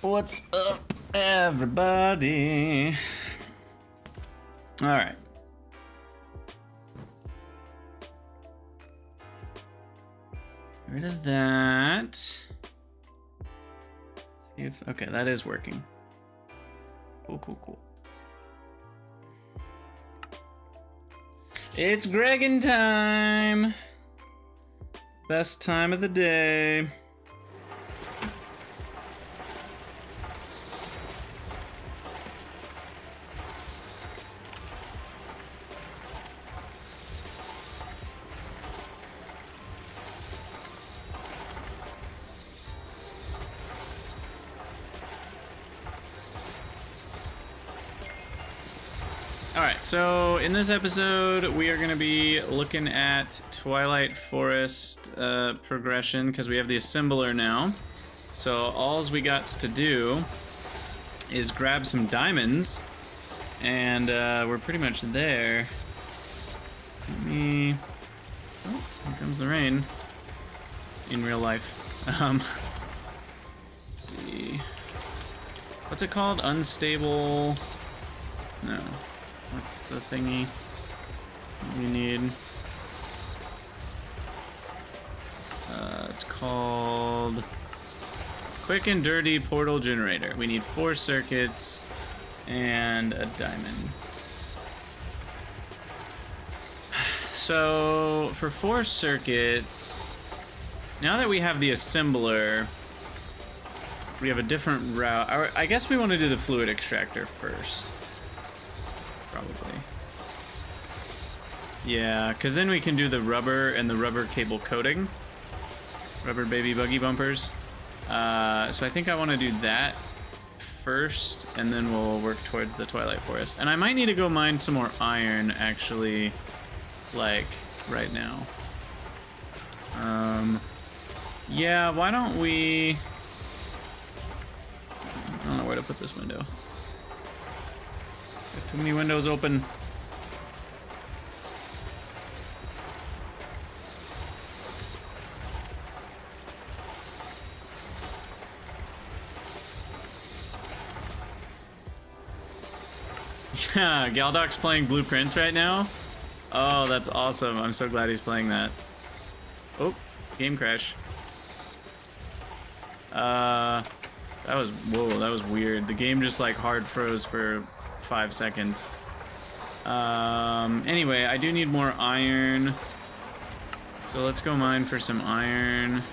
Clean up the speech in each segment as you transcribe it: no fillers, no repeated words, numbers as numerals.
What's up, everybody? All right. Get rid of that. See if, okay, that is working. Cool. It's Greggin' time. Best time of the day. Alright, so in this episode, we are going to be looking at Twilight Forest progression, because we have the assembler now. So all we got to do is grab some diamonds, and we're pretty much there. Oh, here comes the rain. In real life. Let's see. What's it called? Unstable... No. What's the thingy we need? It's called Quick and Dirty Portal Generator. We need 4 circuits and a diamond. So for 4 circuits, now that we have the assembler, we have a different route. I guess we want to do the fluid extractor first. Probably. Yeah, because then we can do the rubber and the rubber cable coating. Rubber baby buggy bumpers. So I think I want to do that first, and then we'll work towards the Twilight Forest. And I might need to go mine some more iron, actually, like, right now. Yeah, why don't we... I don't know where to put this window. Too many windows open. Yeah, Galdoc's playing Blueprints right now. Oh, that's awesome. I'm so glad he's playing that. Oh, game crash. That was, whoa, that was weird. The game just like hard froze for 5 seconds. Anyway, I do need more iron. So let's go mine for some iron.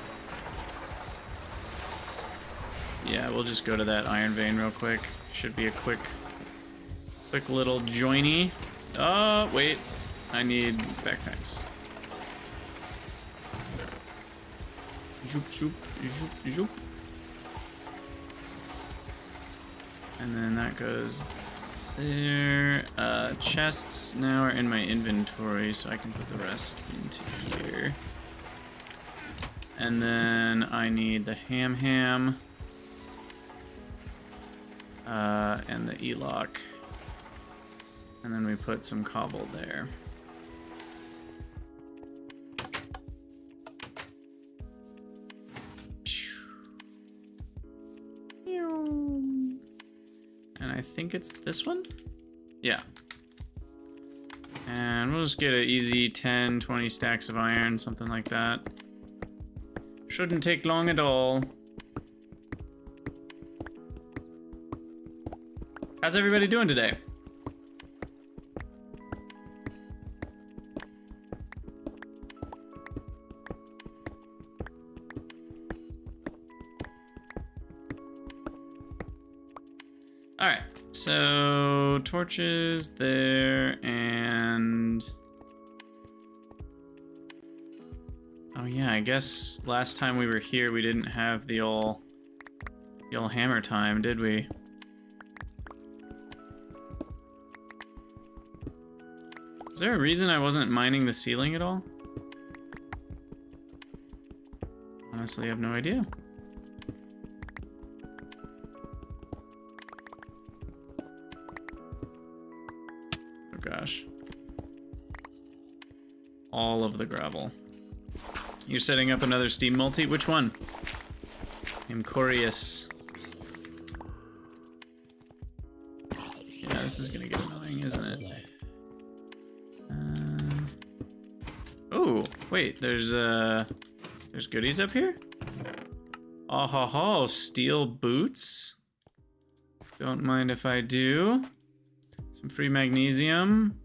Yeah, we'll just go to that iron vein real quick. Should be a quick little joiny. Oh, wait. I need backpacks. Zoop, zoop, zoop, zoop. And then that goes there. Chests now are in my inventory, so I can put the rest into here. And then I need the ham, and the E-lock. And then we put some cobble there. And I think it's this one? Yeah. And we'll just get an easy 10, 20 stacks of iron, something like that. Shouldn't take long at all. How's everybody doing today? Alright, so torches there, and... oh yeah, I guess last time we were here we didn't have the old hammer time, did we? Is there a reason I wasn't mining the ceiling at all? Honestly, I have no idea. Gosh. All of the gravel. You're setting up another Steam multi? Which one? I'm curious. this is gonna get annoying, isn't it? Oh, wait, there's goodies up here? Oh, ho, ho, steel boots. Don't mind if I do. Some free magnesium.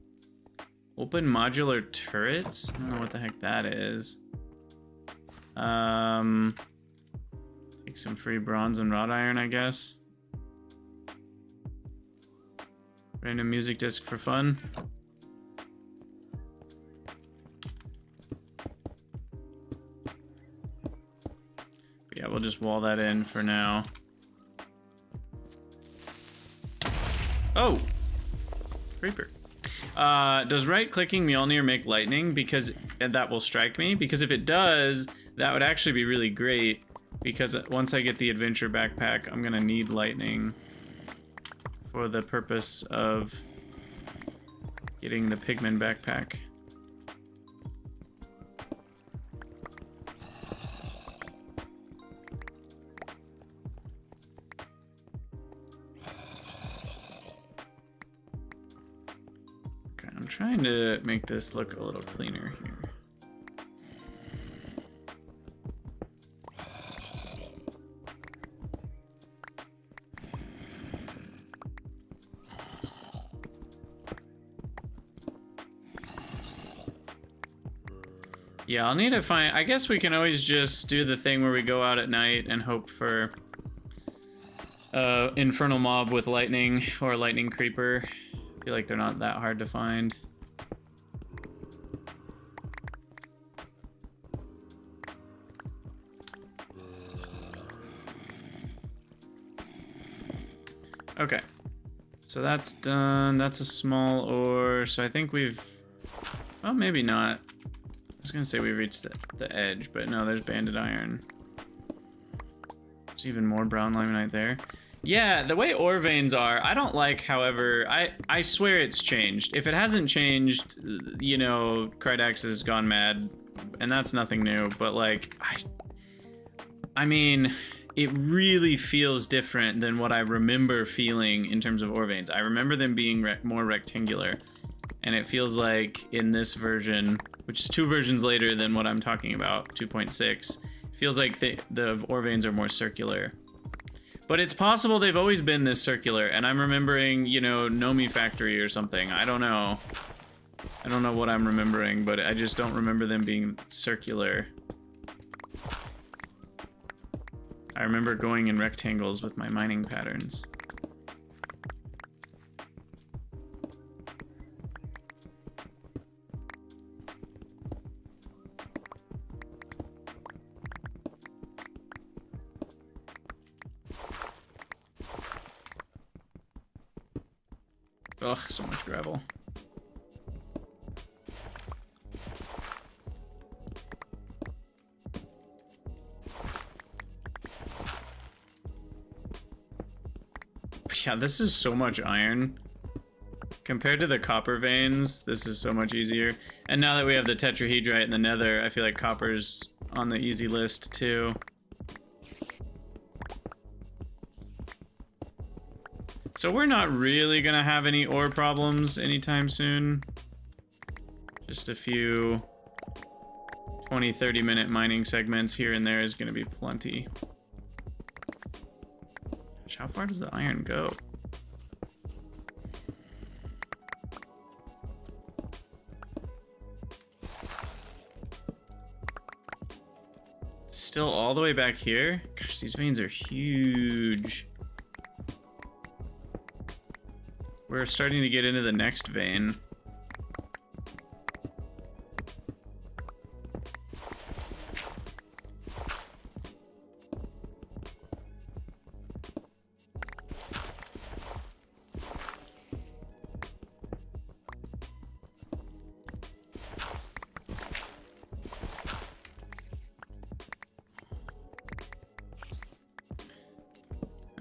Open modular turrets? I don't know what the heck that is. Take some free bronze and wrought iron, I guess. Random music disc for fun. But yeah, we'll just wall that in for now. Oh! Creeper. Does right-clicking Mjolnir make lightning? Because that will strike me. Because if it does, that would actually be really great. Because once I get the adventure backpack, I'm gonna need lightning for the purpose of getting the pigman backpack. Okay, I'm trying to make this look a little cleaner here. Yeah, I'll need to find... I guess we can always just do the thing where we go out at night and hope for infernal mob with lightning or a lightning creeper. I feel like they're not that hard to find. Okay. So that's done. That's a small ore. So I think we've... Well, maybe not. I was gonna say we reached the edge, but no, there's banded iron. There's even more brown limonite there. Yeah, the way ore veins are, I don't like, however, I swear it's changed. If it hasn't changed, you know, Krydax has gone mad, and that's nothing new, but like, I mean, it really feels different than what I remember feeling in terms of ore veins. I remember them being more rectangular, and it feels like in this version, which is 2 versions later than what I'm talking about, 2.6, feels like the ore veins are more circular. But it's possible they've always been this circular, and I'm remembering, you know, Nomi Factory or something. I don't know. I don't know what I'm remembering, but I just don't remember them being circular. I remember going in rectangles with my mining patterns. Ugh, so much gravel. Yeah, this is so much iron. Compared to the copper veins, this is so much easier. And now that we have the tetrahedrite and the nether, I feel like copper's on the easy list too. So we're not really gonna have any ore problems anytime soon. Just a few 20-30 minute mining segments here and there is gonna be plenty. Gosh, how far does the iron go? Still all the way back here? Gosh, these veins are huge. We're starting to get into the next vein.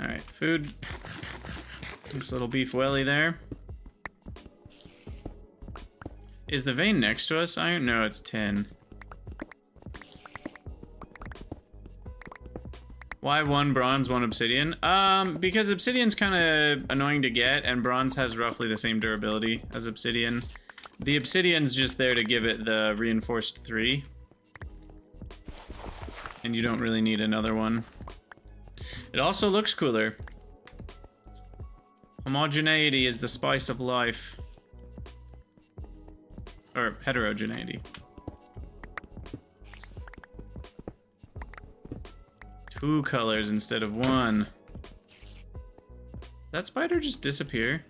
All right, food. Nice little beef welly there. Is the vein next to us iron? No, it's tin. Why 1 bronze, 1 obsidian? Because obsidian's kind of annoying to get, and bronze has roughly the same durability as obsidian. The obsidian's just there to give it the reinforced 3. And you don't really need another one. It also looks cooler. Homogeneity is the spice of life. Or heterogeneity. 2 colors instead of 1. Did that spider just disappear?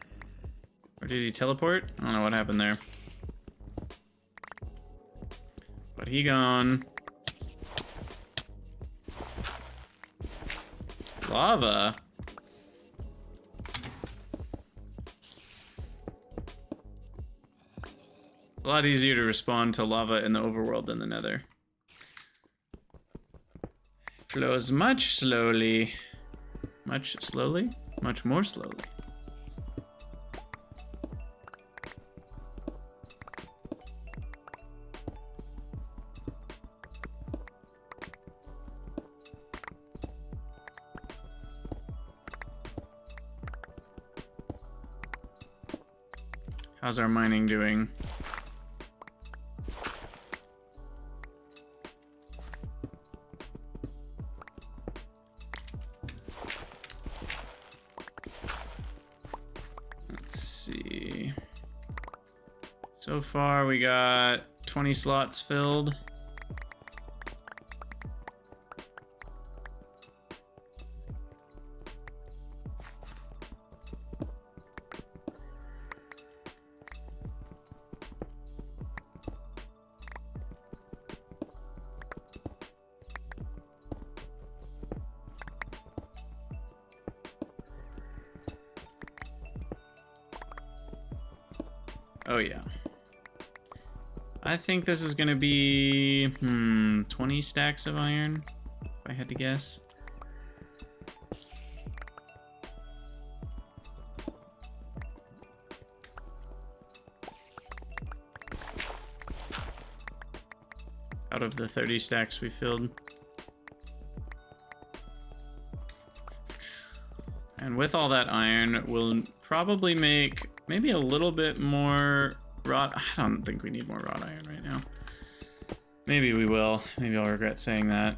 Or did he teleport? I don't know what happened there. But he gone. Lava? It's a lot easier to respond to lava in the overworld than the nether. Flows much slowly. Much slowly? Much more slowly. How's our mining doing? Let's see. So far we got 20 slots filled. Oh yeah. I think this is gonna be 20 stacks of iron, if I had to guess. Out of the 30 stacks we filled. And with all that iron, we'll probably make maybe a little bit more wrought. I don't think we need more wrought iron right now. Maybe we will. Maybe I'll regret saying that.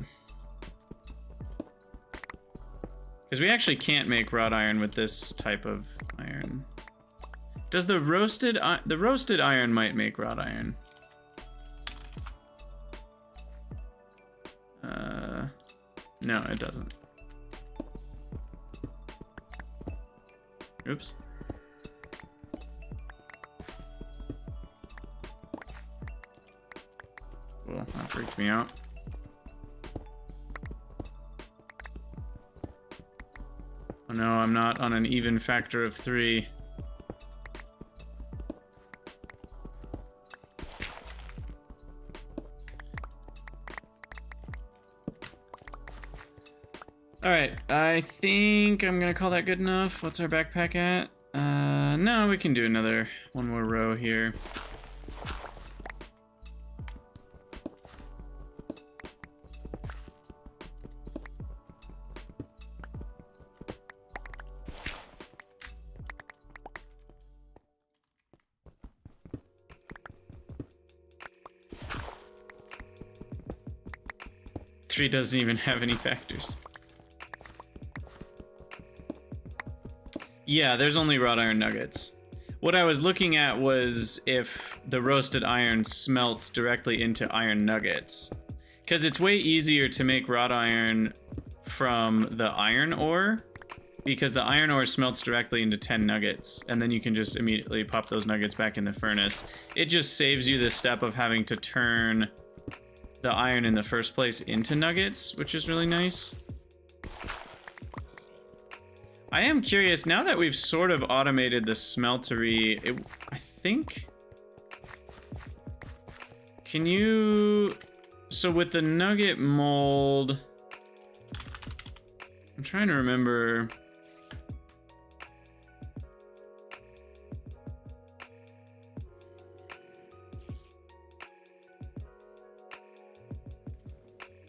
Because we actually can't make wrought iron with this type of iron. Does the roasted iron might make wrought iron? No, it doesn't. Oops. Cool, that freaked me out. Oh no, I'm not on an even factor of 3. Alright, I think I'm gonna call that good enough. What's our backpack at? No, we can do one more row here. Three doesn't even have any factors. Yeah, there's only wrought iron nuggets. What I was looking at was if the roasted iron smelts directly into iron nuggets. Because it's way easier to make wrought iron from the iron ore, because the iron ore smelts directly into 10 nuggets, and then you can just immediately pop those nuggets back in the furnace. It just saves you the step of having to turn the iron in the first place into nuggets, which is really nice. I am curious, now that we've sort of automated the smeltery, I think... Can you... So with the nugget mold... I'm trying to remember...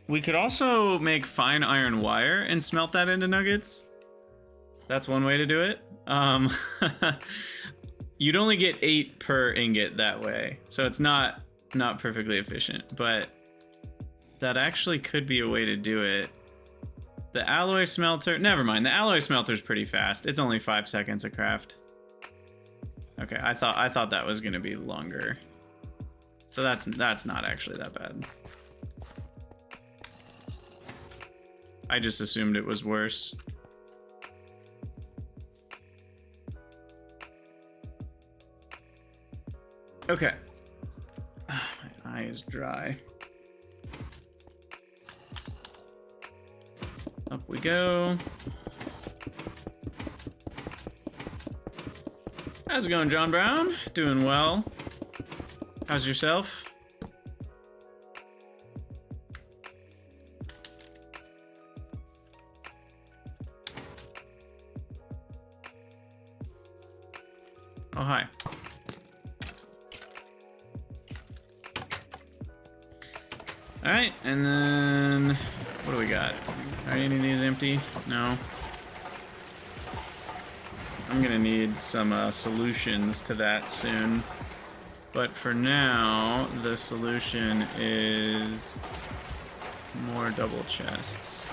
We could also make fine iron wire and smelt that into nuggets. That's one way to do it. You'd only get 8 per ingot that way, so it's not perfectly efficient, but that actually could be a way to do it. The alloy smelter, never mind. The alloy smelter's pretty fast. It's only 5 seconds a craft. Okay, I thought that was gonna be longer. So that's not actually that bad. I just assumed it was worse. Okay. My eye is dry. Up we go. How's it going, John Brown? Doing well. How's yourself? Oh, hi. All right, and then what do we got? Are any of these empty? No. I'm gonna need some solutions to that soon. But for now, the solution is more double chests.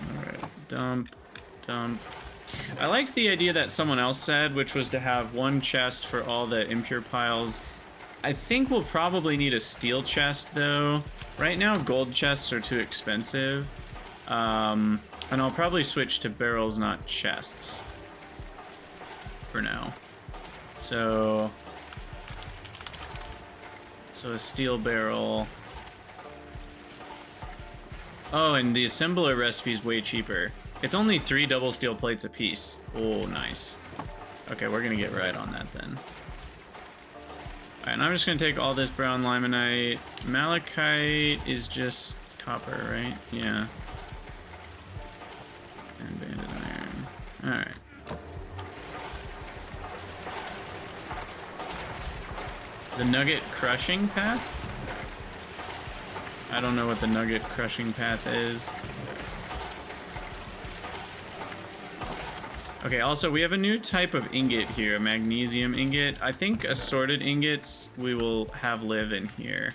All right, dump. I liked the idea that someone else said, which was to have one chest for all the impure piles. I think we'll probably need a steel chest, though. Right now, gold chests are too expensive. And I'll probably switch to barrels, not chests. For now. So a steel barrel. Oh, and the assembler recipe is way cheaper. It's only 3 double steel plates a piece. Oh, nice. Okay, we're gonna get right on that then. Alright, and I'm just gonna take all this brown limonite. Malachite is just copper, right? Yeah. And banded iron. Alright. The nugget crushing path? I don't know what the nugget crushing path is. Okay, also we have a new type of ingot here, a magnesium ingot. I think assorted ingots we will have live in here.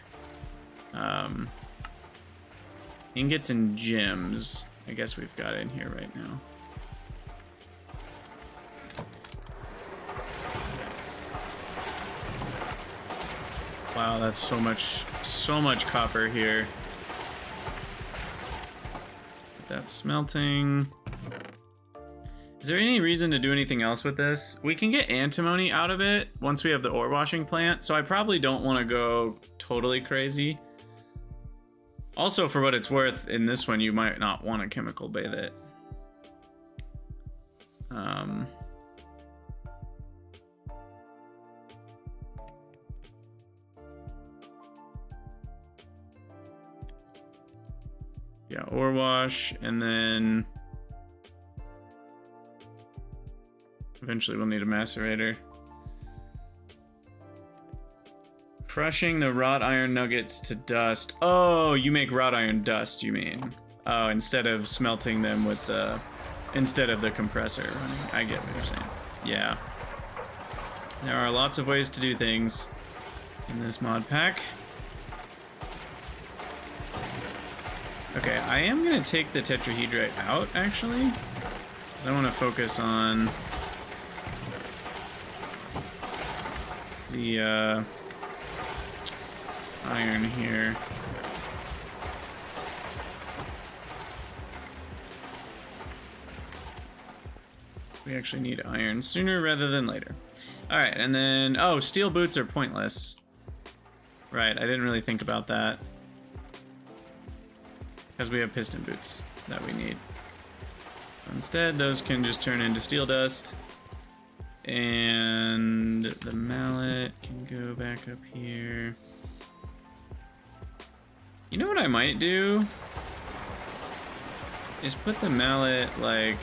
Ingots and gems. I guess we've got it in here right now. Wow, that's so much copper here. That's smelting. Is there any reason to do anything else with this? We can get antimony out of it once we have the ore washing plant, so I probably don't want to go totally crazy. Also, for what it's worth, in this one, you might not want to chemical bathe it. Yeah, ore wash, and then eventually we'll need a macerator. Crushing the wrought iron nuggets to dust. Oh, you make wrought iron dust, you mean? Oh, instead of smelting them with the... instead of the compressor running. I get what you're saying. Yeah. There are lots of ways to do things in this mod pack. Okay, I am going to take the tetrahedrite out, actually. Because I want to focus on the iron here. We actually need iron sooner rather than later. All right, and then, oh, steel boots are pointless. Right, I didn't really think about that. Because we have piston boots that we need. Instead, those can just turn into steel dust. And the mallet can go back up here. You know what I might do? Is put the mallet, like,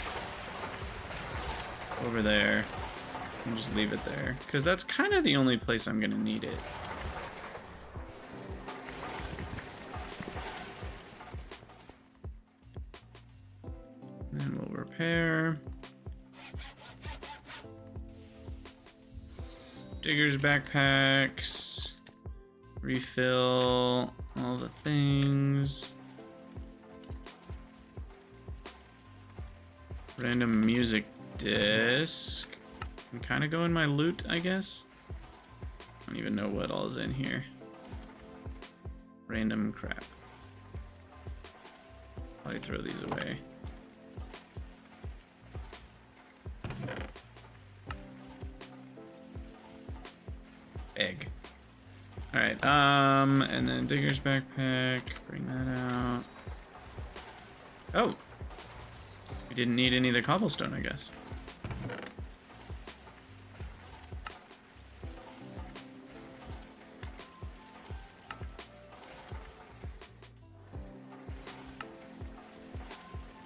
over there. And just leave it there, because that's kind of the only place I'm gonna need it. Then we'll repair. Digger's backpacks. Refill all the things. Random music disc. Can kind of go in my loot, I guess. I don't even know what all is in here. Random crap. Probably throw these away. Egg. Alright, and then Digger's backpack, bring that out. Oh! We didn't need any of the cobblestone, I guess.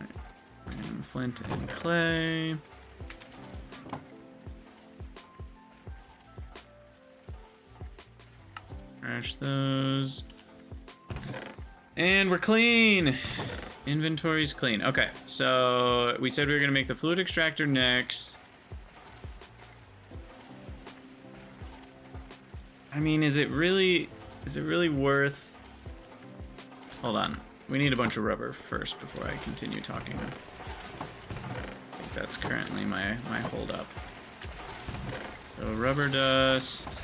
Right. Flint and clay. Trash those. And we're clean! Inventory's clean. Okay, so we said we were gonna make the fluid extractor next. I mean, is it really worth... Hold on. We need a bunch of rubber first before I continue talking. I think that's currently my hold up. So rubber dust.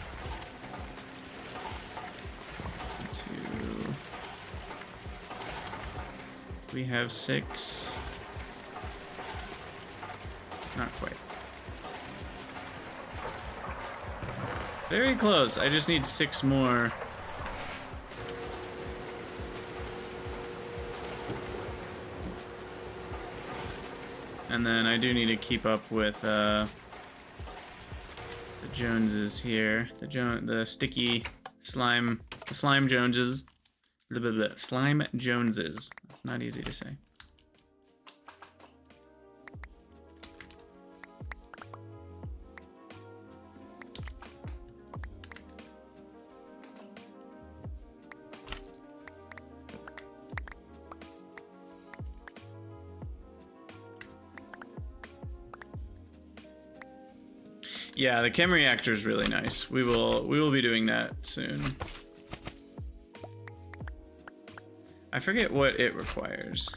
We have 6. Not quite. Very close. I just need 6 more. And then I do need to keep up with the Joneses here. The sticky slime, the slime Joneses. The slime Joneses. It's not easy to say. Yeah, the chem reactor is really nice. We will be doing that soon. I forget what it requires.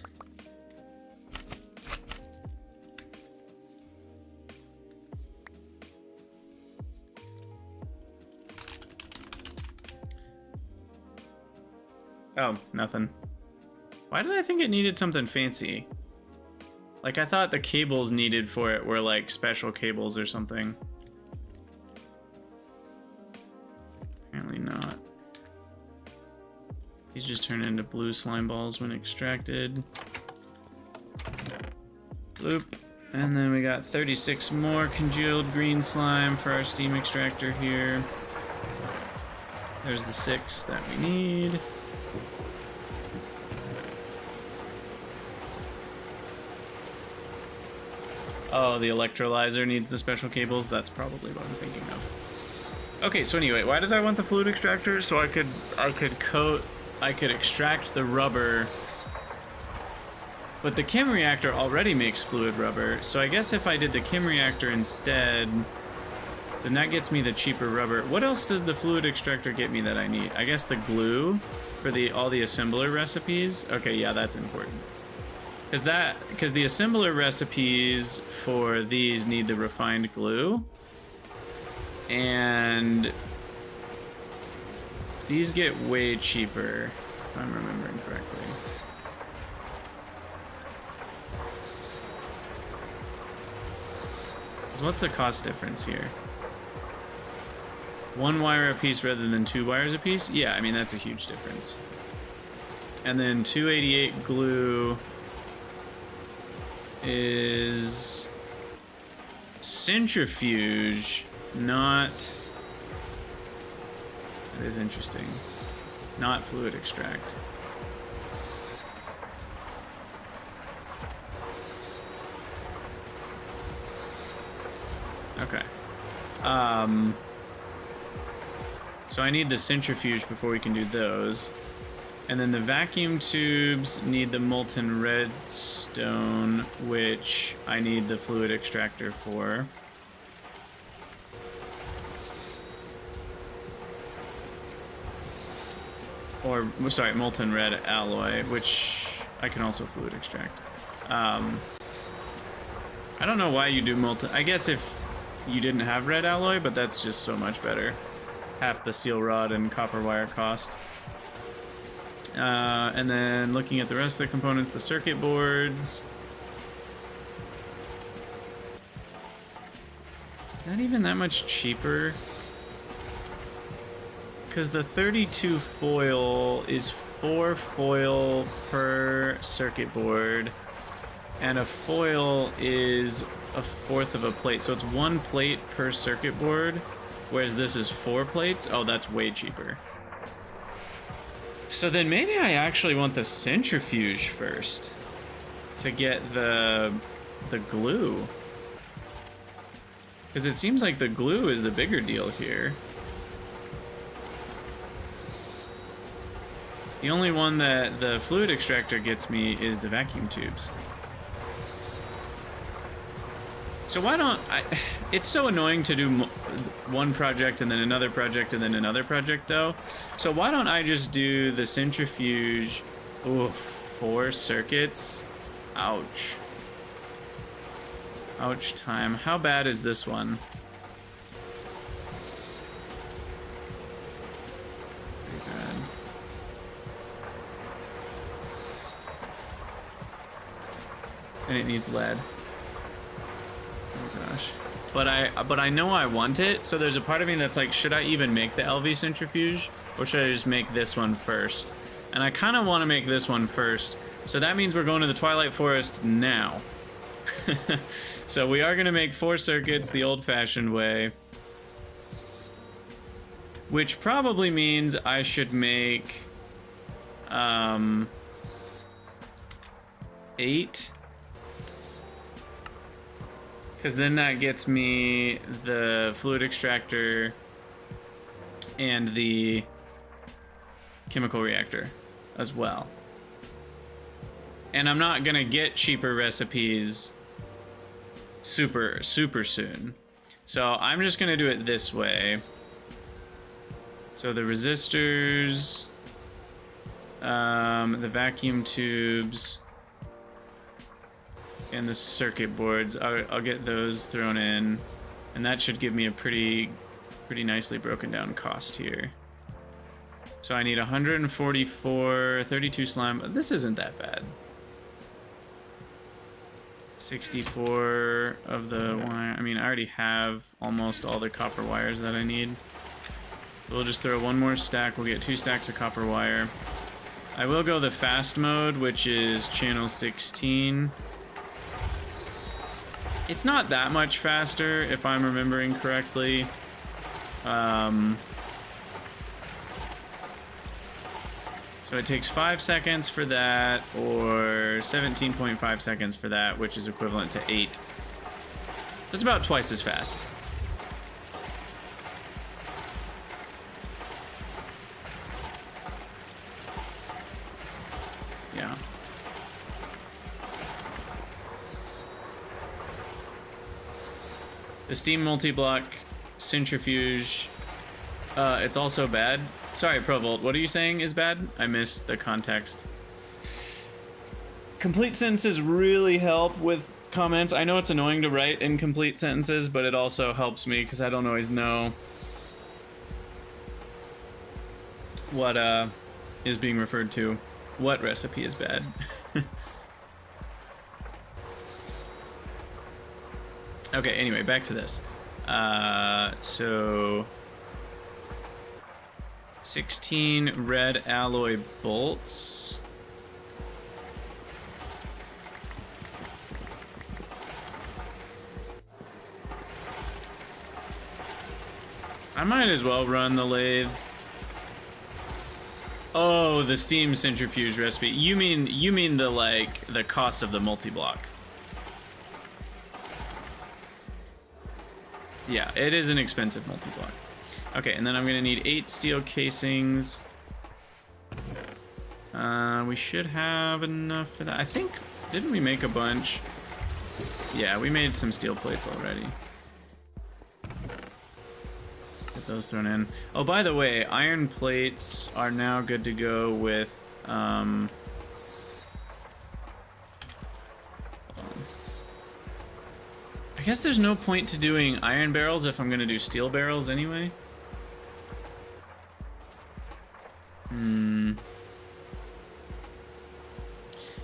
Oh, nothing. Why did I think it needed something fancy? Like, I thought the cables needed for it were like special cables or something. Apparently not. These just turn into blue slime balls when extracted. Bloop. And then we got 36 more congealed green slime for our steam extractor here. There's the 6 that we need. Oh, the electrolyzer needs the special cables. That's probably what I'm thinking of. Okay, so anyway, why did I want the fluid extractor? So I could extract the rubber, but the chem reactor already makes fluid rubber, so I guess if I did the chem reactor instead, then that gets me the cheaper rubber. What else does the fluid extractor get me that I need? I guess the glue for all the assembler recipes. Okay, yeah, that's important. Because the assembler recipes for these need the refined glue, and these get way cheaper, if I'm remembering correctly. So what's the cost difference here? 1 wire a piece rather than 2 wires a piece? Yeah, I mean, that's a huge difference. And then 288 glue is centrifuge, not... That is interesting. Not fluid extract. Okay. So I need the centrifuge before we can do those. And then the vacuum tubes need the molten redstone, which I need the fluid extractor for. Or, sorry, molten red alloy, which I can also fluid extract. I don't know why you do molten... I guess if you didn't have red alloy, but that's just so much better. Half the steel rod and copper wire cost. And then looking at the rest of the components, the circuit boards. Is that even that much cheaper? Because the 32 foil is 4 foil per circuit board, and a foil is 1/4 of a plate, so it's 1 plate per circuit board, whereas this is 4 plates. Oh, that's way cheaper. So then maybe I actually want the centrifuge first to get the glue, because it seems like the glue is the bigger deal here. The only one that the fluid extractor gets me is the vacuum tubes. So why don't I... It's so annoying to do one project and then another project and then another project, though. So why don't I just do the centrifuge... Oof, 4 circuits? Ouch. Ouch time. How bad is this one? Pretty bad. And it needs lead. Oh gosh. But I know I want it, so there's a part of me that's like, should I even make the LV centrifuge, or should I just make this one first? And I kind of want to make this one first, so that means we're going to the Twilight Forest now. So we are going to make 4 circuits the old-fashioned way, which probably means I should make 8. Because then that gets me the fluid extractor and the chemical reactor as well. And I'm not gonna get cheaper recipes super soon. So I'm just gonna do it this way. So the resistors, the vacuum tubes, and the circuit boards, I'll get those thrown in, and that should give me a pretty nicely broken down cost here. So I need 144, 32 slime. This isn't that bad. 64 of the wire. I mean, I already have almost all the copper wires that I need. So we'll just throw 1 more stack. We'll get 2 stacks of copper wire. I will go the fast mode, which is channel 16. It's not that much faster, if I'm remembering correctly. So it takes 5 seconds for that, or 17.5 seconds for that, which is equivalent to 8. It's about twice as fast. Yeah. The steam multi-block centrifuge, it's also bad. Sorry, Provolt, what are you saying is bad? I missed the context. Complete sentences really help with comments. I know it's annoying to write incomplete sentences, but it also helps me because I don't always know what is being referred to. What recipe is bad? Okay, anyway, back to this. So 16 red alloy bolts. I might as well run the lathe. Oh, the steam centrifuge recipe. You mean the cost of the multi-block. Yeah, it is an expensive multi-block. Okay, and then I'm gonna need 8 steel casings. We should have enough for that. I think, didn't we make a bunch? Yeah, we made some steel plates already. Get those thrown in. Oh, by the way, iron plates are now good to go with, I guess there's no point to doing iron barrels if I'm gonna do steel barrels anyway.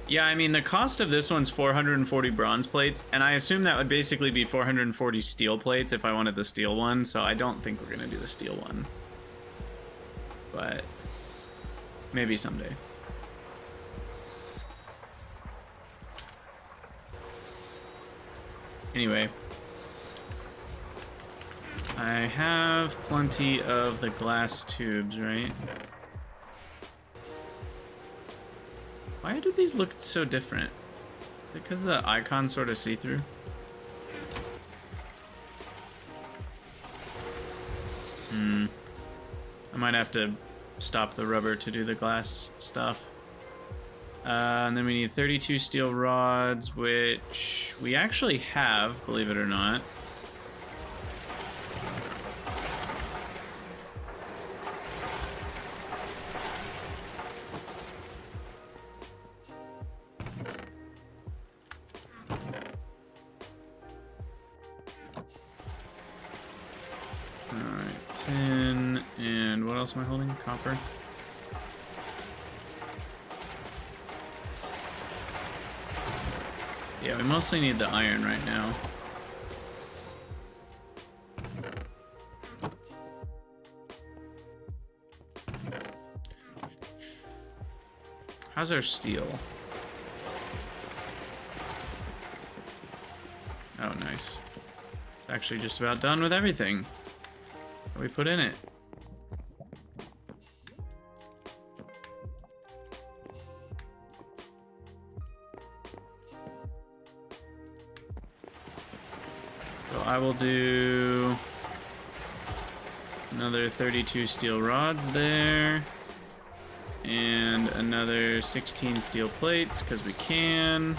Yeah, I mean, the cost of this one's 440 bronze plates, and I assume that would basically be 440 steel plates if I wanted the steel one, so I don't think we're gonna do the steel one. But maybe someday. Anyway, I have plenty of the glass tubes, right? Why do these look so different? Is it because the icon's sort of see-through? I might have to stop the rubber to do the glass stuff. And then we need 32 steel rods, which we actually have, believe it or not. Alright, 10, and what else am I holding? Copper. Yeah, we mostly need the iron right now. How's our steel? Oh, nice. It's actually just about done with everything that we put in it. So I will do another 32 steel rods there. And another 16 steel plates, because we can.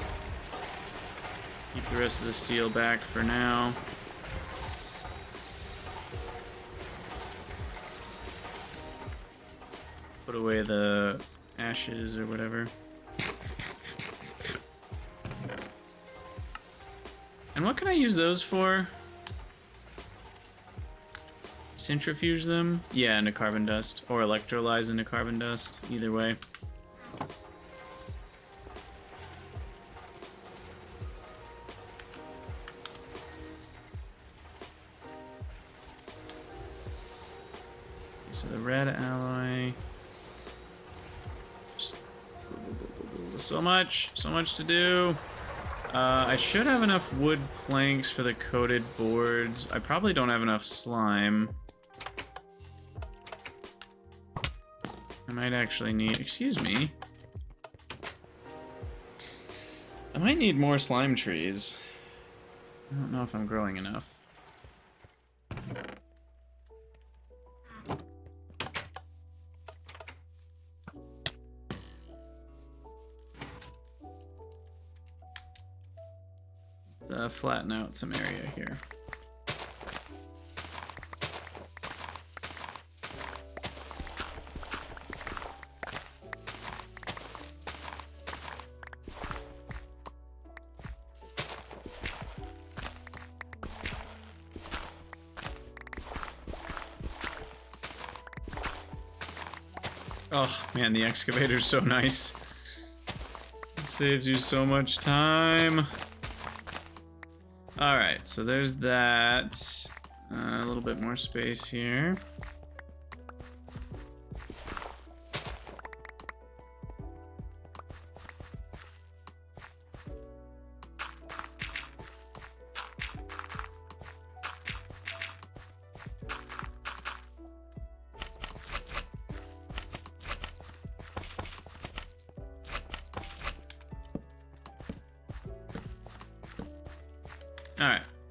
Keep the rest of the steel back for now. Put away the ashes or whatever. And what can I use those for? Centrifuge them? Yeah, into carbon dust. Or electrolyze into carbon dust. Either way. So the red alloy. So much to do. I should have enough wood planks for the coated boards. I probably don't have enough slime. I might actually need, excuse me. I might need more slime trees. I don't know if I'm growing enough. Let's flatten out some area here. Oh man, the excavator's so nice. It saves you so much time. Alright, so there's that. A little bit more space here.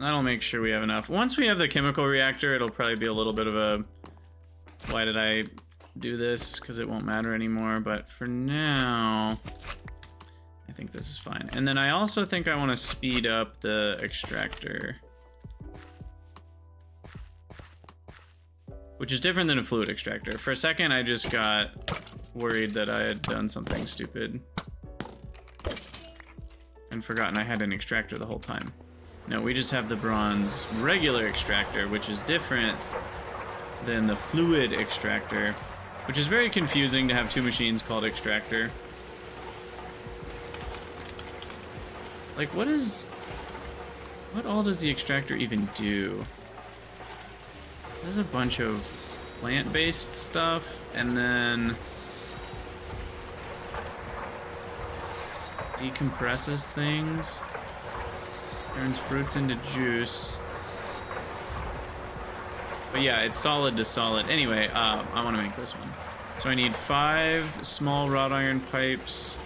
That'll make sure we have enough. Once we have the chemical reactor, it'll probably be a little bit of a... Why did I do this? Because it won't matter anymore. But for now, I think this is fine. And then I also think I want to speed up the extractor. Which is different than a fluid extractor. For a second, I just got worried that I had done something stupid. And forgotten I had an extractor the whole time. No, we just have the bronze regular extractor, which is different than the fluid extractor, which is very confusing to have two machines called extractor. Like, what all does the extractor even do? There's a bunch of plant-based stuff, and then decompresses things. Turns fruits into juice. But yeah, it's solid to solid. Anyway, I want to make this one. So I need 5 small wrought iron pipes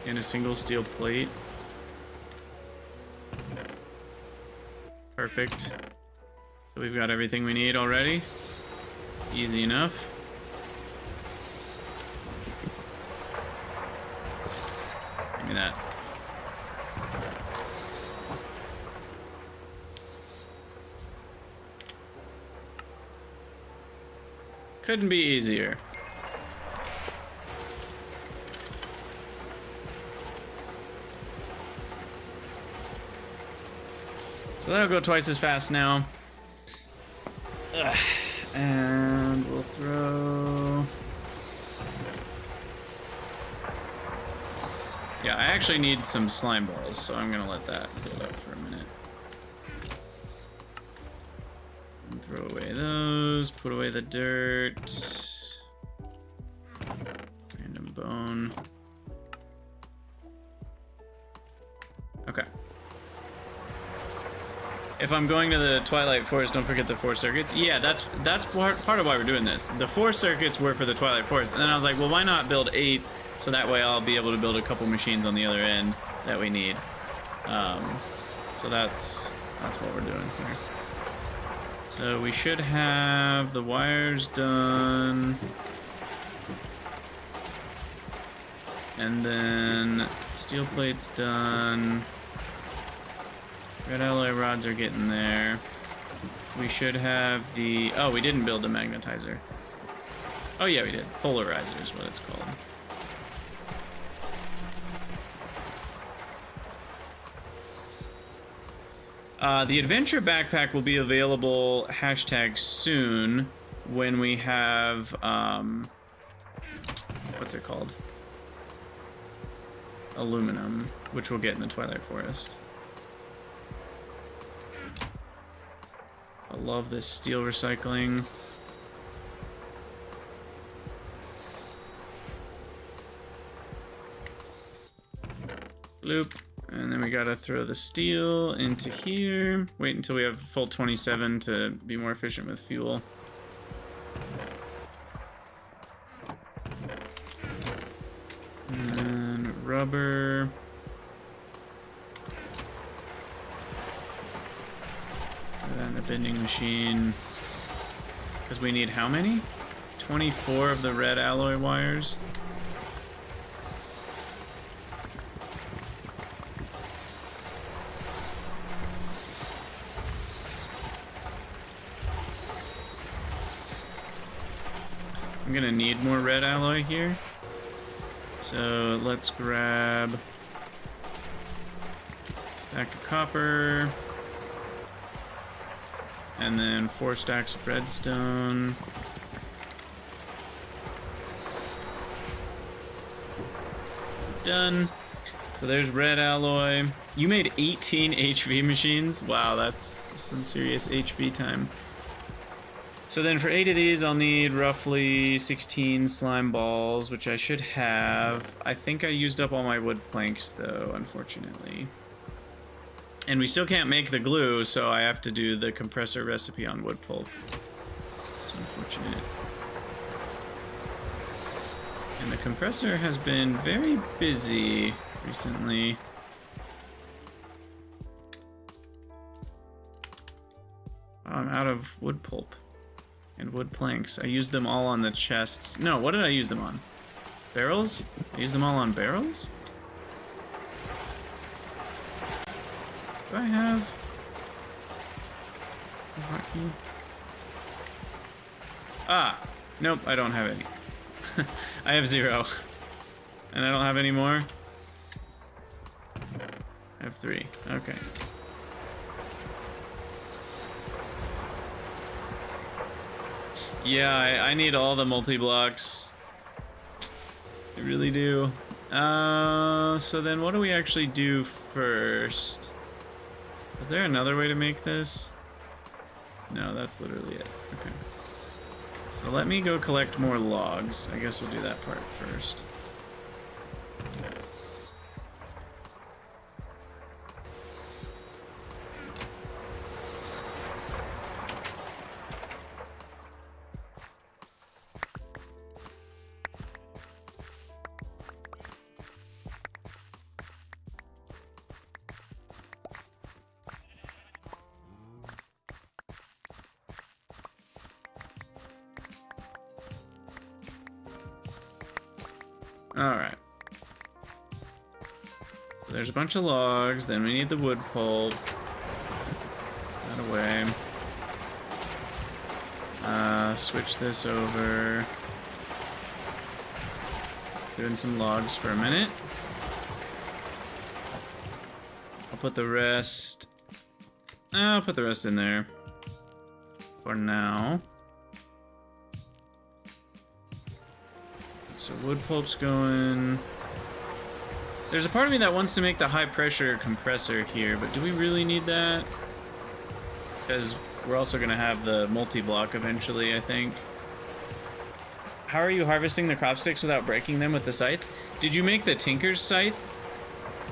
and a single steel plate. Perfect. So we've got everything we need already. Easy enough. Give me that. Couldn't be easier. So that'll go twice as fast now. Ugh. And we'll throw... Yeah, I actually need some slime balls, so I'm gonna let that build up for a minute. And throw away those, put away the dirt. Random bone. Okay. If I'm going to the Twilight Forest, don't forget the 4 circuits. Yeah, that's part of why we're doing this. The 4 circuits were for the Twilight Forest, and then I was like, well, why not build 8, so that way I'll be able to build a couple machines on the other end that we need. So that's what we're doing here. So we should have the wires done, and then steel plates done. Red alloy rods are getting there. We should have the... Oh, we didn't build the magnetizer. Oh yeah, we did. Polarizer is what it's called. The adventure backpack will be available #soon when we have... what's it called? Aluminum, which we'll get in the Twilight Forest. I love this steel recycling. Loop. And then we gotta throw the steel into here. Wait until we have full 27 to be more efficient with fuel. And then rubber. And then the bending machine. Because we need how many? 24 of the red alloy wires. I'm gonna need more red alloy here. So let's grab a stack of copper. And then 4 stacks of redstone. Done. So there's red alloy. You made 18 HV machines? Wow, that's some serious HV time. So then for 8 of these, I'll need roughly 16 slime balls, which I should have. I think I used up all my wood planks, though, unfortunately. And we still can't make the glue, so I have to do the compressor recipe on wood pulp. It's unfortunate. And the compressor has been very busy recently. I'm out of wood pulp and wood planks. I used them all on the chests. No, what did I use them on? Barrels? I used them all on barrels? Do I have... What's the hotkey? Ah! Nope, I don't have any. I have 0. And I don't have any more? I have 3. Okay. Yeah, I need all the multi-blocks. I really do. So then what do we actually do first? Is there another way to make this? No, that's literally it. Okay. So let me go collect more logs. I guess we'll do that part first. Alright. So there's a bunch of logs, then we need the wood pulp. That away. Switch this over. Doing some logs for a minute. I'll put the rest... I'll put the rest in there. For now. So wood pulp's going. There's a part of me that wants to make the high pressure compressor here, but do we really need that? Because we're also going to have the multi-block eventually, I think. How are you harvesting the crop sticks without breaking them with the scythe? Did you make the Tinker's scythe?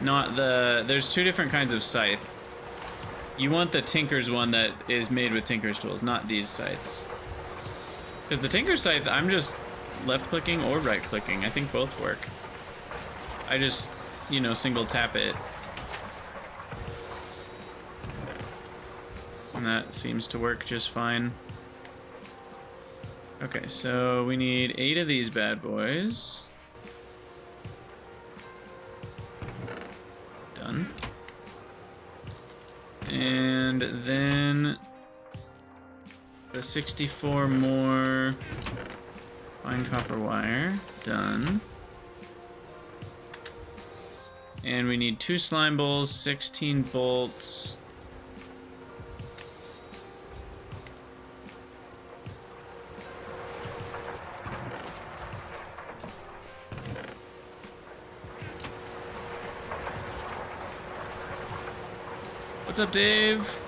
Not the... There's 2 different kinds of scythe. You want the Tinker's one that is made with Tinker's tools, not these scythes. Because the Tinker's scythe, I'm just... left-clicking or right-clicking. I think both work. I just, you know, single tap it. And that seems to work just fine. Okay, so we need 8 of these bad boys. Done. And then the 64 more fine copper wire. Done. And we need 2 slime bowls, 16 bolts. What's up, Dave?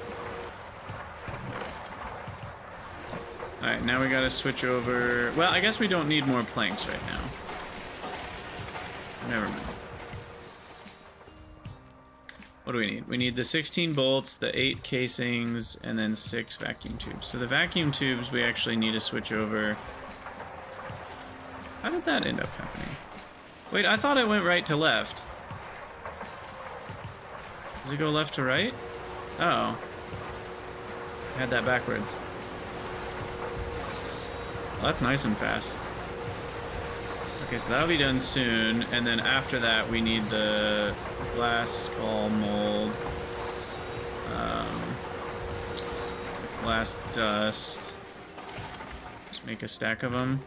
Alright, now we gotta switch over... Well, I guess we don't need more planks right now. Never mind. What do we need? We need the 16 bolts, the 8 casings, and then 6 vacuum tubes. So the vacuum tubes we actually need to switch over. How did that end up happening? Wait, I thought it went right to left. Does it go left to right? Oh. I had that backwards. Well, that's nice and fast. Okay, so that'll be done soon, and then after that we need the glass ball mold, glass dust. Just make a stack of them.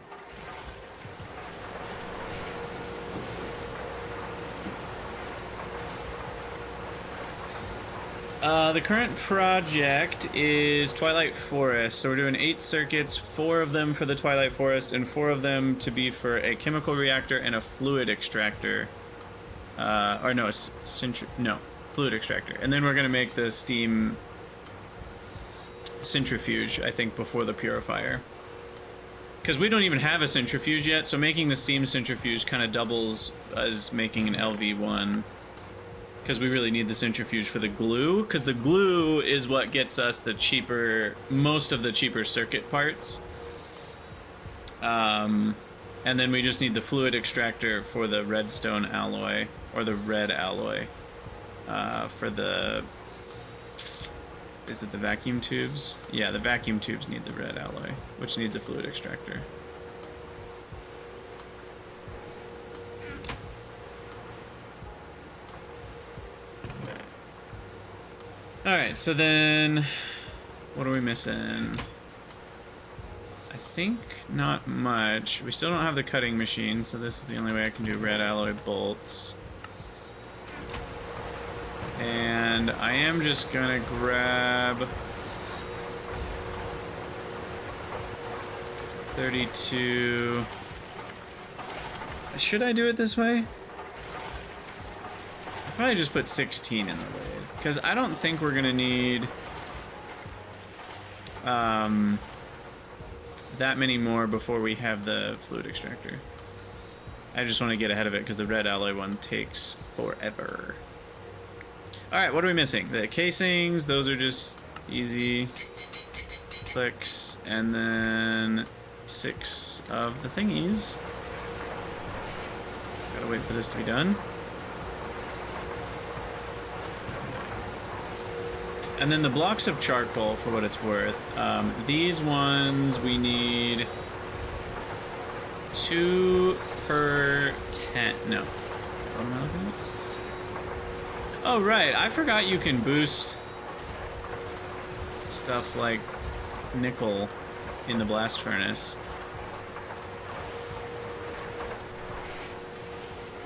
The current project is Twilight Forest, so we're doing 8 circuits, 4 of them for the Twilight Forest, and 4 of them to be for a chemical reactor and a fluid extractor. Or no, fluid extractor. And then we're gonna make the steam centrifuge, I think, before the purifier. Because we don't even have a centrifuge yet, so making the steam centrifuge kind of doubles as making an LV1. Because we really need the centrifuge for the glue, because the glue is what gets us the cheaper, most of the cheaper circuit parts. And then we just need the fluid extractor for the redstone alloy, or the red alloy, for the Is it the vacuum tubes? Yeah, the vacuum tubes need the red alloy, which needs a fluid extractor. Alright, so then what are we missing? I think not much. We still don't have the cutting machine, so this is the only way I can do red alloy bolts. And I am just gonna grab 32. Should I do it this way? I'll probably just put 16 in the lathe, because I don't think we're gonna need that many more before we have the fluid extractor. I just want to get ahead of it because the red alloy one takes forever. Alright, what are we missing? The casings, those are just easy clicks, and then 6 of the thingies. Gotta wait for this to be done. And then the blocks of charcoal, for what it's worth. These ones we need 2 per 10. No. What am I looking at? Oh, right. I forgot you can boost stuff like nickel in the blast furnace.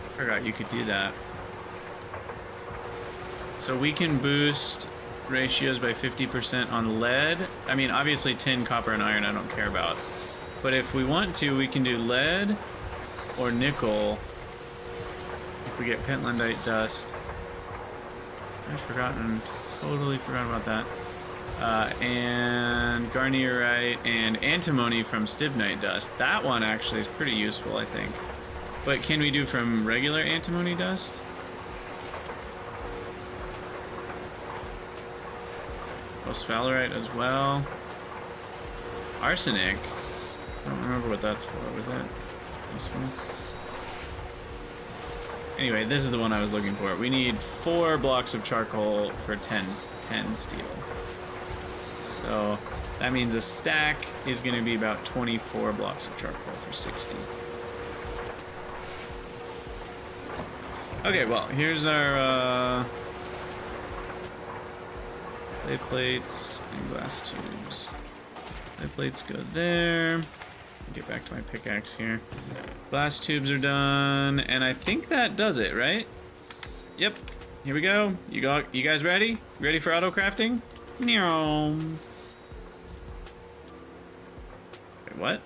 I forgot you could do that. So we can boost ratios by 50% on lead. I mean, obviously tin, copper, and iron I don't care about. But if we want to, we can do lead or nickel if we get pentlandite dust. Totally forgot about that. And garnierite and antimony from stibnite dust. That one actually is pretty useful, I think. But can we do from regular antimony dust? Phosphalerite as well. Arsenic. I don't remember what that's for. Was that useful? Anyway, this is the one I was looking for. We need 4 blocks of charcoal for 10 steel. So that means a stack is going to be about 24 blocks of charcoal for 60. Okay, well, here's our clay plates and glass tubes. Clay plates go there. Get back to my pickaxe here. Glass tubes are done, and I think that does it, right? Yep. Here we go. You guys ready? Ready for auto crafting? Meow. Wait, what?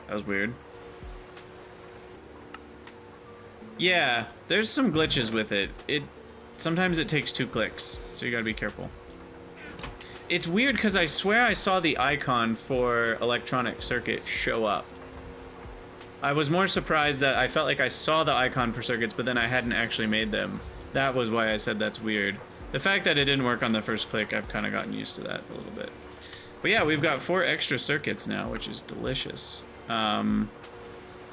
That was weird. Yeah, there's some glitches with it. Sometimes it takes 2 clicks, so you gotta be careful. It's weird because I swear I saw the icon for electronic circuit show up. I was more surprised that I felt like I saw the icon for circuits, but then I hadn't actually made them. That was why I said that's weird. The fact that it didn't work on the first click, I've kind of gotten used to that a little bit. But yeah, we've got 4 extra circuits now, which is delicious. And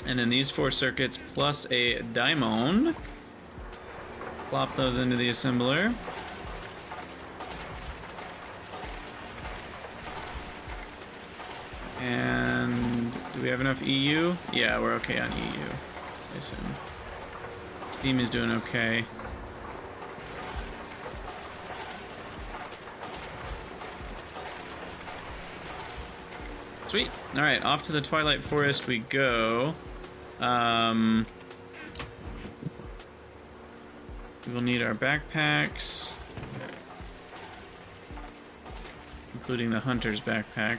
then these 4 circuits plus a diamond. Plop those into the assembler. And do we have enough EU? Yeah, we're okay on EU, I assume. Steam is doing okay. Sweet. All right, off to the Twilight Forest we go. We will need our backpacks, including the hunter's backpack.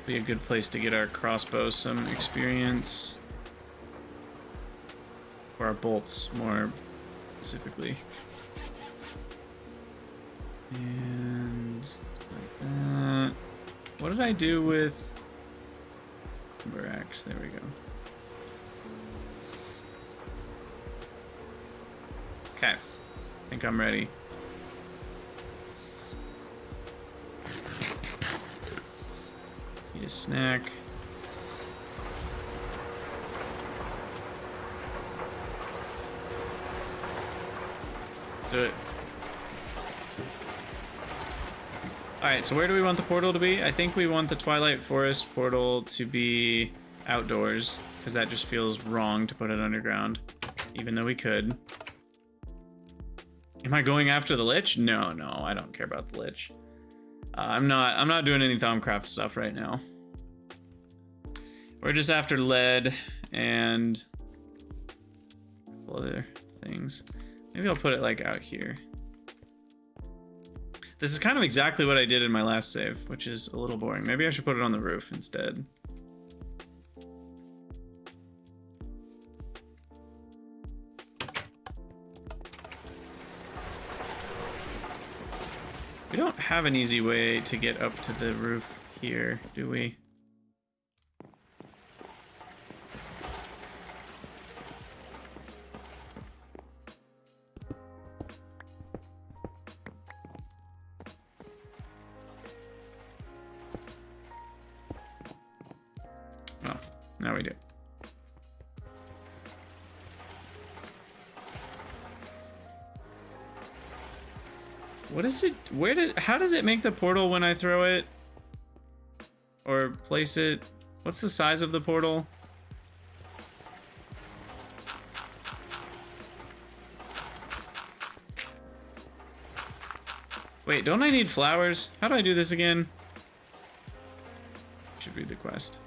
Be a good place to get our crossbow some experience. Or our bolts, more specifically. And like that. What did I do with axe? There we go. Okay. I think I'm ready. a snack. Do it. Alright, so where do we want the portal to be? I think we want the Twilight Forest portal to be outdoors, because that just feels wrong to put it underground, even though we could. Am I going after the Lich? No, I don't care about the Lich. I'm not doing any Thaumcraft stuff right now. We're just after lead and a couple other things. Maybe I'll put it like out here. This is kind of exactly what I did in my last save, which is a little boring. Maybe I should put it on the roof instead. We don't have an easy way to get up to the roof here, do we? Oh, now we do. What is it? How does it make the portal when I throw it? Or place it? What's the size of the portal? Wait, don't I need flowers? How do I do this again? I should read the quest.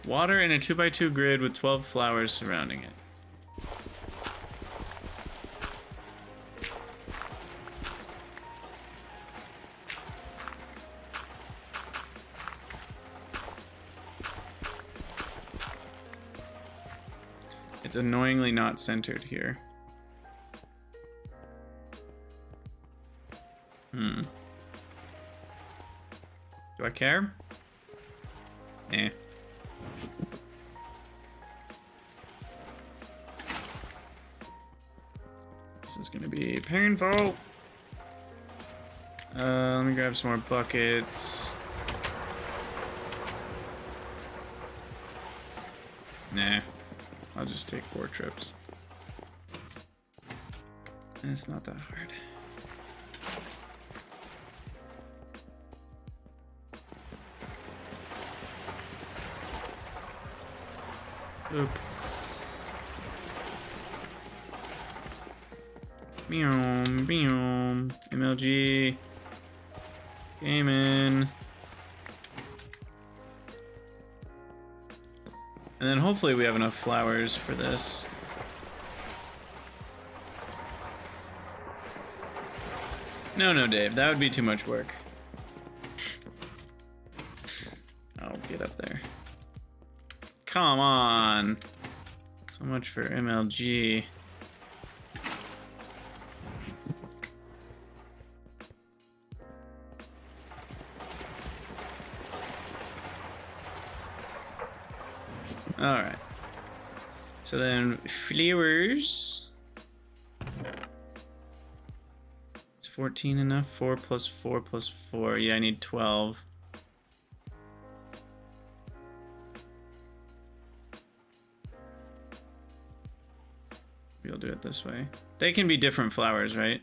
Water in a 2x2 grid with 12 flowers surrounding it. It's annoyingly not centered here. Do I care? Eh. This is gonna be painful. Let me grab some more buckets. Nah. I'll just take 4 trips. And it's not that hard. Oop. Boom, boom. MLG. Gaming. And then hopefully we have enough flowers for this. No, Dave, that would be too much work. I'll get up there. Come on. So much for MLG. Alright. So then, flowers. Is 14 enough? 4 plus 4 plus 4. Yeah, I need 12. We'll do it this way. They can be different flowers, right?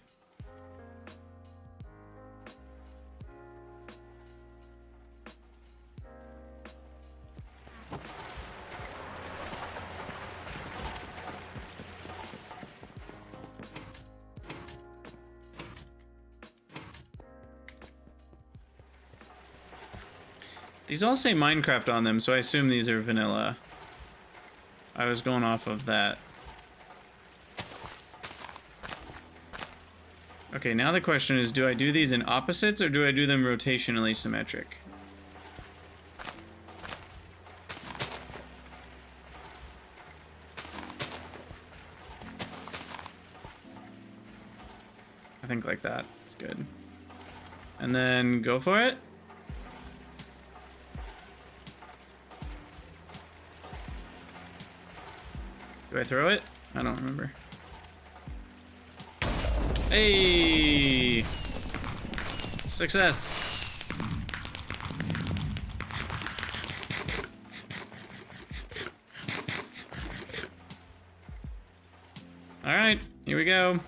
These all say Minecraft on them, so I assume these are vanilla. I was going off of that. Okay, now the question is, do I do these in opposites or do I do them rotationally symmetric? I think like that. It's good. And then go for it. Do I throw it? I don't remember. Hey! Success! Alright, here we go.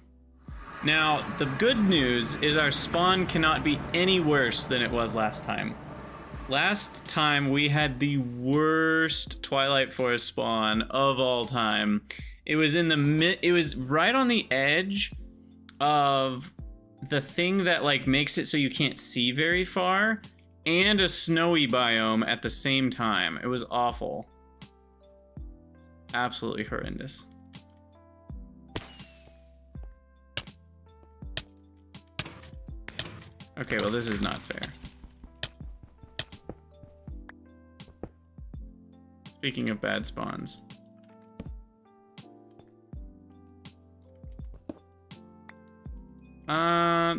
Now, the good news is our spawn cannot be any worse than it was last time. Last time we had the worst Twilight Forest spawn of all time. It was in the it was right on the edge of the thing that like makes it so you can't see very far and a snowy biome at the same time. It was awful. Absolutely horrendous. Okay, well this is not fair. Speaking of bad spawns.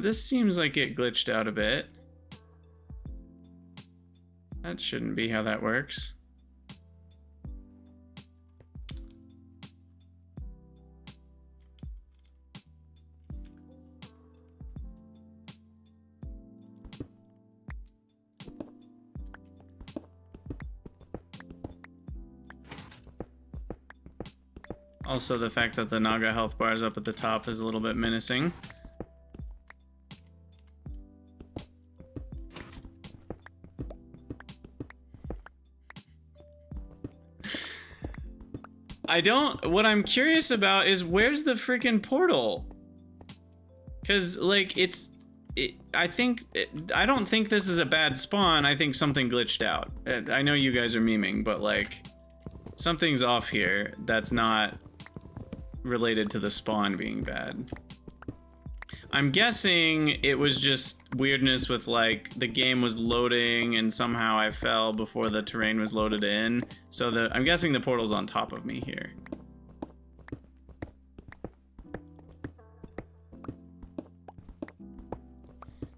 This seems like it glitched out a bit. That shouldn't be how that works. Also, the fact that the Naga health bar is up at the top is a little bit menacing. What I'm curious about is where's the freaking portal? Because, like, I don't think this is a bad spawn. I think something glitched out. I know you guys are memeing, but, like, something's off here that's not related to the spawn being bad. I'm guessing it was just weirdness with like the game was loading and somehow I fell before the terrain was loaded in. So I'm guessing the portal's on top of me here.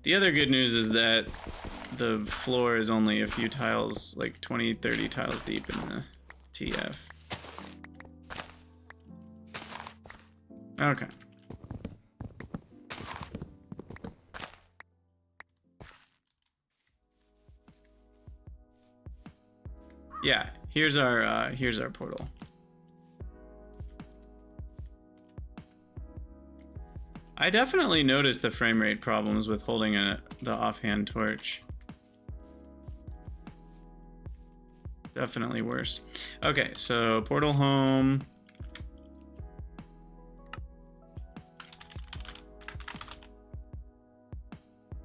The other good news is that the floor is only a few tiles, like 20, 30 tiles deep in the TF. Okay. Yeah, here's our portal. I definitely noticed the frame rate problems with holding the offhand torch. Definitely worse. Okay, so portal home.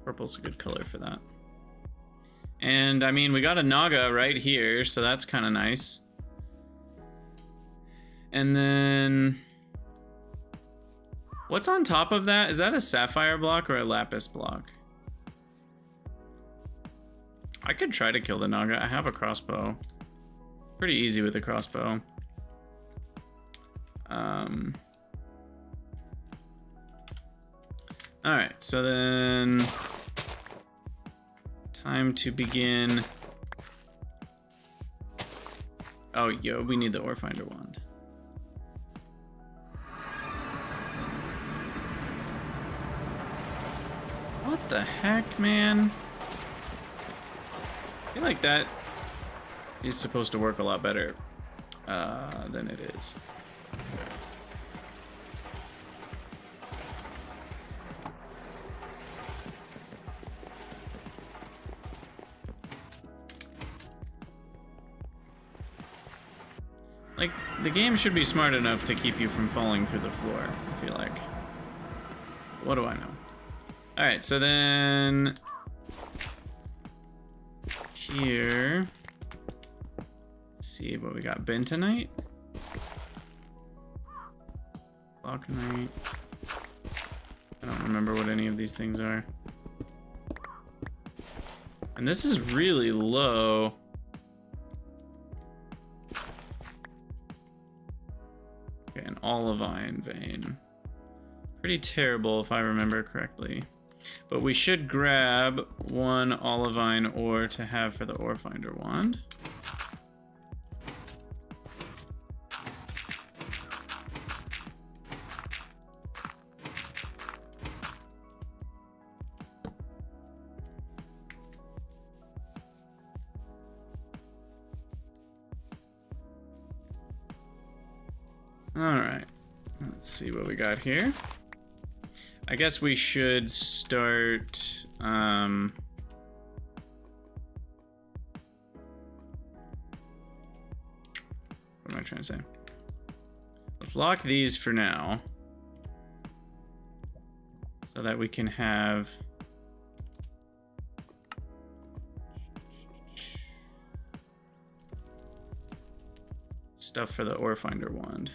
Purple's a good color for that. And I mean, we got a Naga right here, so that's kind of nice. And then what's on top of that? Is that a sapphire block or a lapis block? I could try to kill the Naga. I have a crossbow. Pretty easy with a crossbow. All right, so then time to begin. Oh, yo, we need the ore finder wand. What the heck, man? I feel like that is supposed to work a lot better than it is. Like, the game should be smart enough to keep you from falling through the floor, I feel like. What do I know? Alright, so then here, let's see what we got. Bentonite, Glauconite. I don't remember what any of these things are. And this is really low. Okay, an olivine vein. Pretty terrible if I remember correctly. But we should grab one olivine ore to have for the ore finder wand. Alright. Let's see what we got here. I guess we should start... what am I trying to say? Let's lock these for now. So that we can have... stuff for the ore finder wand.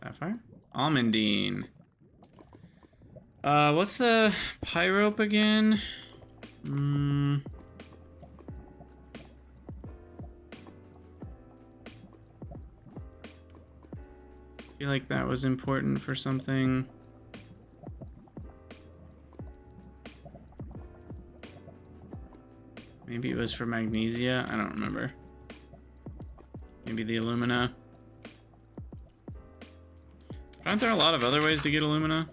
Sapphire? Almandine. What's the pyrope again? I feel like that was important for something. Maybe it was for magnesia. I don't remember. Maybe the alumina. Aren't there a lot of other ways to get alumina?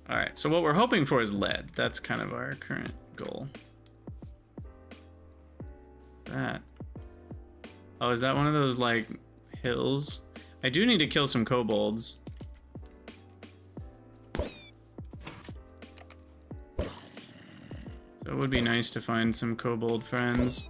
Alright, so what we're hoping for is lead. That's kind of our current goal. What's that? Oh, is that one of those, like, hills? I do need to kill some kobolds. So it would be nice to find some kobold friends.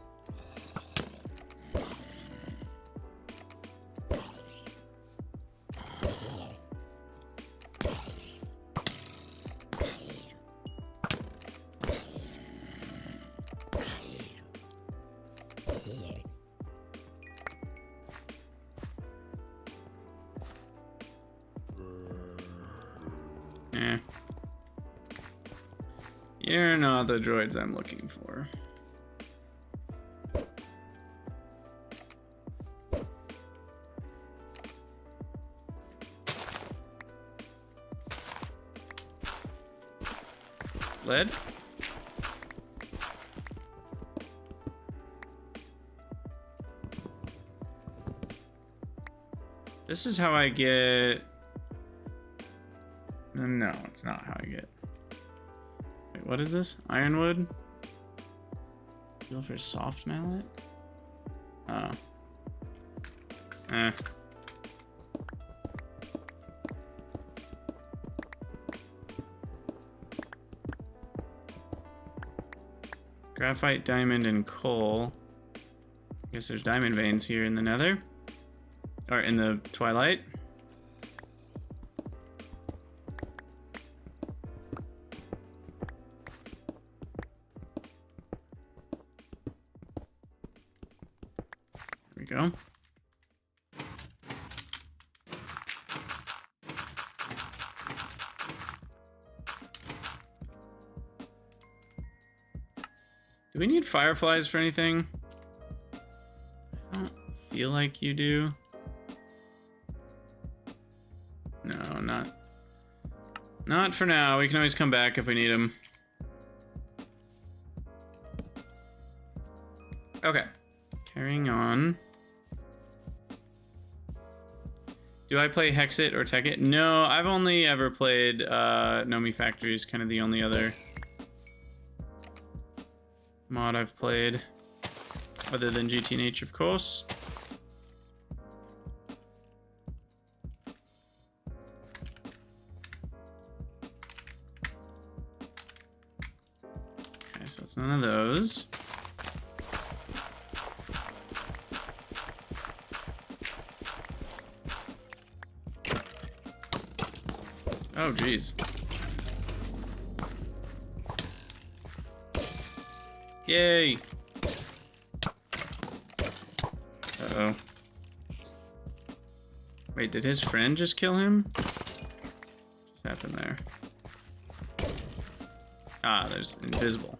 You're not the droids I'm looking for. Lead? This is how I get... No, it's not how I get... Wait, what is this? Ironwood? Go for soft mallet? Oh. Graphite, diamond, and coal. I guess there's diamond veins here in the nether. Or in the Twilight. There we go. Do we need fireflies for anything? I don't feel like you do. No, not for now. We can always come back if we need them. Okay, carrying on. Do I play Hexit or Techit? No, I've only ever played Nomi Factory, kind of the only other mod I've played, other than GTNH, of course. Okay, so it's none of those. Oh, geez. Yay! Uh-oh. Wait, did his friend just kill him? What happened there? Ah, there's invisible.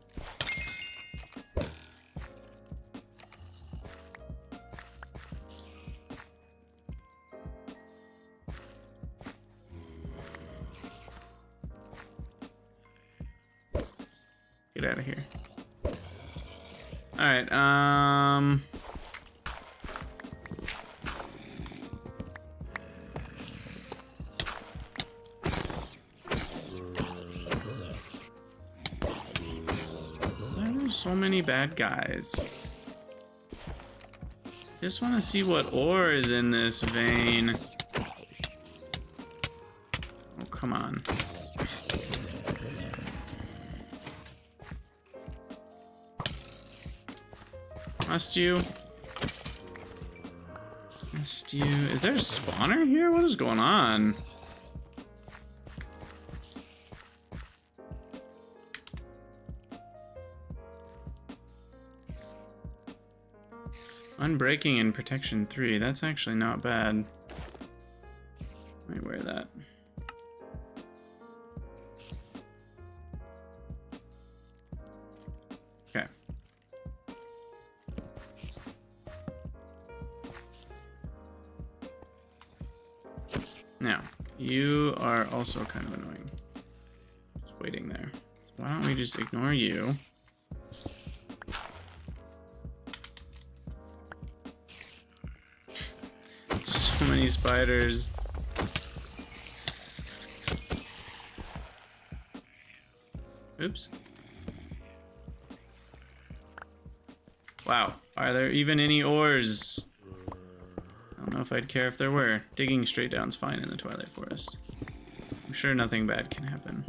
Get out of here. Alright, there's so many bad guys. Just want to see what ore is in this vein. Oh, come on. Must you? Must you? Is there a spawner here? What is going on? Unbreaking and protection 3. That's actually not bad. Let me wear that. Okay. Now, you are also kind of annoying. Just waiting there. So why don't we just ignore you? So many spiders. Oops. Wow. Are there even any ores? I don't know if I'd care if there were. Digging straight down's fine in the Twilight Forest. I'm sure nothing bad can happen.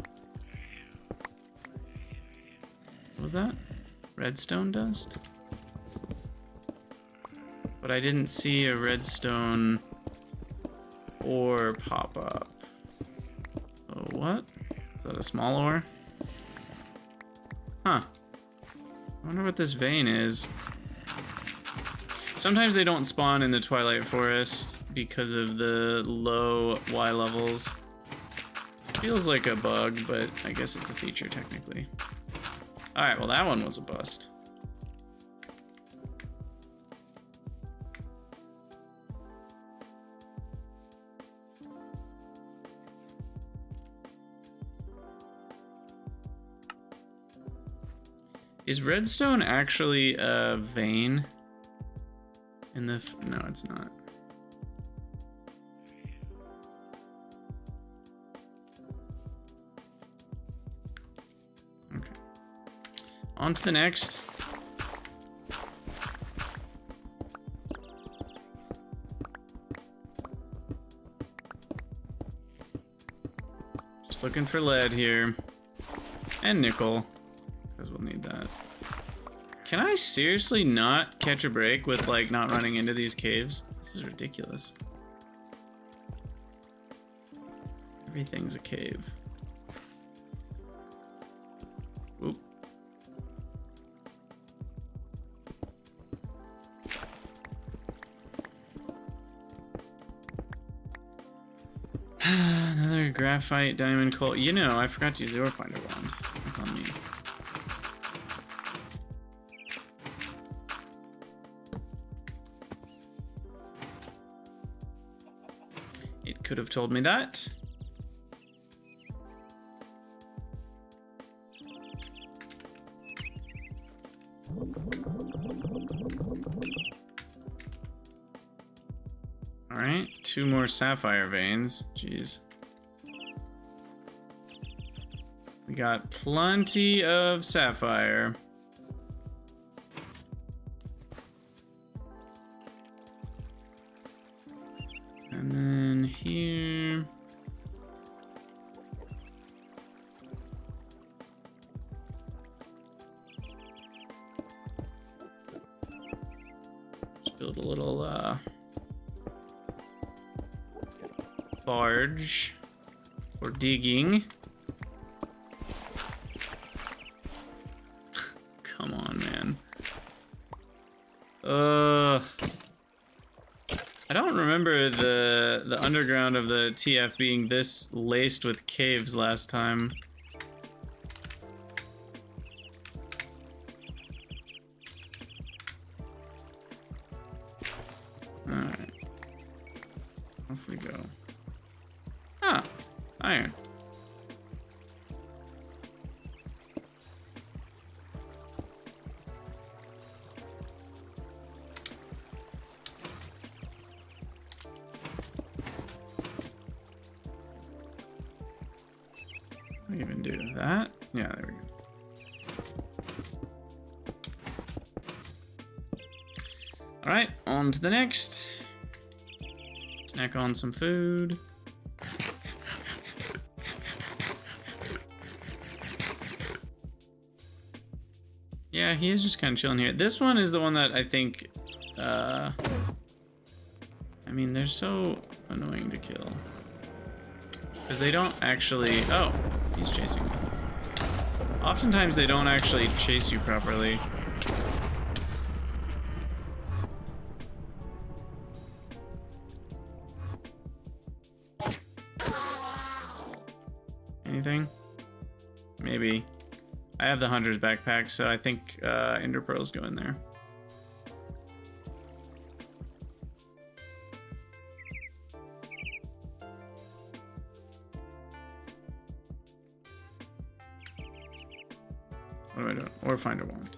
What was that? Redstone dust? But I didn't see a redstone ore pop up. Oh, what? Is that a small ore? Huh. I wonder what this vein is. Sometimes they don't spawn in the Twilight Forest because of the low Y levels. Feels like a bug, but I guess it's a feature technically. Alright, well that one was a bust. Is redstone actually a vein? In the no, it's not. Okay. On to the next. Just looking for lead here. And nickel, because we'll need that. Can I seriously not catch a break with, like, not running into these caves? This is ridiculous. Everything's a cave. Oop. Another graphite diamond coal. You know, I forgot to use the ore finder wand. That's on me. It could have told me that. All right, 2 more sapphire veins. Jeez. We got plenty of sapphire. And then here. Just build a little barge for digging. Come on, man. I don't remember the underground of the TF being this laced with caves last time. Alright. Off we go. Ah, iron. we even do that? Yeah, there we go. All right, on to the next. Snack on some food. Yeah, he is just kind of chilling here. This one is the one that I think, I mean, they're so annoying to kill. Because they don't actually, oh, he's chasing me. Oftentimes they don't actually chase you properly. Anything? Maybe. I have the Hunter's backpack, so I think Ender Pearls go in there. What do I do? Or find a wand.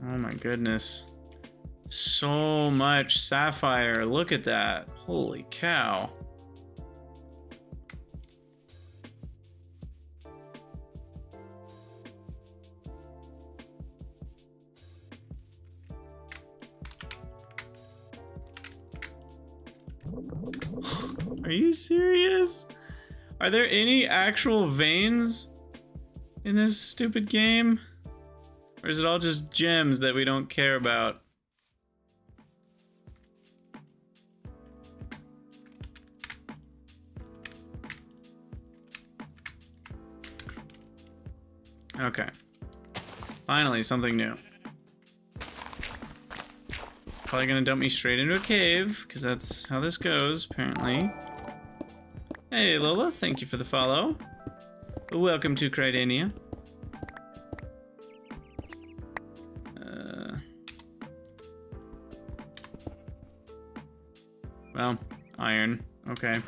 Oh my goodness. So much sapphire. Look at that. Holy cow. Are you serious? Are there any actual veins in this stupid game? Or is it all just gems that we don't care about? Okay. Finally, something new. Probably gonna dump me straight into a cave, because that's how this goes, apparently. Hey, Lola, thank you for the follow. Welcome to Cridania. Well, iron. Okay.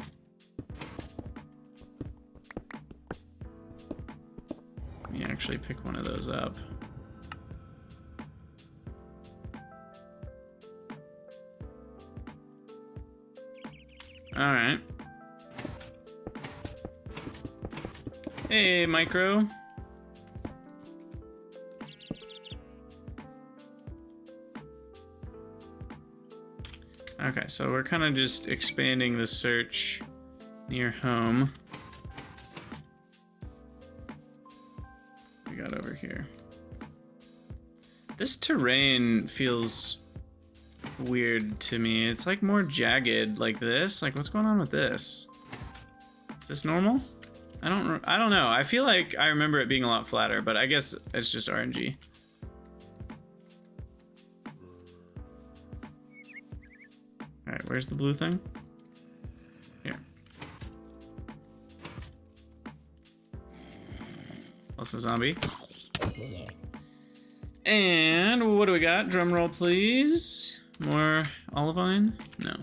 Let me actually pick one of those up. All right. Hey, Micro. Okay, so we're kind of just expanding the search near home. What we got over here? This terrain feels weird to me. It's like more jagged like this. Like, what's going on with this? Is this normal? I don't know. I feel like I remember it being a lot flatter, but I guess it's just RNG. All right, where's the blue thing? Here. Plus a zombie. And what do we got? Drum roll, please. More olivine? No.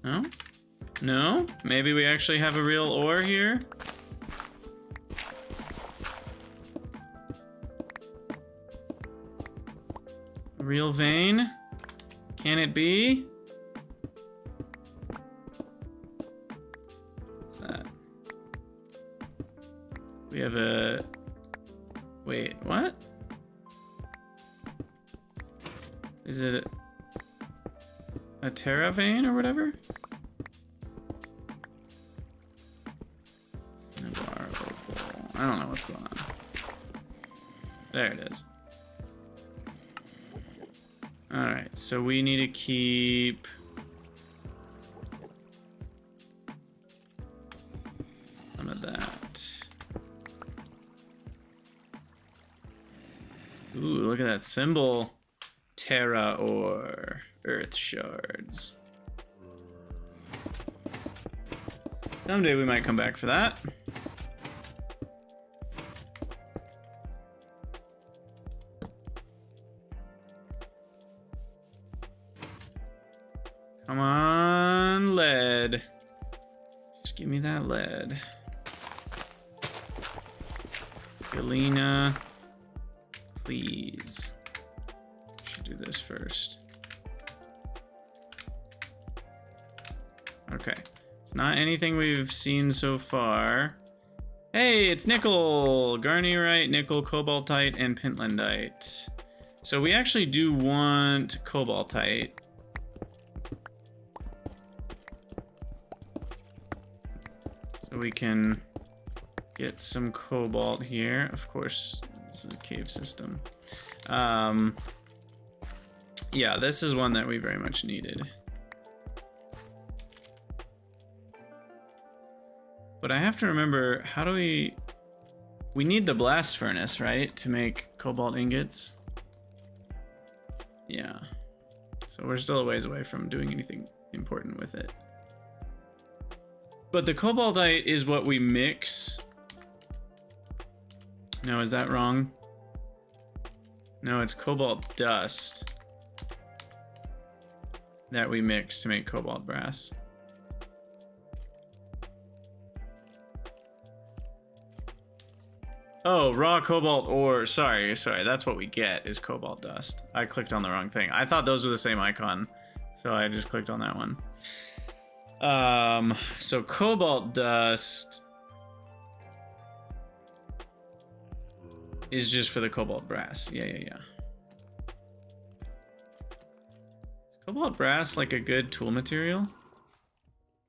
No? No? Maybe we actually have a real ore here? A real vein? Can it be? What's that? We have a... Wait, what? Is it a Terra vein or whatever? I don't know what's going on. There it is. Alright, so we need to keep... some of that. Ooh, look at that symbol. Terra or Earth shards. Someday we might come back for that. Come on, lead. Just give me that lead. Galena, please. Should do this first. Okay. It's not anything we've seen so far. Hey, it's nickel! Garnierite, nickel, cobaltite, and pentlandite. So we actually do want cobaltite. So we can get some cobalt here. Of course, this is a cave system. Yeah, this is one that we very much needed. But I have to remember, how do we need the blast furnace, right? To make cobalt ingots. Yeah. So we're still a ways away from doing anything important with it. But the cobaltite is what we mix. No, is that wrong? No, it's cobalt dust that we mix to make cobalt brass. Oh, raw cobalt ore. Sorry, that's what we get is cobalt dust. I clicked on the wrong thing. I thought those were the same icon, so I just clicked on that one. So cobalt dust is just for the cobalt brass. Yeah. Is cobalt brass like a good tool material?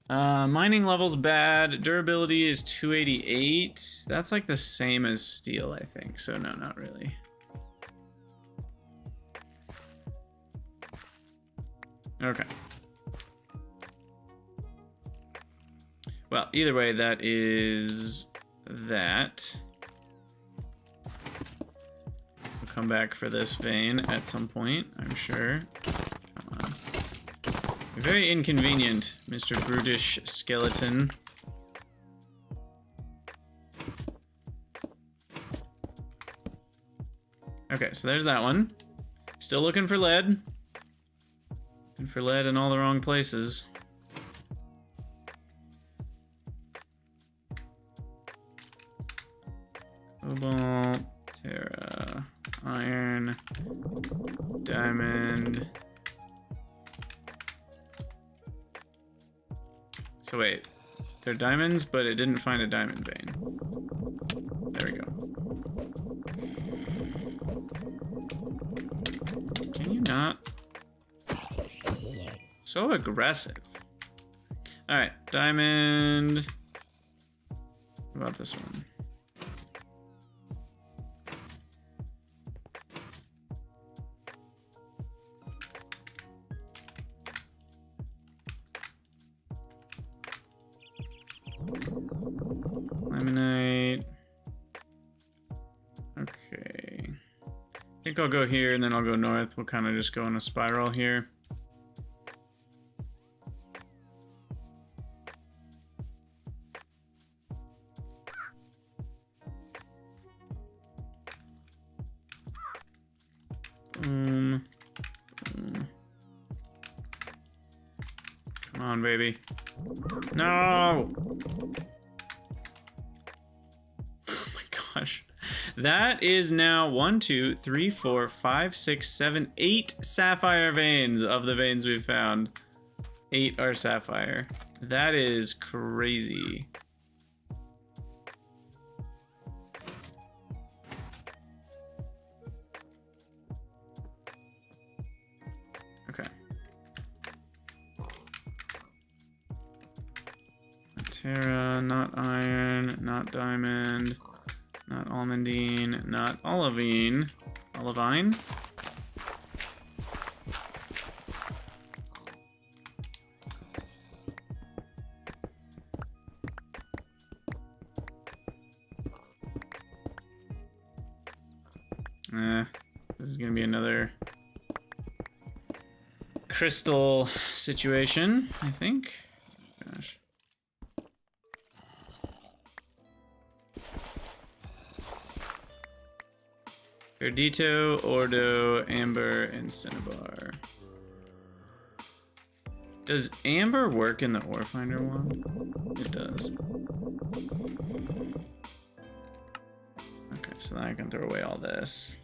Mining level's bad. Durability is 288. That's like the same as steel, I think. So no, not really. Okay. Well, either way, that is that. We'll come back for this vein at some point, I'm sure. Come on. Very inconvenient, Mr. Brutish Skeleton. Okay, so there's that one. Still looking for lead. Looking for lead in all the wrong places. Cobalt, Terra, iron, diamond. So wait, they're diamonds, but it didn't find a diamond vein. There we go. Can you not? So aggressive. All right, diamond. What about this one? Laminate. Okay. I think I'll go here and then I'll go north. We'll kind of just go in a spiral here. Boom. Boom. Come on, baby. No! Oh my gosh. That is now 1, 2, 3, 4, 5, 6, 7, 8 sapphire veins of the veins we've found. 8 are sapphire. That is crazy. Okay. Terra, not iron, not diamond, not almandine, not olivine. Olivine? This is gonna be another crystal situation, I think. Gosh. Perdito, Ordo, Amber, and Cinnabar. Does Amber work in the ore finder one? It does. Okay, so then I can throw away all this.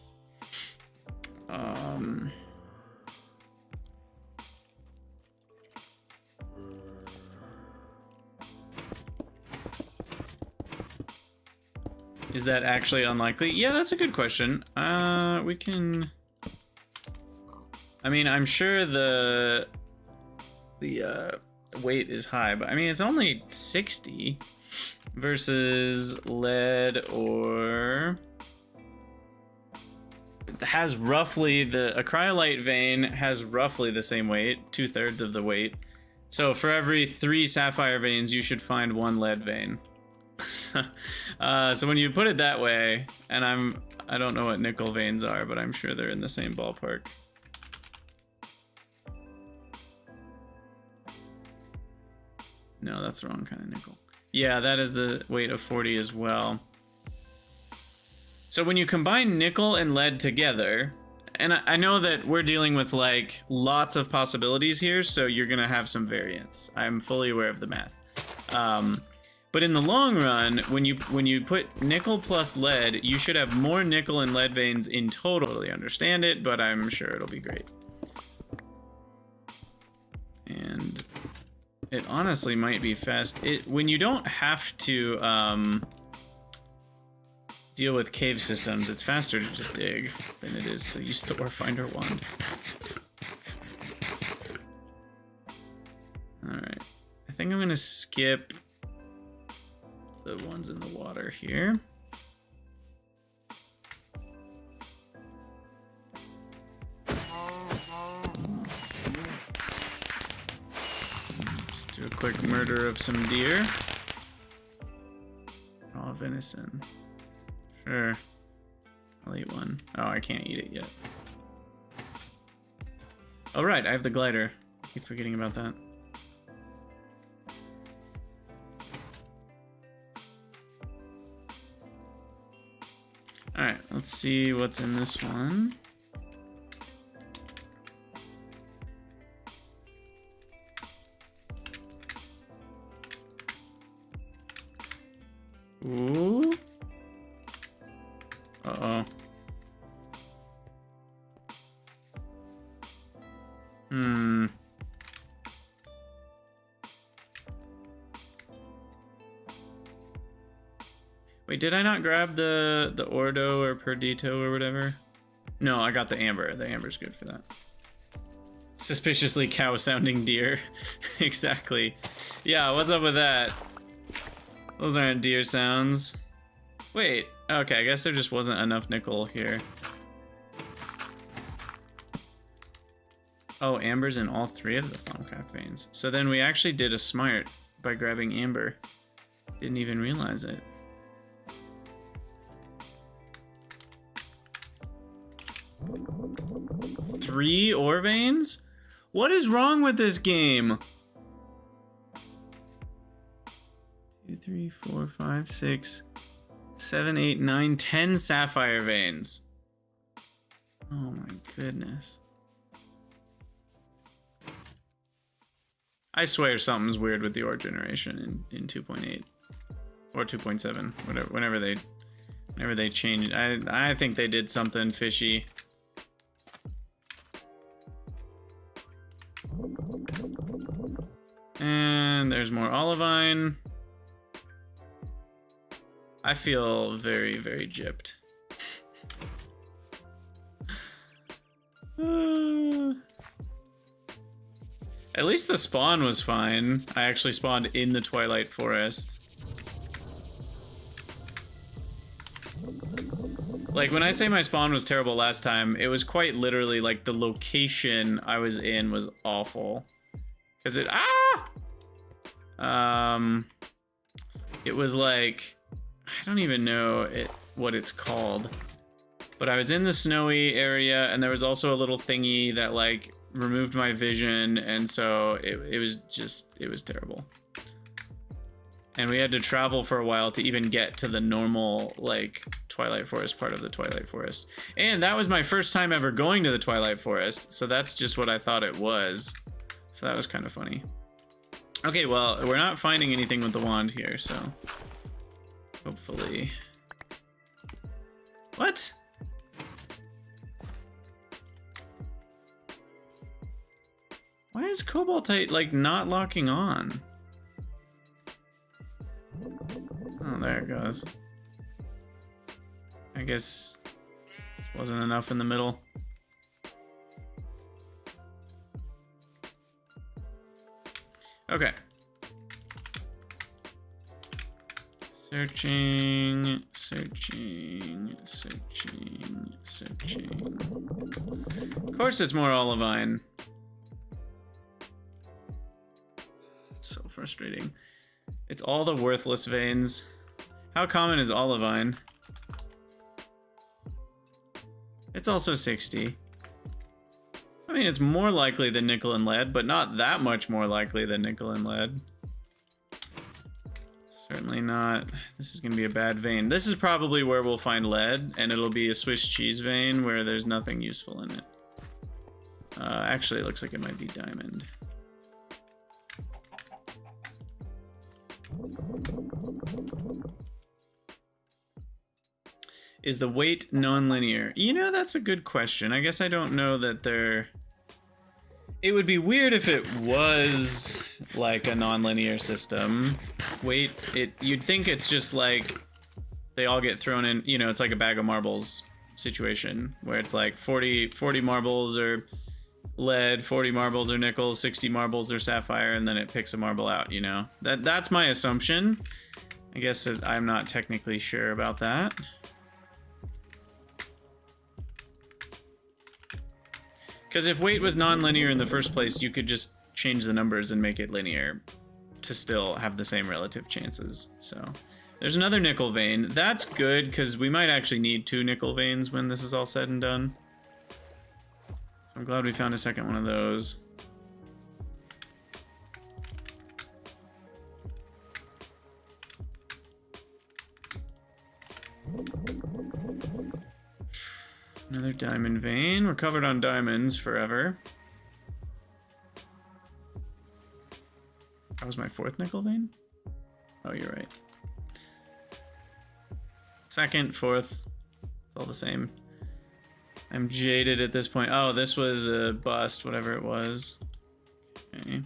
Is that actually unlikely? Yeah, that's a good question. We can... I mean, I'm sure the weight is high, but I mean, it's only 60 versus lead, or... It has roughly a cryolite vein has roughly the same weight, 2/3 of the weight. So for every 3 sapphire veins, you should find 1 lead vein. So when you put it that way, and I don't know what nickel veins are, but I'm sure they're in the same ballpark. No, that's the wrong kind of nickel. Yeah, that is the weight of 40 as well. So when you combine nickel and lead together, and I know that we're dealing with like lots of possibilities here, so you're gonna have some variance. I'm fully aware of the math. But in the long run, when you put nickel plus lead, you should have more nickel and lead veins in total. I totally understand it, but I'm sure it'll be great. And it honestly might be fast. When you don't have to deal with cave systems, it's faster to just dig than it is to use the ore finder wand. Alright. I think I'm gonna skip the ones in the water here. Just do a quick murder of some deer. Raw venison. Sure. I'll eat one. Oh, I can't eat it yet. Oh, right, I have the glider. I keep forgetting about that. Alright, let's see what's in this one. Ooh. Uh-oh. Wait, did I not grab the Ordo or Perdito or whatever? No, I got the Amber. The Amber's good for that. Suspiciously cow-sounding deer. Exactly. Yeah, what's up with that? Those aren't deer sounds. Wait, okay, I guess there just wasn't enough nickel here. Oh, Amber's in all 3 of the Thumbcraft veins. So then we actually did a smart by grabbing Amber. Didn't even realize it. Three ore veins? What is wrong with this game? 2, 3, 4, 5, 6, 7, 8, 9, 10 sapphire veins. Oh my goodness. I swear something's weird with the ore generation in 2.8 or 2.7, whatever. Whenever they changed, I think they did something fishy. And there's more olivine. I feel very, very gypped. At least the spawn was fine. I actually spawned in the Twilight Forest. Like, when I say my spawn was terrible last time, it was quite literally, like, the location I was in was awful. Because it... It was like... I don't even know what it's called. But I was in the snowy area, and there was also a little thingy that, like, removed my vision, and so it was terrible. And we had to travel for a while to even get to the normal, like, Twilight Forest part of the Twilight Forest. And that was my first time ever going to the Twilight Forest, so that's just what I thought it was. So that was kind of funny. Okay, well, we're not finding anything with the wand here, so... hopefully... What? Why is Cobaltite, like, not locking on? Oh, there it goes. I guess wasn't enough in the middle. Okay. Searching. Of course it's more olivine. It's so frustrating. It's all the worthless veins. How common is olivine? It's also 60. I mean, it's more likely than nickel and lead, but not that much more likely than nickel and lead. Certainly not. This is going to be a bad vein. This is probably where we'll find lead, and it'll be a Swiss cheese vein where there's nothing useful in it. Actually, it looks like it might be diamond. Is the weight non-linear? You know, that's a good question. I guess I don't know that they're... It would be weird if it was like a non-linear system. Weight, you'd think it's just like they all get thrown in, you know, it's like a bag of marbles situation where it's like 40 marbles are lead, 40 marbles are nickel, 60 marbles are sapphire, and then it picks a marble out, you know? That's my assumption. I guess I'm not technically sure about that. Because if weight was non-linear in the first place, you could just change the numbers and make it linear to still have the same relative chances. So there's another nickel vein. That's good because we might actually need 2 nickel veins when this is all said and done. I'm glad we found a second one of those. Another diamond vein. We're covered on diamonds forever. That was my 4th nickel vein? Oh, you're right. 2nd, 4th. It's all the same. I'm jaded at this point. Oh, this was a bust, whatever it was. Okay.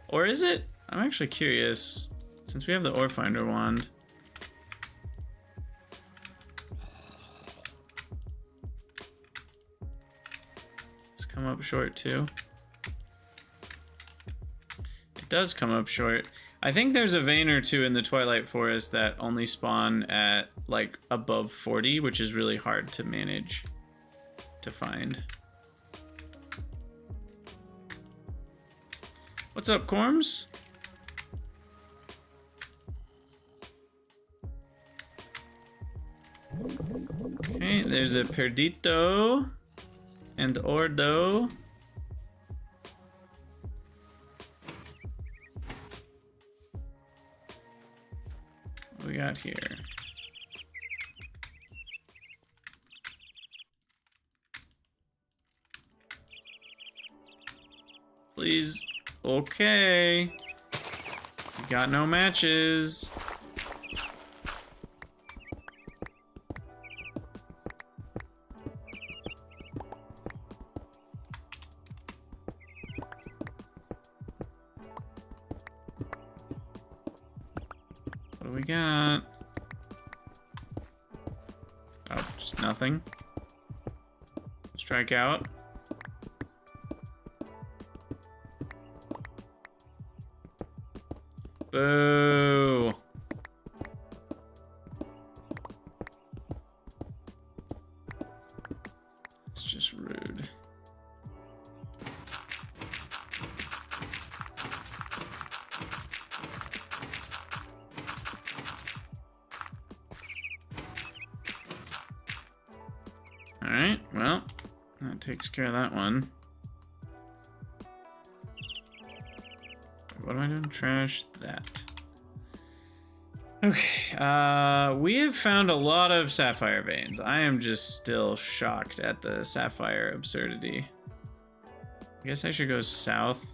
Or is it? I'm actually curious. Since we have the ore finder wand. Come up short too. It does come up short. I think there's a vein or two in the Twilight Forest that only spawn at like above 40, which is really hard to manage to find. What's up, Corms? Okay, there's a Perdito. And Ordo. What we got here? Please. Okay. We got no matches. What do we got? Oh, just nothing. Strike out. Boo! It's just rude. Alright, well, that takes care of that one. What am I doing? Trash that. Okay, we have found a lot of sapphire veins. I am just still shocked at the sapphire absurdity. I guess I should go south.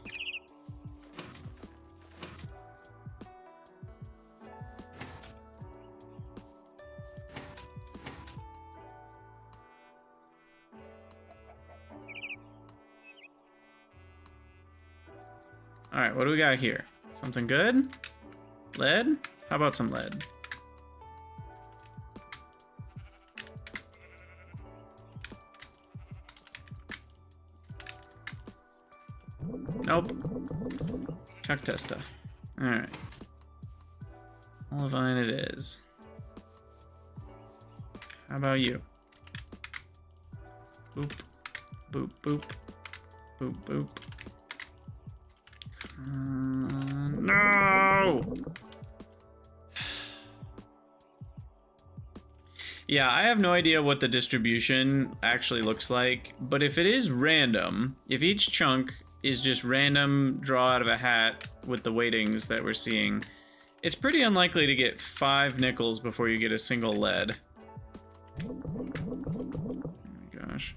All right, what do we got here? Something good? Lead? How about some lead? Nope. Chuck Testa. Alright. Olivine it is. How about you? Boop. Boop, boop. Boop, boop. No! Yeah, I have no idea what the distribution actually looks like, but if it is random, if each chunk is just random draw out of a hat with the weightings that we're seeing, it's pretty unlikely to get 5 nickels before you get a single lead. Oh my gosh.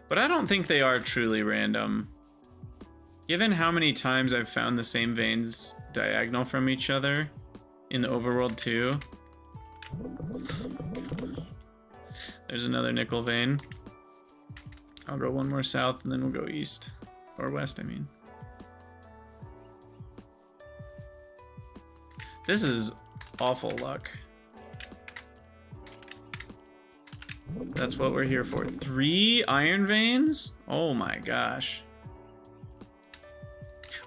But I don't think they are truly random. Given how many times I've found the same veins diagonal from each other in the overworld too. There's another nickel vein. I'll go one more south and then we'll go east. Or west, I mean. This is awful luck. That's what we're here for. 3 iron veins? Oh my gosh.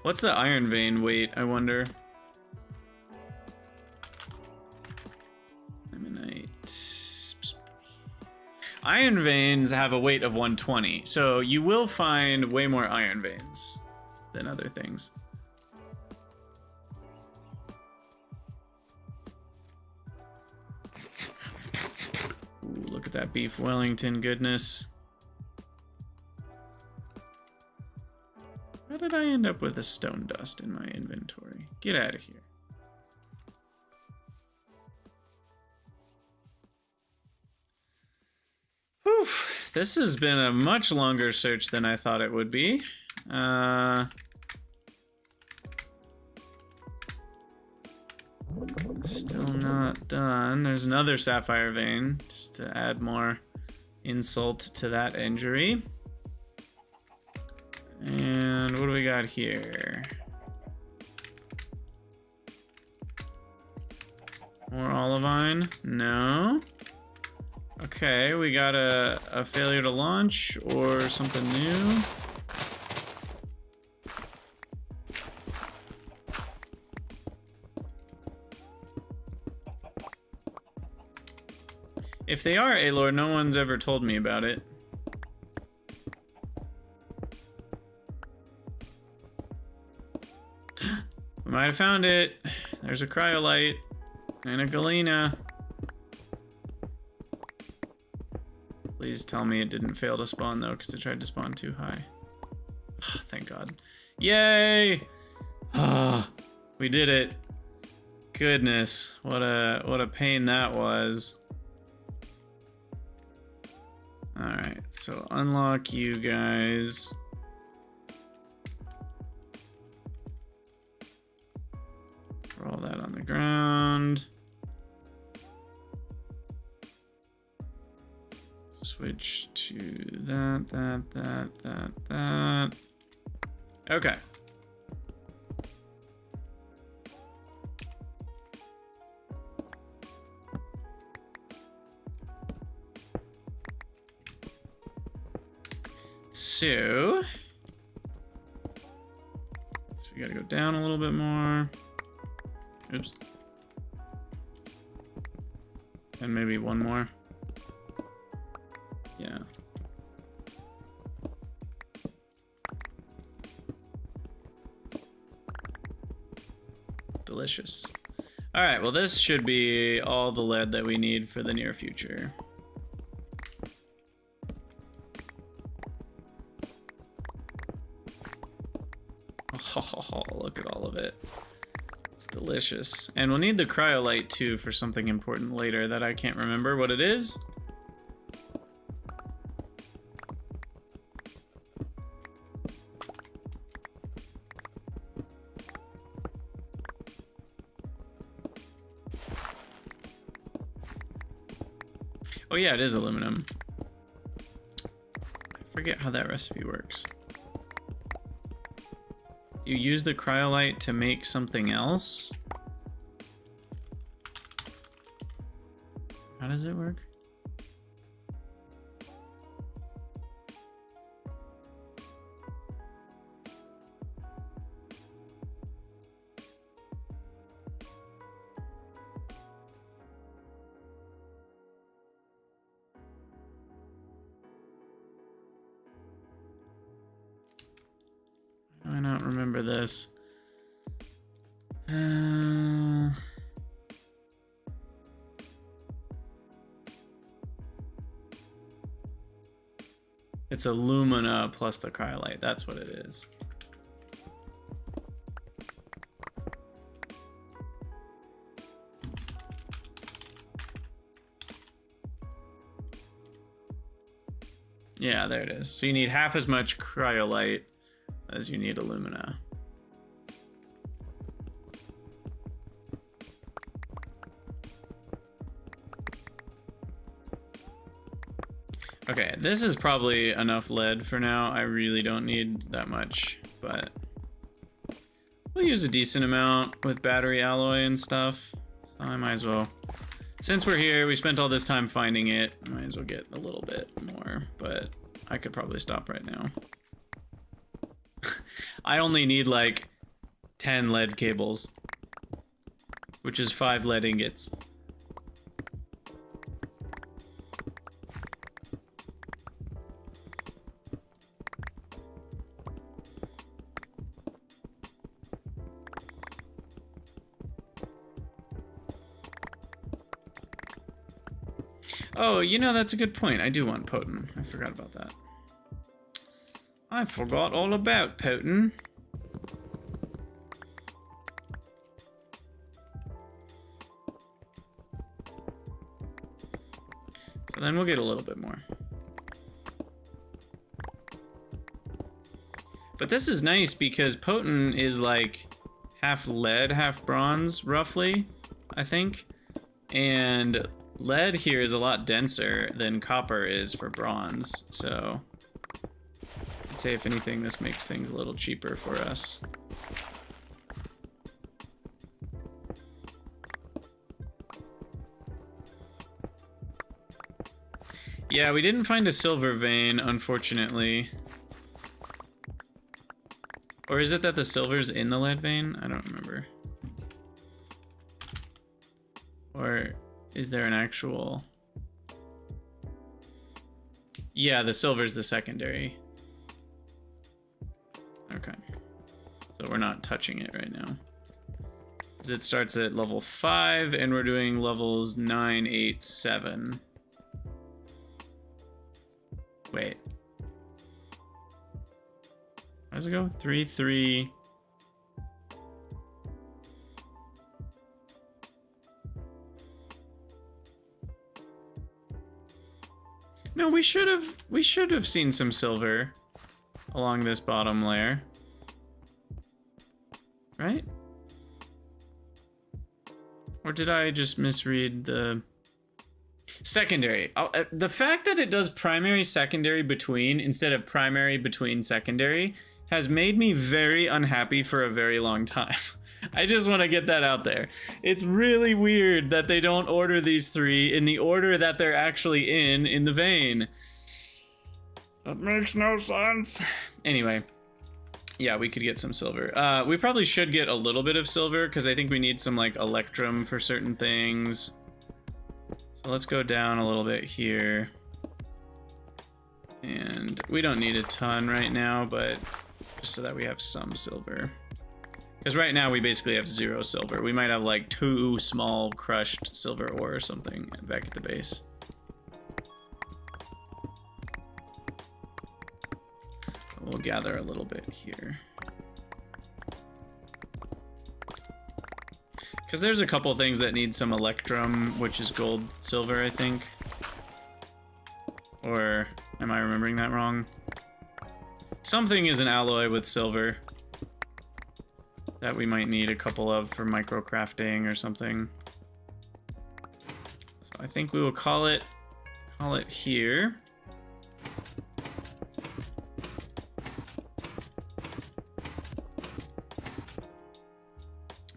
What's the iron vein weight, I wonder? Iron veins have a weight of 120, so you will find way more iron veins than other things. Ooh, look at that beef Wellington goodness. How did I end up with a stone dust in my inventory? Get out of here. Whew, this has been a much longer search than I thought it would be. Still not done. There's another sapphire vein, just to add more insult to that injury. And what do we got here? More olivine? No. Okay, we got a failure to launch or something new. If they are A-Lord, no one's ever told me about it. We might have found it. There's a cryolite and a galena. Please tell me it didn't fail to spawn though, because it tried to spawn too high. Oh, thank God. Yay! Ah, we did it. Goodness, what a pain that was. Alright, so unlock you guys. Roll that on the ground. Switch to that. Okay. So we gotta go down a little bit more. Oops. And maybe one more. Yeah. Delicious. All right, well, this should be all the lead that we need for the near future. Oh, look at all of it. It's delicious. And we'll need the cryolite too for something important later that I can't remember what it is. Oh yeah, it is aluminum. I forget how that recipe works. You use the cryolite to make something else? How does it work? remember this. It's alumina plus the cryolite. That's what it is. Yeah, there it is. So you need half as much cryolite as you need alumina. Okay, this is probably enough lead for now. I really don't need that much, but we'll use a decent amount with battery alloy and stuff. So I might as well. Since we're here, we spent all this time finding it. I might as well get a little bit more, but I could probably stop right now. I only need like 10 lead cables, which is 5 lead ingots. Oh, you know, that's a good point. I do want potent. I forgot about that. I forgot all about potent. So then we'll get a little bit more. But this is nice because potent is like half lead, half bronze, roughly, I think. And lead here is a lot denser than copper is for bronze, so I'd say if anything this makes things a little cheaper for us. Yeah, we didn't find a silver vein, unfortunately. Or is it that the silver's in the lead vein? I don't remember. Or is there an actual... Yeah, the silver's the secondary. Okay. So we're not touching it right now. Because it starts at level 5, and we're doing levels 9, 8, 7. Wait. How does it go? 3, 3... No, we should have seen some silver along this bottom layer. Right? Or did I just misread the secondary? The fact that it does primary secondary between instead of primary between secondary has made me very unhappy for a very long time. I just want to get that out there. It's really weird that they don't order these 3 in the order that they're actually in the vein. That makes no sense. Anyway, yeah, we could get some silver. We probably should get a little bit of silver because I think we need some like electrum for certain things. So let's go down a little bit here. And we don't need a ton right now, but just so that we have some silver. Because right now we basically have 0 silver. We might have like 2 small crushed silver ore or something back at the base. We'll gather a little bit here. Because there's a couple things that need some electrum, which is gold, silver, I think. Or am I remembering that wrong? Something is an alloy with silver that we might need a couple of for micro crafting or something. So I think we will call it here.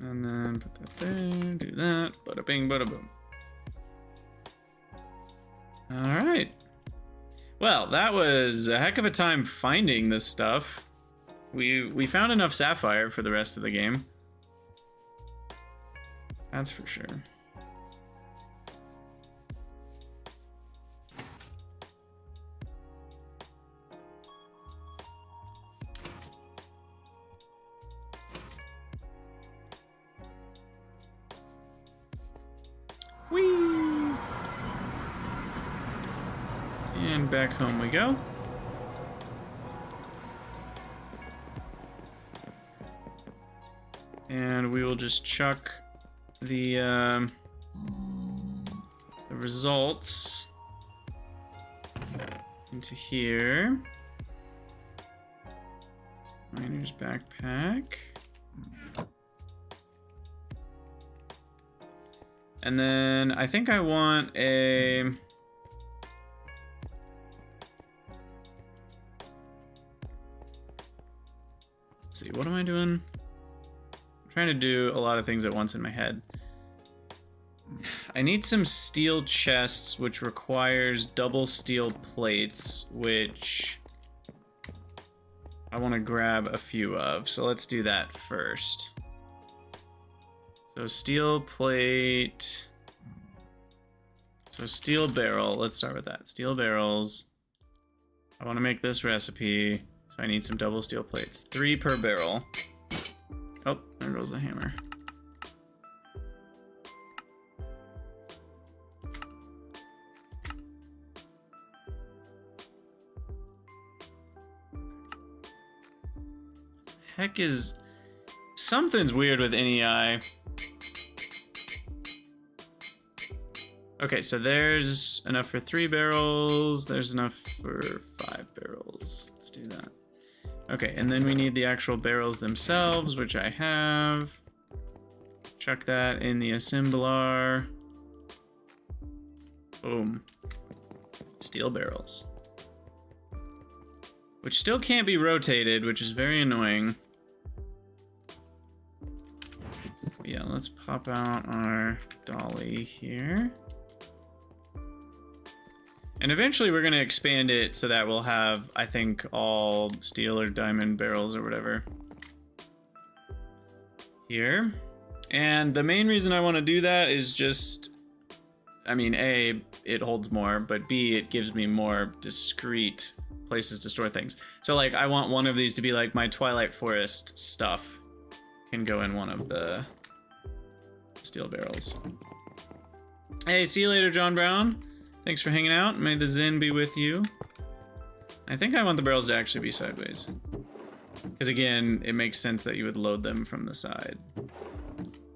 And then put that there, do that, bada bing, bada boom. All right. Well, that was a heck of a time finding this stuff. We found enough sapphire for the rest of the game. That's for sure. Whee! And back home we go. And we will just chuck the results into here. Miner's backpack. And then I think I want a... Let's see, what am I doing? I'm trying to do a lot of things at once in my head. I need some steel chests, which requires double steel plates, which I want to grab a few of. So let's do that first. So steel plate. So steel barrel. Let's start with that. Steel barrels. I want to make this recipe, so I need some double steel plates. 3 per barrel. Oh, there goes the hammer. Heck is... Something's weird with NEI. Okay, so there's enough for 3 barrels. There's enough for 5 barrels. Let's do that. Okay, and then we need the actual barrels themselves, which I have. Chuck that in the assembler. Boom. Steel barrels. Which still can't be rotated, which is very annoying. Yeah, let's pop out our dolly here. And eventually we're going to expand it so that we'll have, I think, all steel or diamond barrels or whatever here. And the main reason I want to do that is just, I mean, A, it holds more, but B, it gives me more discrete places to store things. So like, I want one of these to be like my Twilight Forest stuff can go in one of the steel barrels. Hey, see you later, John Brown. Thanks for hanging out. May the Zen be with you. I think I want the barrels to actually be sideways. Because again, it makes sense that you would load them from the side.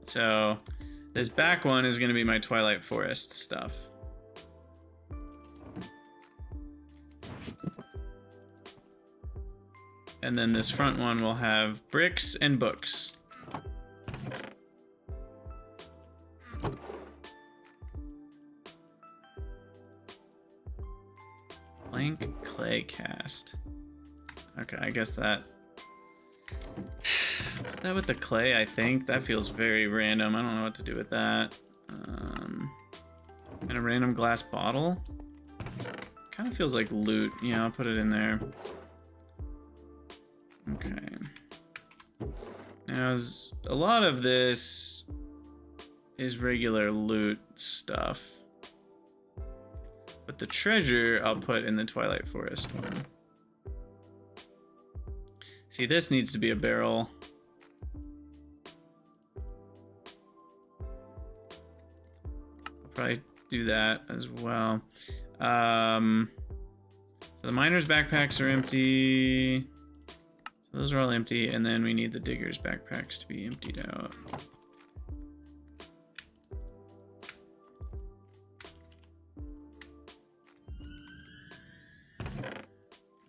So this back one is going to be my Twilight Forest stuff. And then this front one will have bricks and books. Blank clay cast. Okay, I guess that with the clay, I think that feels very random. I don't know what to do with that. And a random glass bottle. Kind of feels like loot. Yeah, I'll put it in there. Okay. Now, a lot of this is regular loot stuff. But the treasure I'll put in the Twilight Forest one. See, this needs to be a barrel. I'll probably do that as well. So the miner's backpacks are empty. So those are all empty, and then we need the digger's backpacks to be emptied out.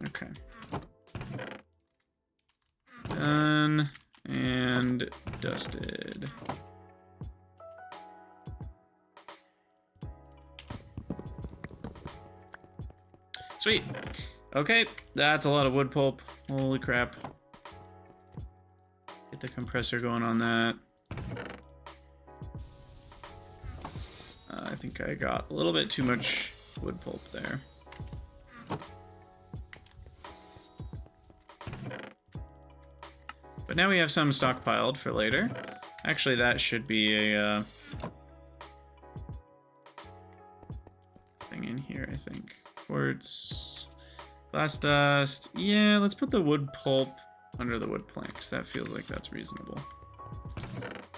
Okay. Done and dusted. Sweet. Okay, that's a lot of wood pulp. Holy crap. Get the compressor going on that. I think I got a little bit too much wood pulp there. But now we have some stockpiled for later. Actually, that should be a thing in here, I think. Quartz, glass dust. Yeah, let's put the wood pulp under the wood planks. That feels like that's reasonable.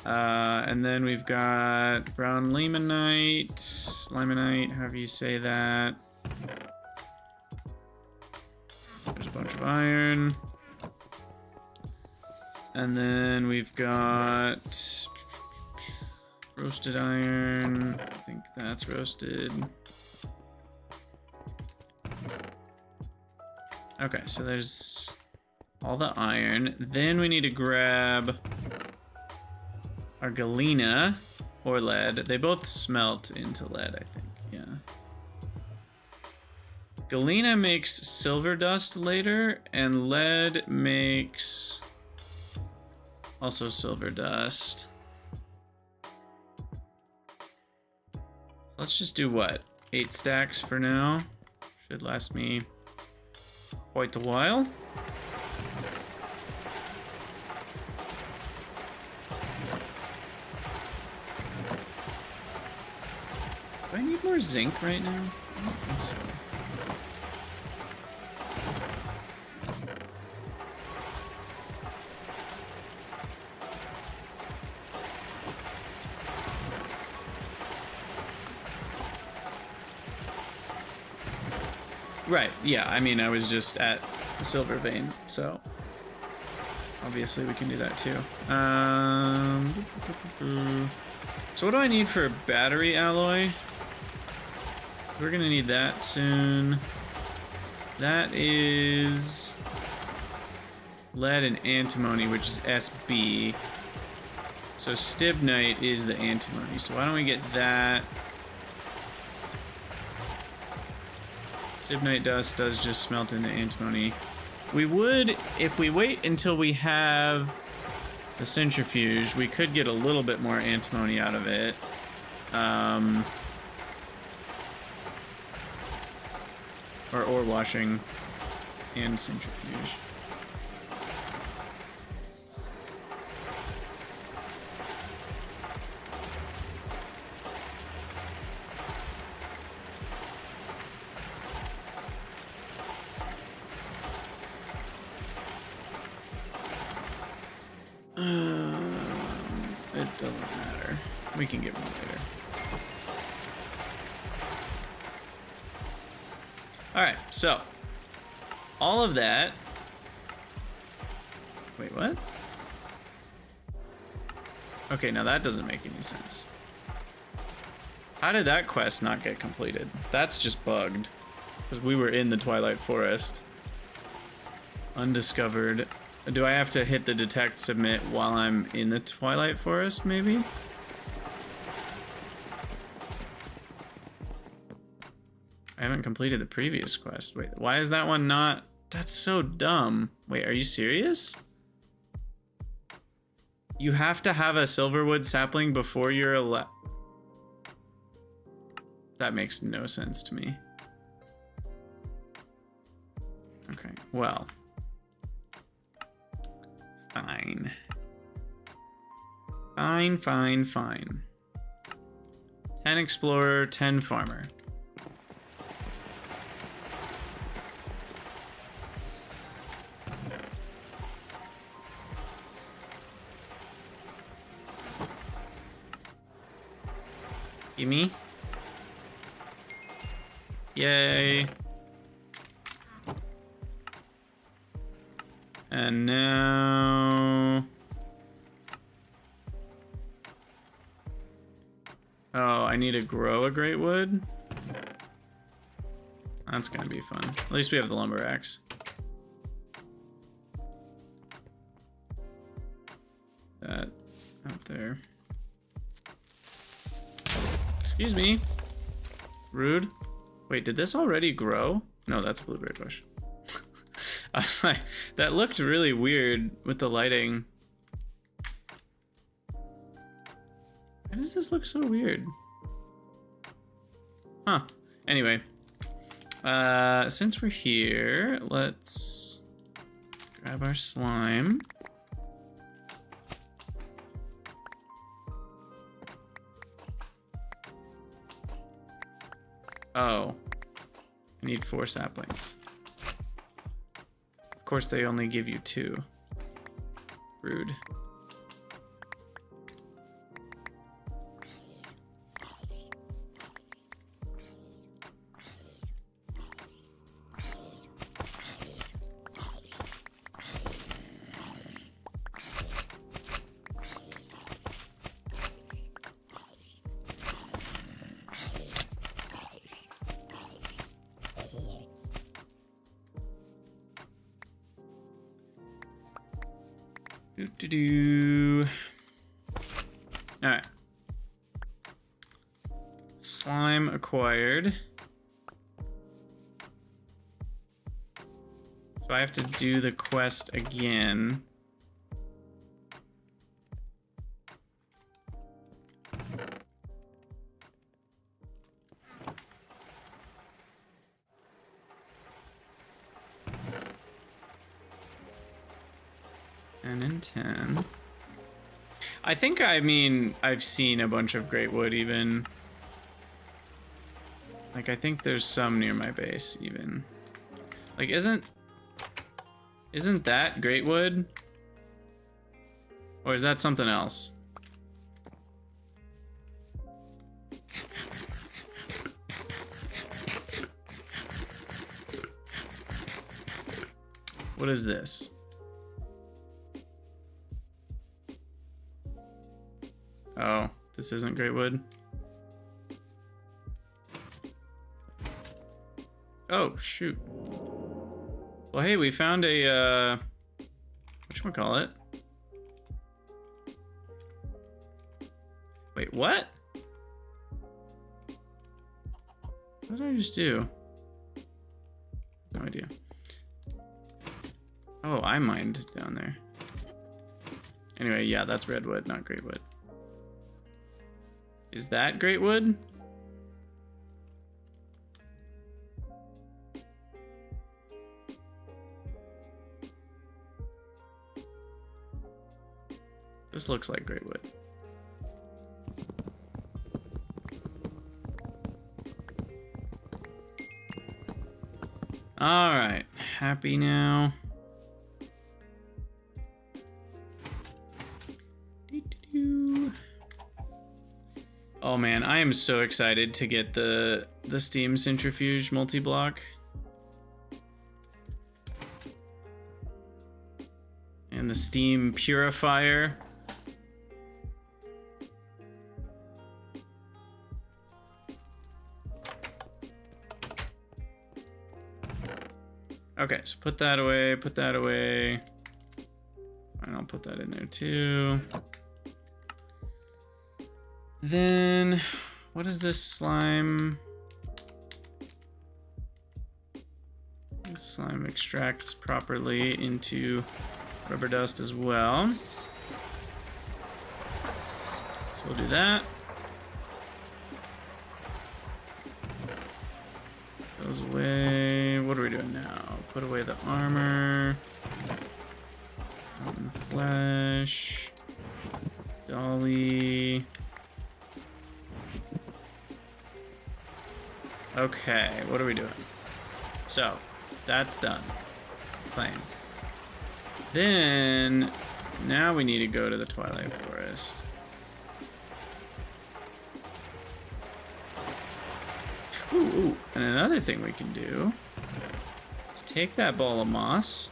And then we've got brown limonite, however you say that. There's a bunch of iron. And then we've got roasted iron. I think that's roasted. Okay, so there's all the iron. Then we need to grab our galena or lead. They both smelt into lead, I think. Yeah. Galena makes silver dust later, and lead makes also silver dust. Let's just do what? 8 stacks for now. Should last me quite a while. Do I need more zinc right now? I don't think so. Right, yeah, I mean, I was just at the silver vein, so obviously we can do that too. So what do I need for battery alloy? We're gonna need that soon. That is lead and antimony, which is SB. So stibnite is the antimony, so why don't we get that? Stibnite dust does just smelt into antimony. We would, if we wait until we have the centrifuge, we could get a little bit more antimony out of it. Or ore washing and centrifuge. It doesn't matter. We can get one later. Alright, so all of that. Wait, what? Okay, now that doesn't make any sense. How did that quest not get completed? That's just bugged. Because we were in the Twilight Forest. Undiscovered. Do I have to hit the detect submit while I'm in the Twilight Forest, maybe? I haven't completed the previous quest. Wait, why is that one not? That's so dumb. Wait, are you serious? You have to have a silverwood sapling before you're allowed. That makes no sense to me. Okay, well. Fine. Fine. 10 explorer, 10 farmer. Gimme. Yay. And now... Oh, I need to grow a great wood? That's gonna be fun. At least we have the lumber axe. That out there. Excuse me. Rude. Wait, did this already grow? No, that's a blueberry bush. I was like, that looked really weird with the lighting. Why does this look so weird? Huh. Anyway. Since we're here, let's grab our slime. Oh. I need 4 saplings. Of course, they only give you 2. Rude. Alright. Slime acquired. So I have to do the quest again. And 10. I think, I mean, I've seen a bunch of great wood even. Like, I think there's some near my base even. Like, isn't that great wood? Or is that something else? What is this? Oh, this isn't great wood. Oh, shoot. Well, hey, we found a, whatchamacallit? Wait, what? What did I just do? No idea. Oh, I mined down there. Anyway, yeah, that's redwood, not great wood. Is that great wood? This looks like great wood. All right, happy now. Oh man, I am so excited to get the steam centrifuge multi-block. And the steam purifier. Okay, so put that away, put that away. And I'll put that in there too. Then, what is this slime? This slime extracts properly into rubber dust as well. So we'll do that. Goes away. What are we doing now? Put away the armor. Rotten flesh. Dolly. Okay, what are we doing? So, that's done. Playing. Then, now we need to go to the Twilight Forest. Ooh, and another thing we can do is take that ball of moss,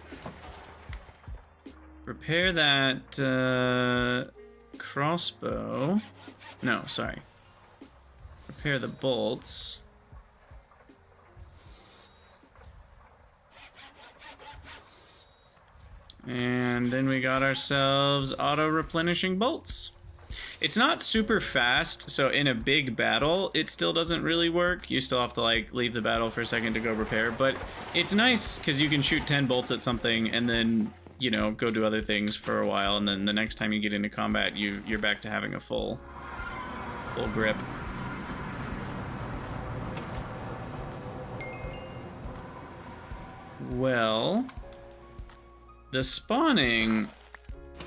repair that crossbow. No, sorry. Repair the bolts. And then we got ourselves auto-replenishing bolts. It's not super fast, so in a big battle, it still doesn't really work. You still have to, like, leave the battle for a second to go repair, but it's nice because you can shoot 10 bolts at something and then, you know, go do other things for a while, and then the next time you get into combat, you're back to having a full grip. Well, the spawning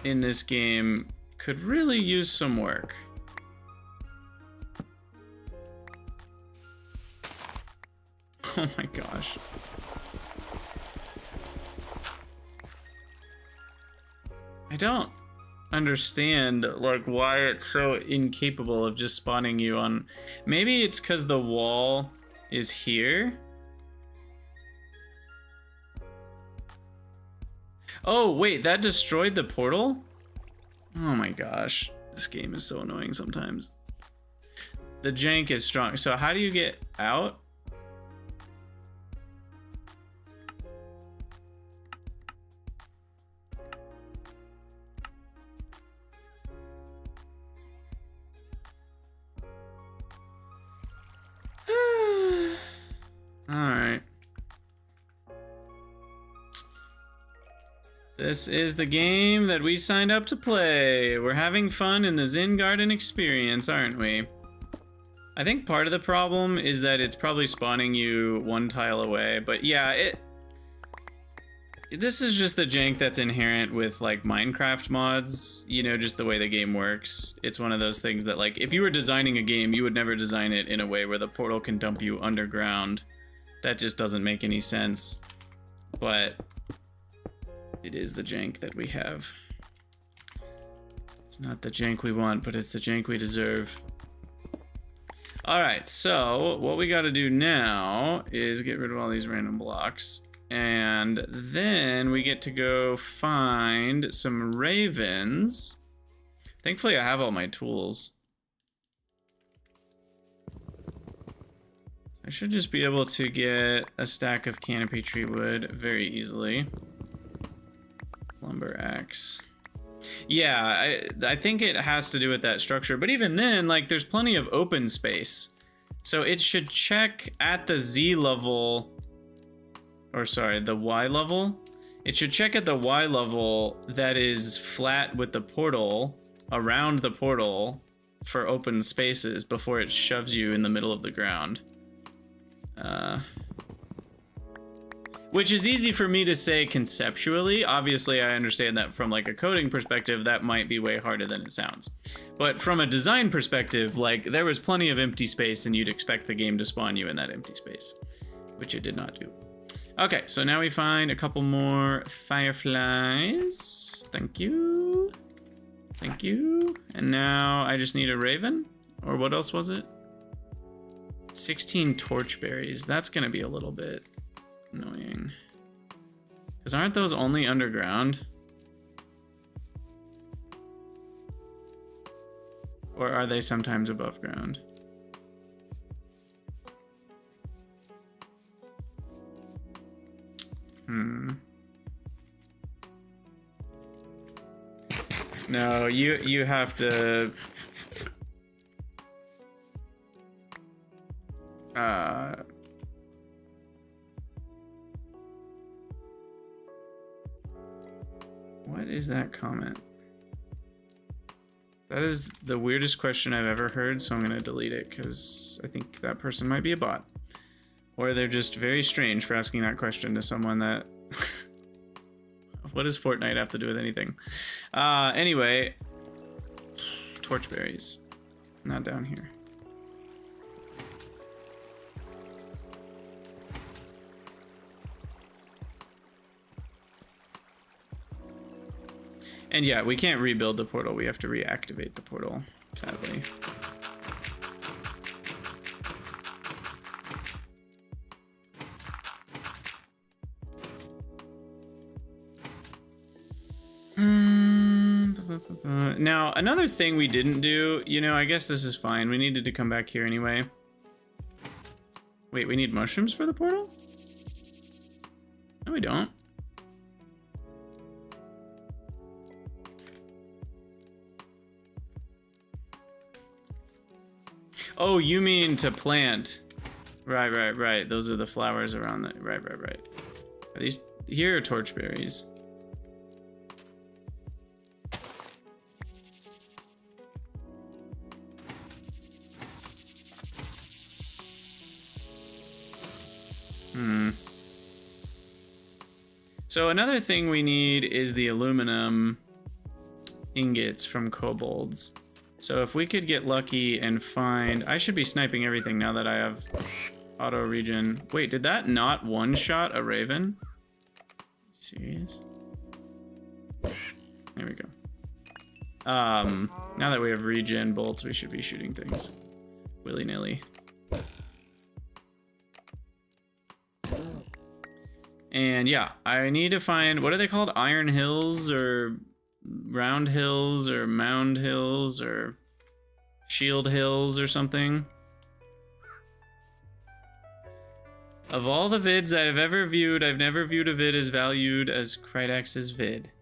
in this game could really use some work. Oh my gosh. I don't understand, like, why it's so incapable of just spawning you on... Maybe it's because the wall is here? Oh, wait, that destroyed the portal? Oh my gosh. This game is so annoying sometimes. The jank is strong. So how do you get out? This is the game that we signed up to play. We're having fun in the Zen Garden experience, aren't we? I think part of the problem is that it's probably spawning you one tile away, but yeah, this is just the jank that's inherent with like Minecraft mods, you know, just the way the game works. It's one of those things that like, if you were designing a game, you would never design it in a way where the portal can dump you underground. That just doesn't make any sense, but it is the jank that we have. It's not the jank we want, but it's the jank we deserve. All right, so what we got to do now is get rid of all these random blocks, and then we get to go find some ravens. Thankfully, I have all my tools. I should just be able to get a stack of canopy tree wood very easily. Lumber axe. Yeah, I think it has to do with that structure, but even then, like, there's plenty of open space. So it should check at the Z level, or sorry, the Y level. It should check at the Y level that is flat with the portal, around the portal, for open spaces before it shoves you in the middle of the ground. Which is easy for me to say conceptually. Obviously, I understand that from like a coding perspective, that might be way harder than it sounds. But from a design perspective, like there was plenty of empty space and you'd expect the game to spawn you in that empty space, which it did not do. Okay, so now we find a couple more fireflies. Thank you. Thank you. And now I just need a raven, or what else was it? 16 torchberries. That's gonna be a little bit annoying. Because aren't those only underground? Or are they sometimes above ground? No, you have to what is that comment? That is the weirdest question I've ever heard, so I'm gonna delete it because I think that person might be a bot. Or they're just very strange for asking that question to someone that... What does Fortnite have to do with anything? Anyway, torchberries. Not down here. And yeah, we can't rebuild the portal. We have to reactivate the portal, sadly. Now, another thing we didn't do, you know, I guess this is fine. We needed to come back here anyway. Wait, we need mushrooms for the portal? No, we don't. Oh, you mean to plant. Right. Those are the flowers around that. Right. Are these here are torchberries? So another thing we need is the aluminum ingots from kobolds. So if we could get lucky and find... I should be sniping everything now that I have auto regen. Wait, did that not one-shot a raven? Serious? There we go. Now that we have regen bolts, we should be shooting things willy-nilly. And yeah, I need to find... What are they called? Iron Hills or... Round Hills or Mound Hills or Shield Hills or something. Of all the vids I've ever viewed, I've never viewed a vid as valued as Krydax's vid.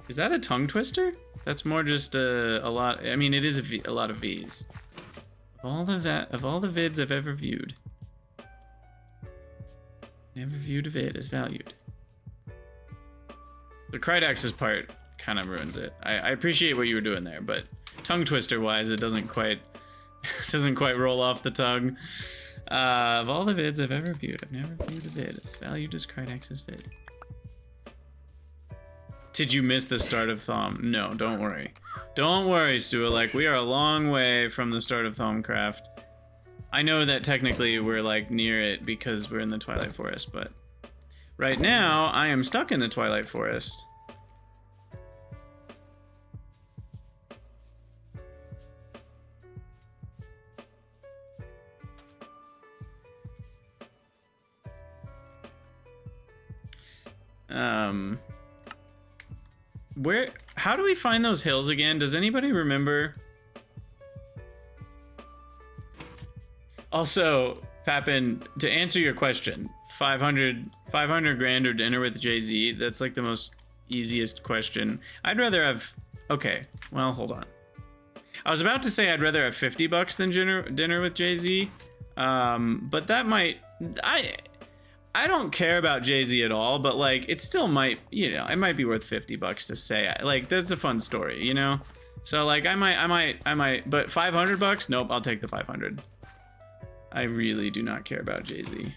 Is that a tongue twister? That's more just a lot. I mean, it is a lot of V's. Of all the vids I've ever viewed, never viewed a vid as valued. The Krydax's part kind of ruins it. I appreciate what you were doing there, but tongue twister wise, it doesn't quite roll off the tongue. Of all the vids I've ever viewed, I've never viewed a vid as valued as Krydax's vid. Did you miss the start of Thom? No, don't worry. Don't worry, Stualek. We are a long way from the start of Thomcraft. I know that technically we're like near it because we're in the Twilight Forest, but right now I am stuck in the Twilight Forest. How do we find those hills again? Does anybody remember? Also, Papin, to answer your question, 500 grand or dinner with Jay-Z, that's like the most easiest question. I'd rather have, okay, well, hold on. I was about to say I'd rather have $50 than dinner with Jay-Z, but that might, I don't care about Jay-Z at all, but like it still might, you know, it might be worth $50 to say. Like that's a fun story, you know? So like I might, but $500? Nope, I'll take the 500. I really do not care about Jay-Z.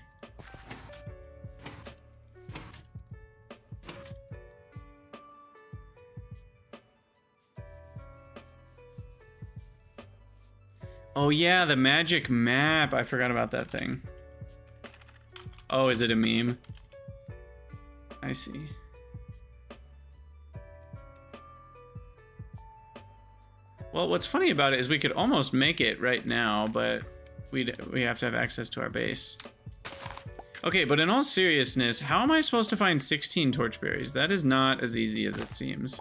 Oh yeah, the magic map. I forgot about that thing. Oh, is it a meme? I see. Well, what's funny about it is we could almost make it right now, but we have to have access to our base. Okay, but in all seriousness, how am I supposed to find 16 torchberries? That is not as easy as it seems.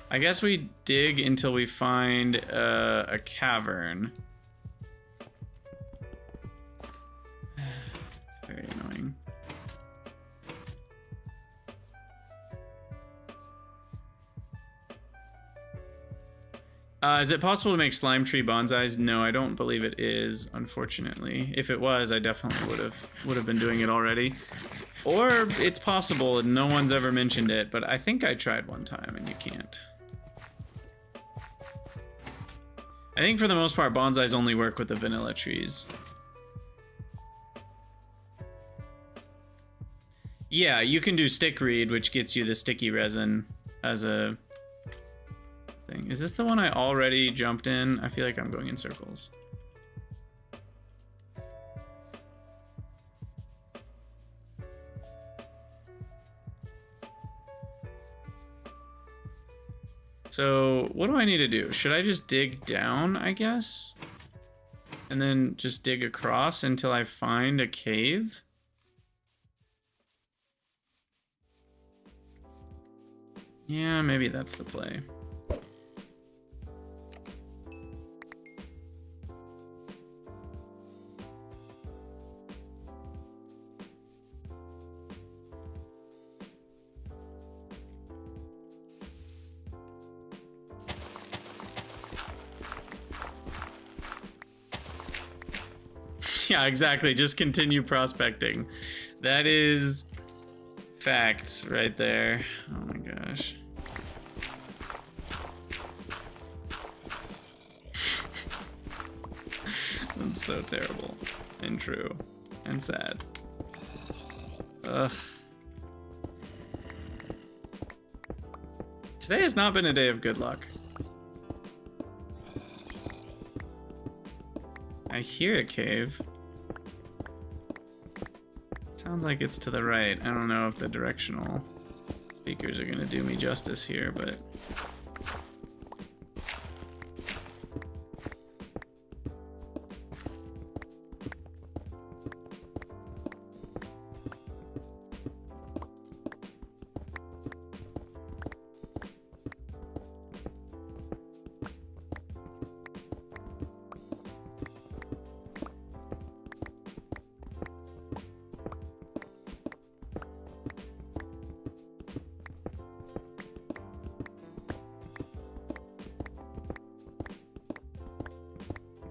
I guess we dig until we find a cavern. It's very annoying. Is it possible to make slime tree bonsais? No, I don't believe it is, unfortunately. If it was, I definitely would have been doing it already. Or it's possible and no one's ever mentioned it, but I think I tried one time and you can't. I think for the most part, bonsais only work with the vanilla trees. Yeah, you can do stickweed, which gets you the sticky resin as a thing. Is this the one I already jumped in? I feel like I'm going in circles. So what do I need to do? Should I just dig down, I guess? And then just dig across until I find a cave? Yeah, maybe that's the play. Yeah, exactly. Just continue prospecting. That is facts right there. Oh my gosh. That's so terrible and true and sad. Ugh. Today has not been a day of good luck. I hear a cave. Sounds like it's to the right. I don't know if the directional speakers are gonna do me justice here, but...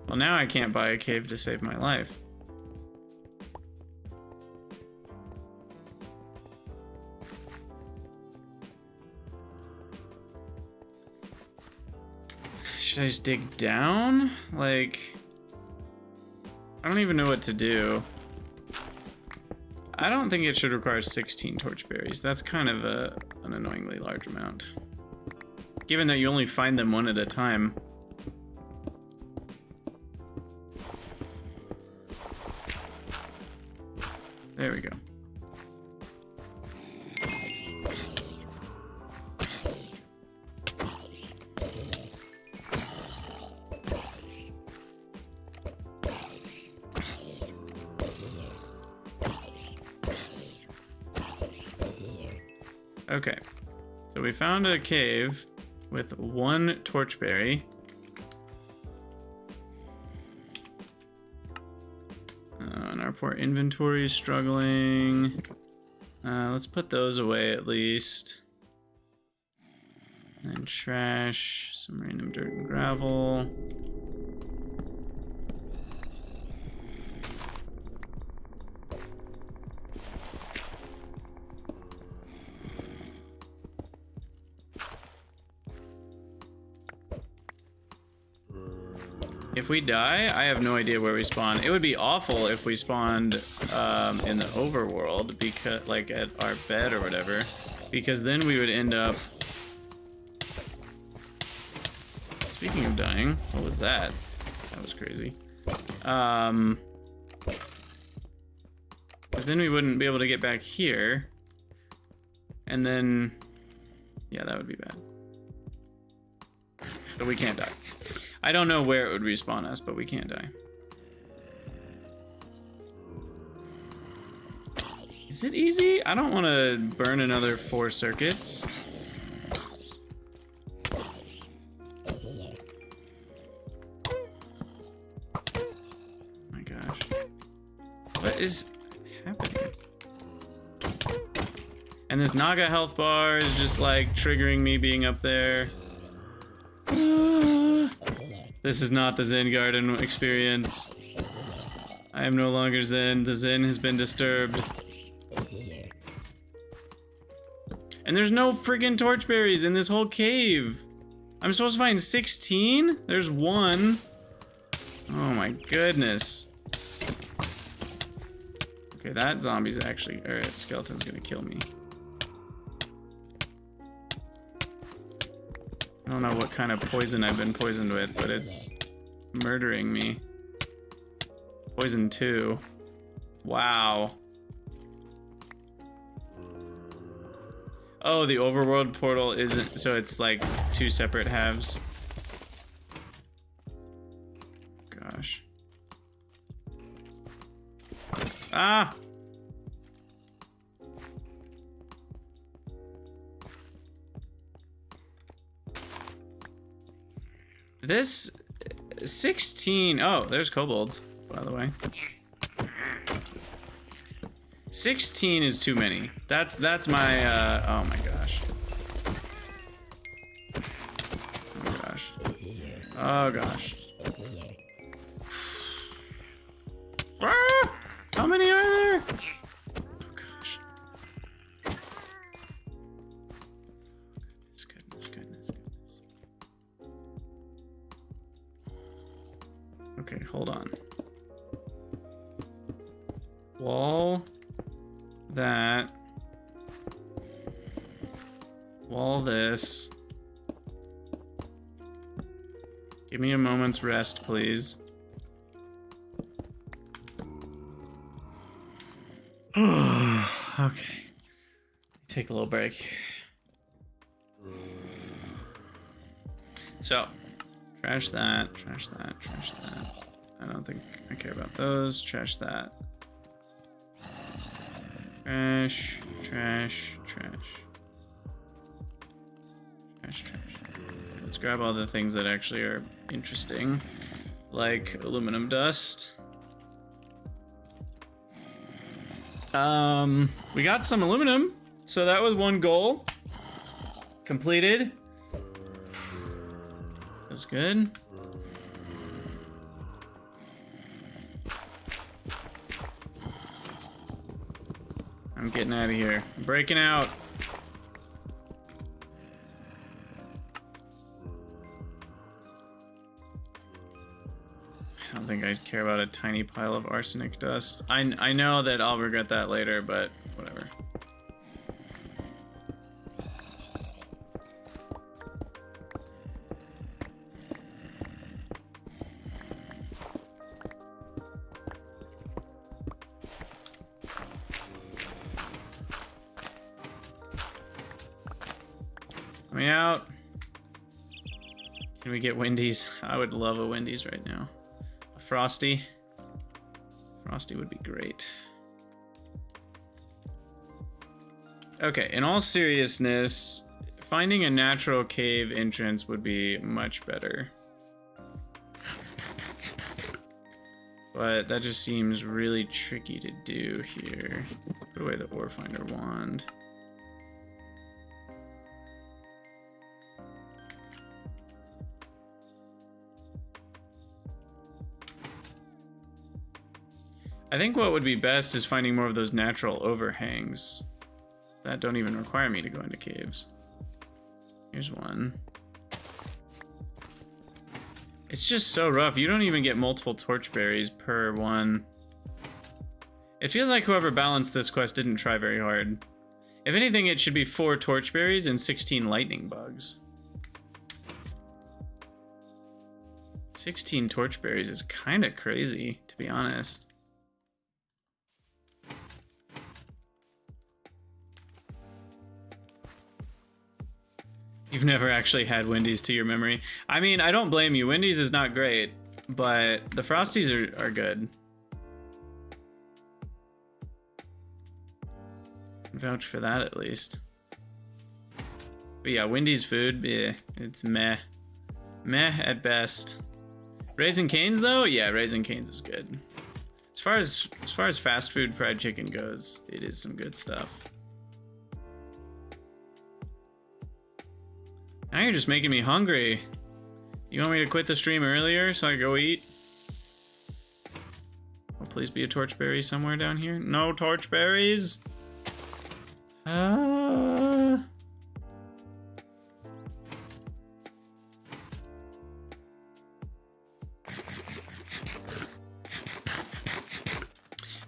Well, now I can't buy a cave to save my life. Should I just dig down? Like, I don't even know what to do. I don't think it should require 16 torchberries. That's kind of an annoyingly large amount. Given that you only find them one at a time. There we go. Okay, so we found a cave with 1 torchberry. And our poor inventory is struggling. Let's put those away at least. And then trash, some random dirt and gravel. If we die, I have no idea where we spawn. It would be awful if we spawned in the overworld, because, like, at our bed or whatever, because then we would end up... Speaking of dying, what was that? That was crazy. Because then we wouldn't be able to get back here, and then, yeah, that would be bad. But we can't die. I don't know where it would respawn us, but we can't die. Is it easy? I don't want to burn another 4 circuits. Oh my gosh. What is happening? And this Naga health bar is just like triggering me being up there. This is not the Zen Garden experience. I am no longer Zen. The Zen has been disturbed. And there's no friggin' torchberries in this whole cave. I'm supposed to find 16? There's 1. Oh my goodness. Okay, that zombie's actually, or skeleton's gonna kill me. I don't know what kind of poison I've been poisoned with, but it's murdering me. Poison 2. Wow. Oh, the overworld portal isn't, so it's like 2 separate halves. Gosh. Ah! This 16, oh, there's kobolds, by the way. 16 is too many. That's my, oh my gosh. Oh gosh. Oh gosh. Ah! How many are there? Oh gosh. Goodness. Okay, hold on. Wall that. Wall this. Give me a moment's rest, please. Okay. Take a little break. So, trash that, trash that, trash that. I don't think I care about those. Trash that. Trash, trash, trash. Trash, trash. Let's grab all the things that actually are interesting, like aluminum dust. We got some aluminum, so that was one goal completed. That's good. I'm getting out of here. I'm breaking out. I don't think I care about a tiny pile of arsenic dust. I know that I'll regret that later, but whatever. Coming out. Can we get Wendy's? I would love a Wendy's right now. A Frosty. Frosty would be great. Okay, in all seriousness, finding a natural cave entrance would be much better. But that just seems really tricky to do here. Put away the ore finder wand. I think what would be best is finding more of those natural overhangs that don't even require me to go into caves. Here's one. It's just so rough. You don't even get multiple torchberries per one. It feels like whoever balanced this quest didn't try very hard. If anything, it should be 4 torchberries and 16 lightning bugs. 16 torchberries is kind of crazy, to be honest. You've never actually had Wendy's to your memory. I mean, I don't blame you. Wendy's is not great, but the Frosties are good. Vouch for that at least. But yeah, Wendy's food, yeah, it's meh. Meh at best. Raising Cane's though? Yeah, Raising Cane's is good. As far as fast food fried chicken goes, it is some good stuff. Now you're just making me hungry. You want me to quit the stream earlier so I go eat? Oh, please be a torchberry somewhere down here. No torchberries.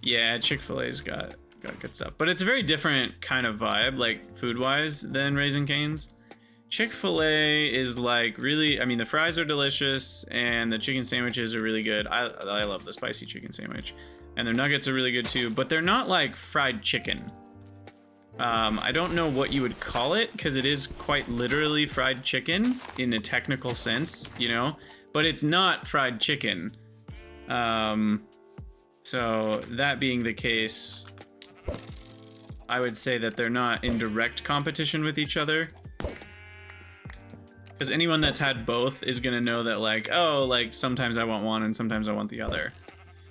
Yeah, Chick-fil-A's got good stuff, but it's a very different kind of vibe, like food-wise, than Raising Cane's. Chick-fil-A is like really, I mean, the fries are delicious and the chicken sandwiches are really good. I love the spicy chicken sandwich, and their nuggets are really good too, but they're not like fried chicken. I don't know what you would call it because it is quite literally fried chicken in a technical sense, you know, but it's not fried chicken. So that being the case, I would say that they're not in direct competition with each other. Because anyone that's had both is gonna know that, like, oh, like sometimes I want one and sometimes I want the other.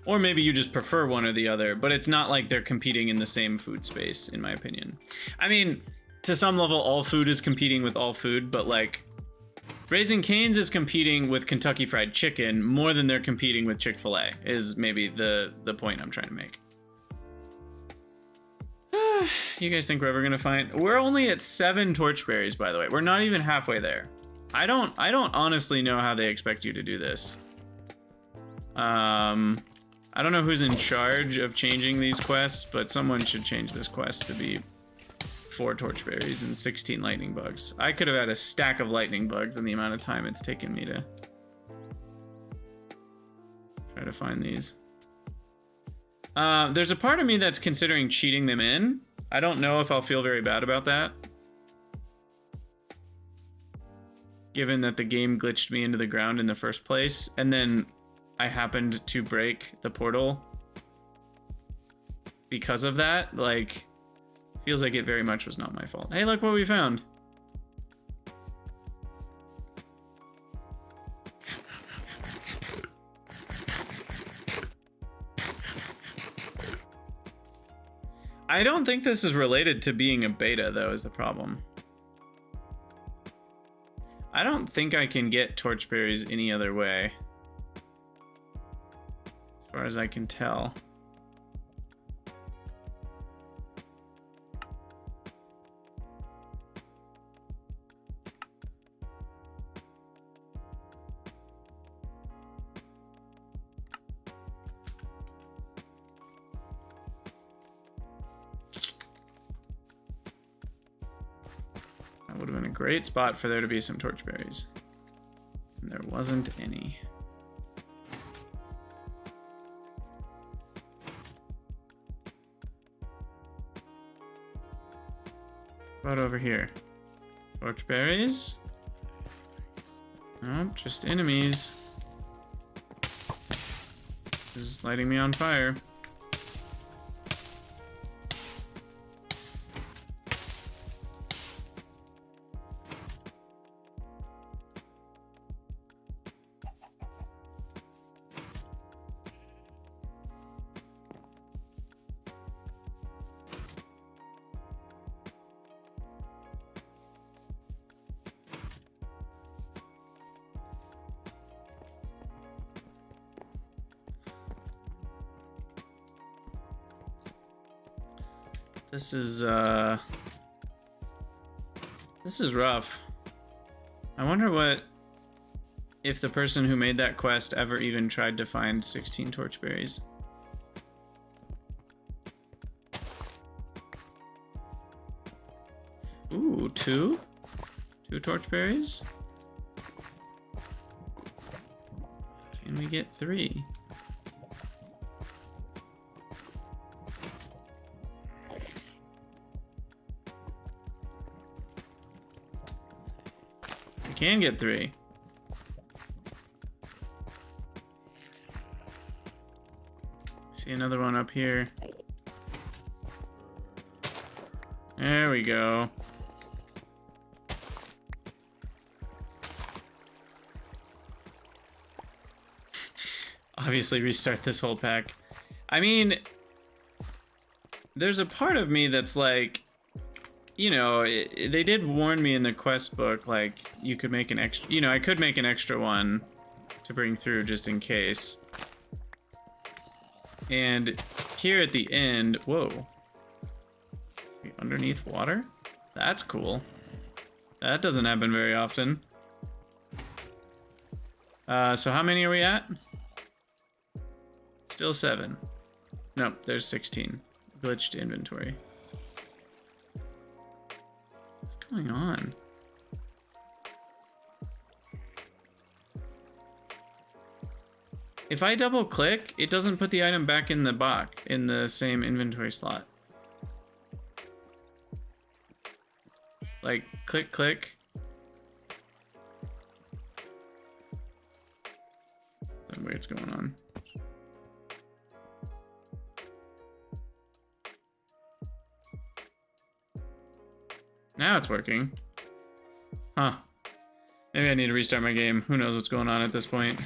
Or maybe you just prefer one or the other, but it's not like they're competing in the same food space, in my opinion. I mean, to some level, all food is competing with all food, but like, Raising Cane's is competing with Kentucky Fried Chicken more than they're competing with Chick-fil-A, is maybe the point I'm trying to make. You guys think we're ever gonna find... We're only at 7 torchberries, by the way. We're not even halfway there. I don't honestly know how they expect you to do this. I don't know who's in charge of changing these quests, but someone should change this quest to be 4 torchberries and 16 lightning bugs. I could have had a stack of lightning bugs in the amount of time it's taken me to try to find these. There's a part of me that's considering cheating them in. I don't know if I'll feel very bad about that, given that the game glitched me into the ground in the first place, and then I happened to break the portal because of that. Like, feels like it very much was not my fault. Hey, look what we found. I don't think this is related to being a beta, though, is the problem. I don't think I can get torchberries any other way, as far as I can tell. great spot for there to be some torchberries. And there wasn't any. What about over here? Torchberries? Nope, just enemies. Just lighting me on fire. This is rough. I wonder if the person who made that quest ever even tried to find 16 torchberries. Ooh, two torchberries? Can we get 3? Can get 3. See another one up here. There we go. Obviously restart this whole pack. I mean, there's a part of me that's like, you know, they did warn me in the quest book, like, you could make an extra, you know, I could make an extra one to bring through just in case. And here at the end, whoa. Underneath water? That's cool. That doesn't happen very often. So how many are we at? Still 7. Nope, there's 16. Glitched inventory. What's going on? If I double click, it doesn't put the item back in the box in the same inventory slot. Like, click, click. Something weird's going on. Now it's working. Huh. Maybe I need to restart my game. Who knows what's going on at this point.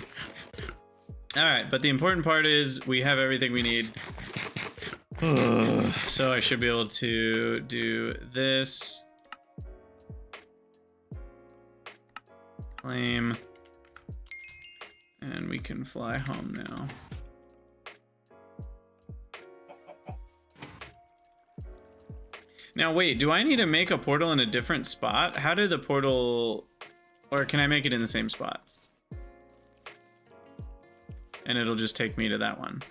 Alright, but the important part is we have everything we need. So I should be able to do this. Claim. And we can fly home now. Now wait, do I need to make a portal in a different spot? How did the portal... Or can I make it in the same spot? And it'll just take me to that one.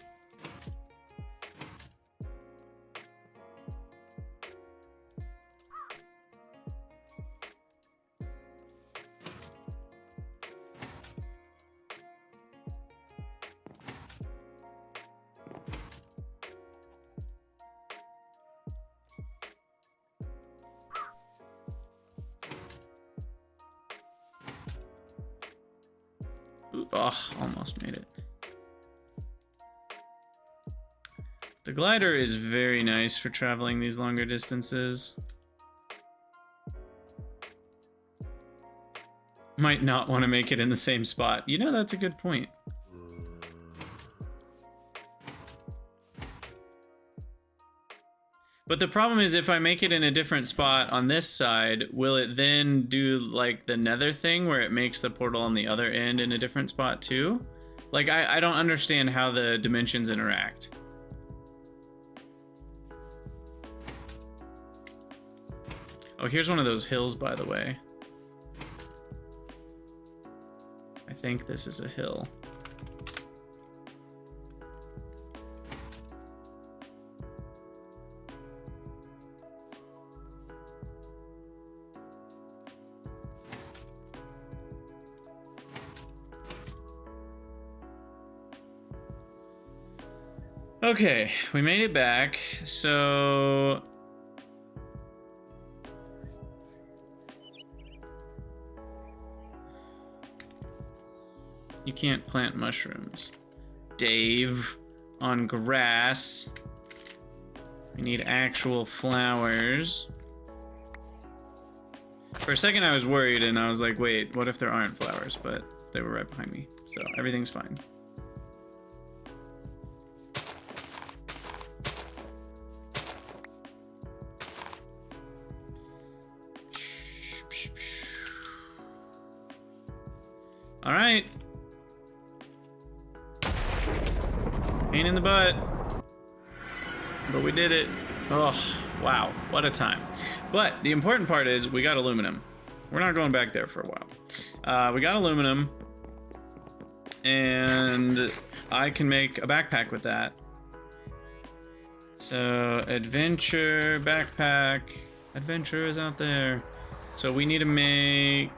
Ooh, oh, almost made it. The glider is very nice for traveling these longer distances. Might not want to make it in the same spot. You know, that's a good point. But the problem is if I make it in a different spot on this side, will it then do like the nether thing where it makes the portal on the other end in a different spot too? Like, I don't understand how the dimensions interact. Oh, here's one of those hills, by the way. I think this is a hill. Okay, we made it back. So you can't plant mushrooms, Dave, on grass. We need actual flowers. For a second I was worried and I was like, wait, what if there aren't flowers? But they were right behind me, so everything's fine. All right. Pain in the butt. But we did it. Oh, wow. What a time. But the important part is we got aluminum. We're not going back there for a while. We got aluminum. And I can make a backpack with that. So, adventure, backpack. Adventure is out there. So we need to make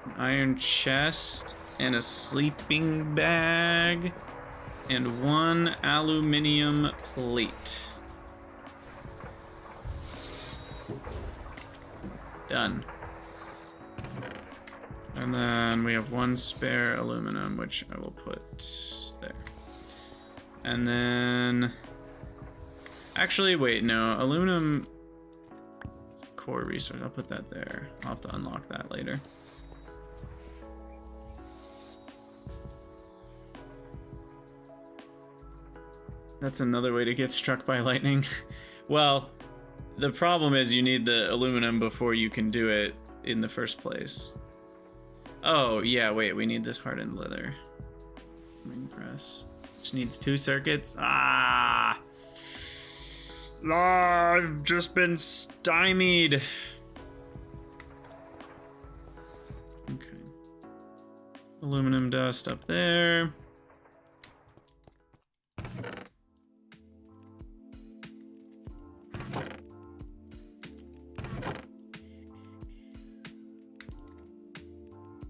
an iron chest and a sleeping bag and 1 aluminum plate. Done. And then we have 1 spare aluminum, which I will put there. And then, actually, wait, no, aluminum core resource. I'll put that there. I'll have to unlock that later. That's another way to get struck by lightning. Well, the problem is you need the aluminum before you can do it in the first place. Oh, yeah, wait, we need this hardened leather. Ring press. Which needs 2 circuits. Ah! I've just been stymied. Okay. Aluminum dust up there.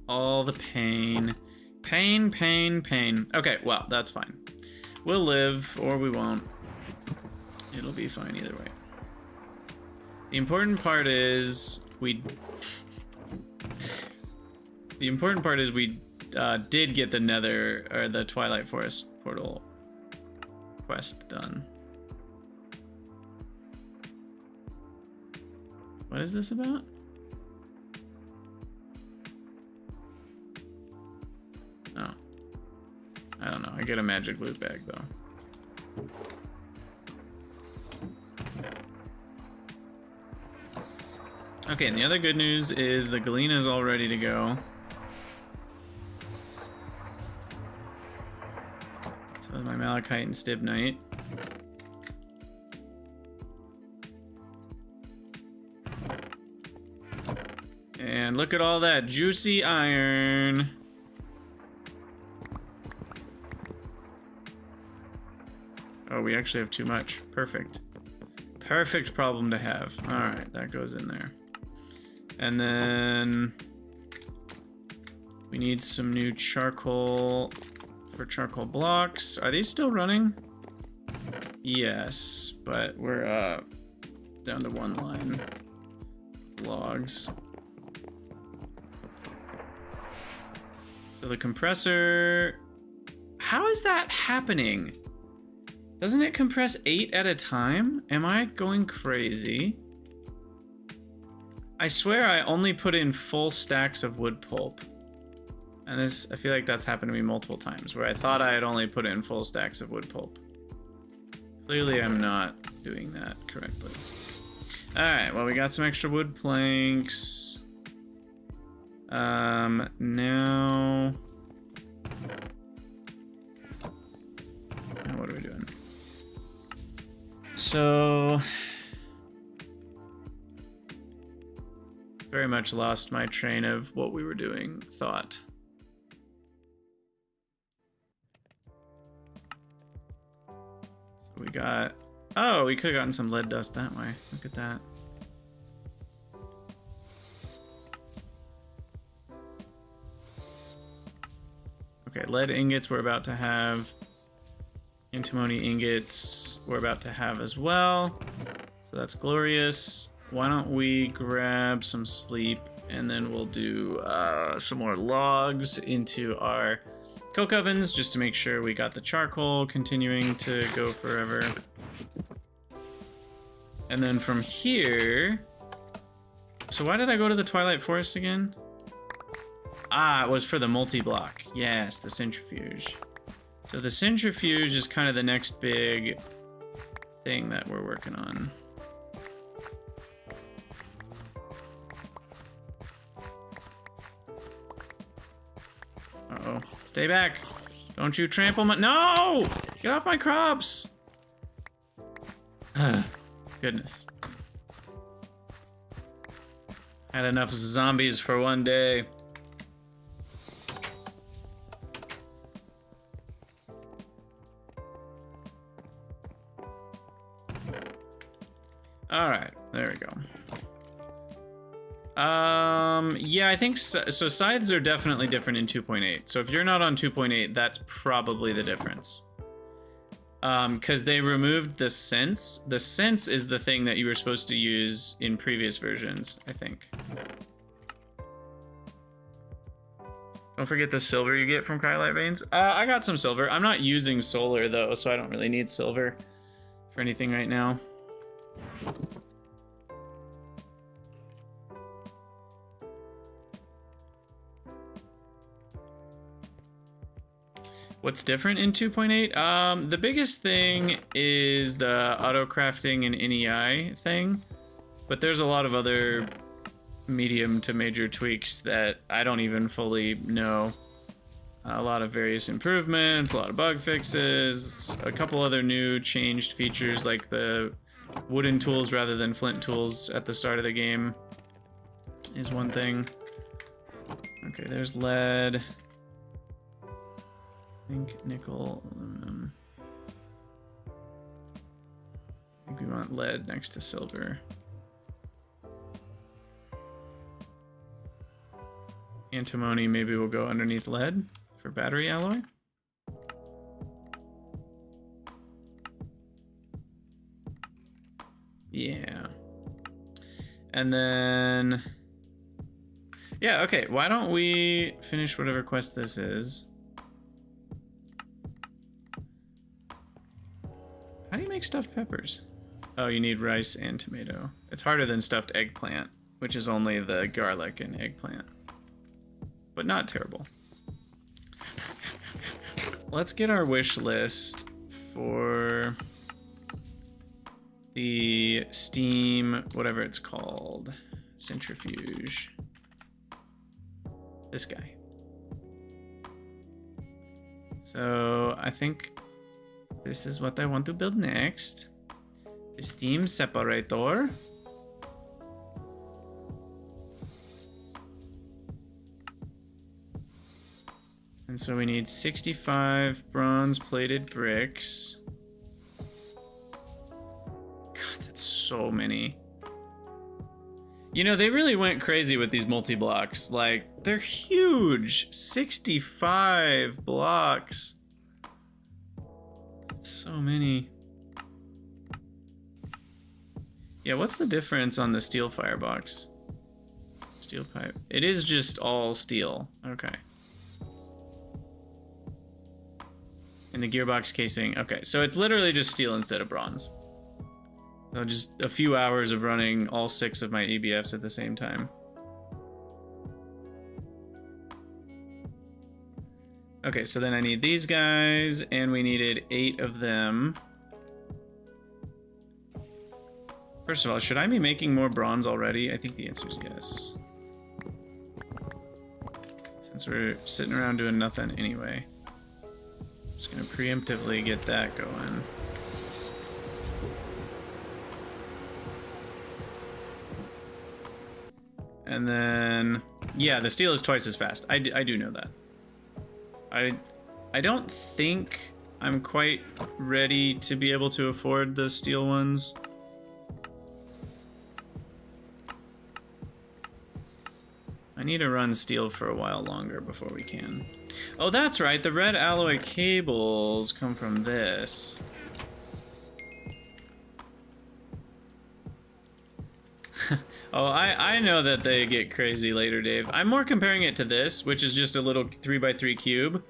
All the pain. Pain, pain, pain. Okay, well, that's fine. We'll live, or we won't. It'll be fine either way. The important part is we... The important part is we did get the Nether, or the Twilight Forest portal quest done. What is this about? Oh. I don't know. I get a magic loot bag, though. Okay, and the other good news is the Galena is all ready to go. So my Malachite and Stibnite. And look at all that juicy iron. Oh, we actually have too much. Perfect. Perfect problem to have. All right, that goes in there. And then we need some new charcoal for charcoal blocks. Are these still running? Yes, but we're down to 1 line. Logs. So the compressor, how is that happening? Doesn't it compress 8 at a time? Am I going crazy? I swear I only put in full stacks of wood pulp. And this, I feel like that's happened to me multiple times, where I thought I had only put in full stacks of wood pulp. Clearly I'm not doing that correctly. Alright, well we got some extra wood planks. Now what are we doing? So very much lost my train of what we were doing, thought. So we got, oh, we could have gotten some lead dust that way. Look at that. Okay, lead ingots we're about to have. Antimony ingots we're about to have as well. So that's glorious. Why don't we grab some sleep and then we'll do some more logs into our coke ovens just to make sure we got the charcoal continuing to go forever. And then from here... So why did I go to the Twilight Forest again? Ah, it was for the multi-block. Yes, the centrifuge. So the centrifuge is kind of the next big thing that we're working on. Uh-oh. Stay back. Don't you trample my... No! Get off my crops! Goodness. Had enough zombies for one day. Alright, there we go. Yeah, I think so scythes are definitely different in 2.8. So if you're not on 2.8, that's probably the difference. Because they removed the sense. The sense is the thing that you were supposed to use in previous versions, I think. Don't forget the silver you get from Cryolite veins. I got some silver. I'm not using solar though, so I don't really need silver for anything right now. What's different in 2.8? The biggest thing is the auto crafting and NEI thing, but there's a lot of other medium to major tweaks that I don't even fully know. A lot of various improvements, a lot of bug fixes, a couple other new changed features like the wooden tools rather than flint tools at the start of the game is one thing. Okay, there's lead. I think nickel, aluminum. I think we want lead next to silver. Antimony maybe will go underneath lead for battery alloy. Yeah. And then... Yeah, okay, why don't we finish whatever quest this is. How do you make stuffed peppers? Oh, you need rice and tomato. It's harder than stuffed eggplant, which is only the garlic and eggplant. But not terrible. Let's get our wish list for the steam, whatever it's called, centrifuge. This guy. So I think this is what I want to build next. The steam separator. And so we need 65 bronze plated bricks. God, that's so many. You know, they really went crazy with these multi-blocks. Like, they're huge. 65 blocks. That's so many. Yeah, what's the difference on the steel firebox? Steel pipe. It is just all steel. Okay. And the gearbox casing. Okay, so it's literally just steel instead of bronze. So just a few hours of running all 6 of my EBFs at the same time. Okay, so then I need these guys, and we needed 8 of them. First of all, should I be making more bronze already? I think the answer is yes. Since we're sitting around doing nothing anyway. Just gonna preemptively get that going. And then, yeah, the steel is twice as fast. I do know that. I don't think I'm quite ready to be able to afford the steel ones. I need to run steel for a while longer before we can. Oh, that's right. The red alloy cables come from this. Oh, I know that they get crazy later, Dave. I'm more comparing it to this, which is just a little 3x3 cube.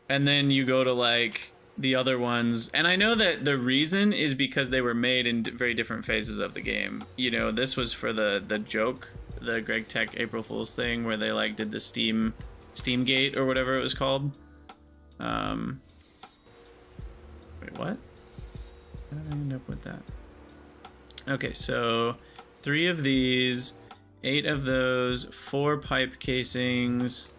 And then you go to, like, the other ones. And I know that the reason is because they were made in very different phases of the game. You know, this was for the joke, the Gregtech April Fool's thing, where they, like, did the Steam Gate or whatever it was called. Wait, what? How did I end up with that? Okay, so 3 of these, 8 of those, 4 pipe casings.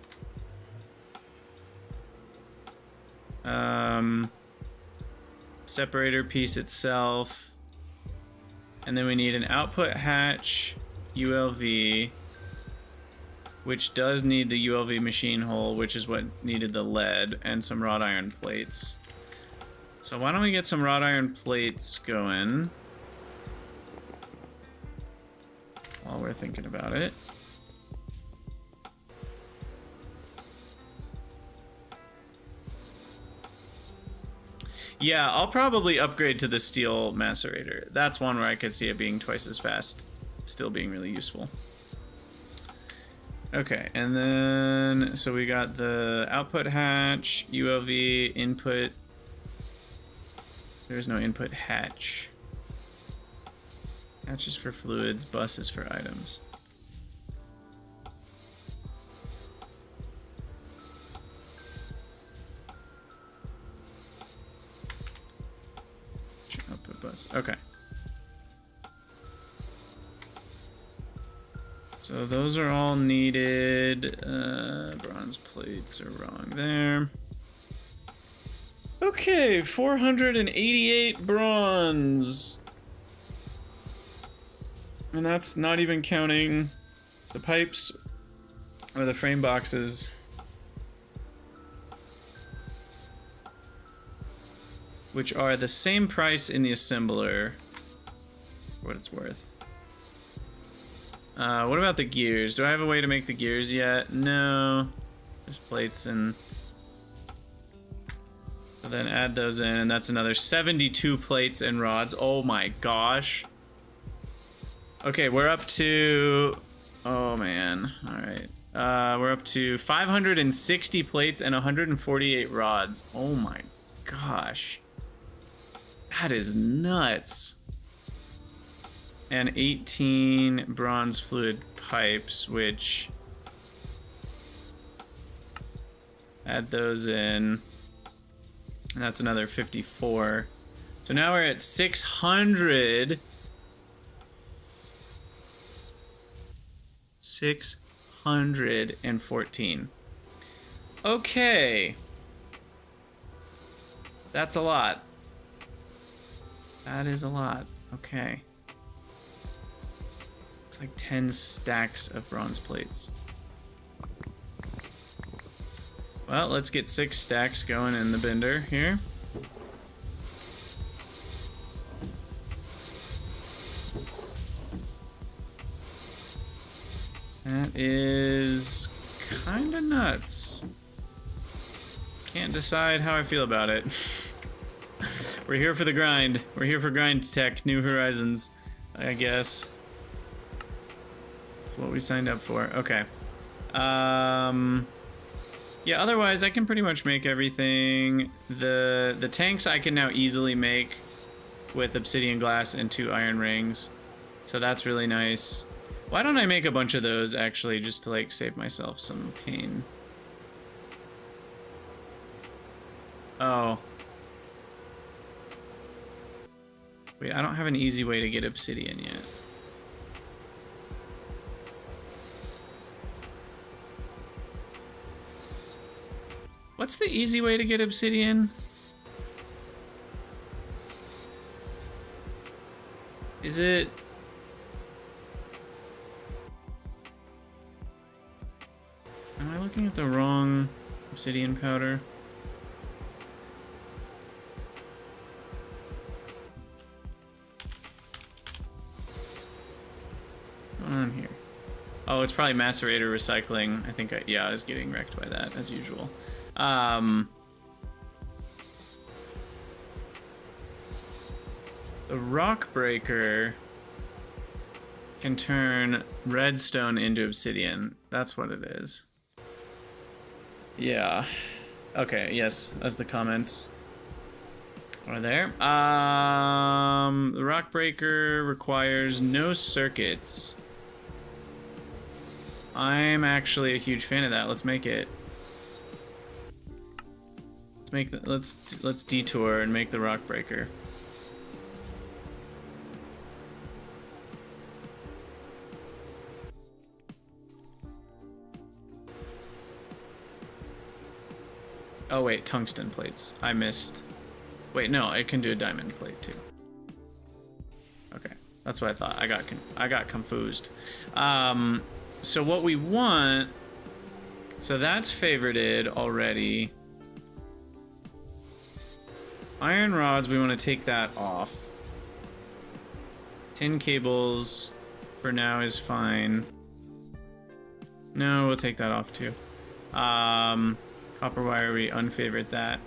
Separator piece itself. And then we need an output hatch, ULV, which does need the ULV machine hole, which is what needed the lead, and some wrought iron plates. So why don't we get some wrought iron plates going while we're thinking about it. Yeah, I'll probably upgrade to the steel macerator. That's one where I could see it being twice as fast, still being really useful. Okay, and then, so we got the output hatch, ULV, input. There's no input hatch. Hatch is for fluids, bus is for items. Output bus, okay. So those are all needed. Bronze plates are wrong there. Okay, 488 bronze. And that's not even counting the pipes or the frame boxes. Which are the same price in the assembler, for what it's worth. What about the gears? Do I have a way to make the gears yet? No. There's plates and... So then add those in, and that's another 72 plates and rods. Oh my gosh. Okay, we're up to... Oh man, alright. We're up to 560 plates and 148 rods. Oh my gosh. That is nuts. And 18 bronze fluid pipes, which... Add those in. And that's another 54. So now we're at 600. 614. Okay. That's a lot. That is a lot. Okay. It's like 10 stacks of bronze plates. Well, let's get 6 stacks going in the bender here. That is kind of nuts. Can't decide how I feel about it. We're here for the grind. We're here for grind tech, New Horizons, I guess. That's what we signed up for. Okay. Yeah, otherwise I can pretty much make everything. The tanks I can now easily make with obsidian glass and 2 iron rings. So that's really nice. Why don't I make a bunch of those actually, just to like save myself some pain? Oh. Wait, I don't have an easy way to get obsidian yet. What's the easy way to get obsidian? Is it... Am I looking at the wrong obsidian powder? What's going on here? Oh, it's probably macerator recycling. I think, yeah, I was getting wrecked by that, as usual. The rock breaker can turn redstone into obsidian. That's what it is. Yeah. Okay, yes, as the comments are there. The rock breaker requires no circuits. I'm actually a huge fan of that. Let's make it. Let's detour and make the rock breaker. Oh wait, tungsten plates. I missed. Wait, no, it can do a diamond plate too. Okay, that's what I thought. I got confused. So what we want, so that's favorited already. Iron rods, we want to take that off. Tin cables for now is fine. No, we'll take that off too. Copper wire, we unfavorite that.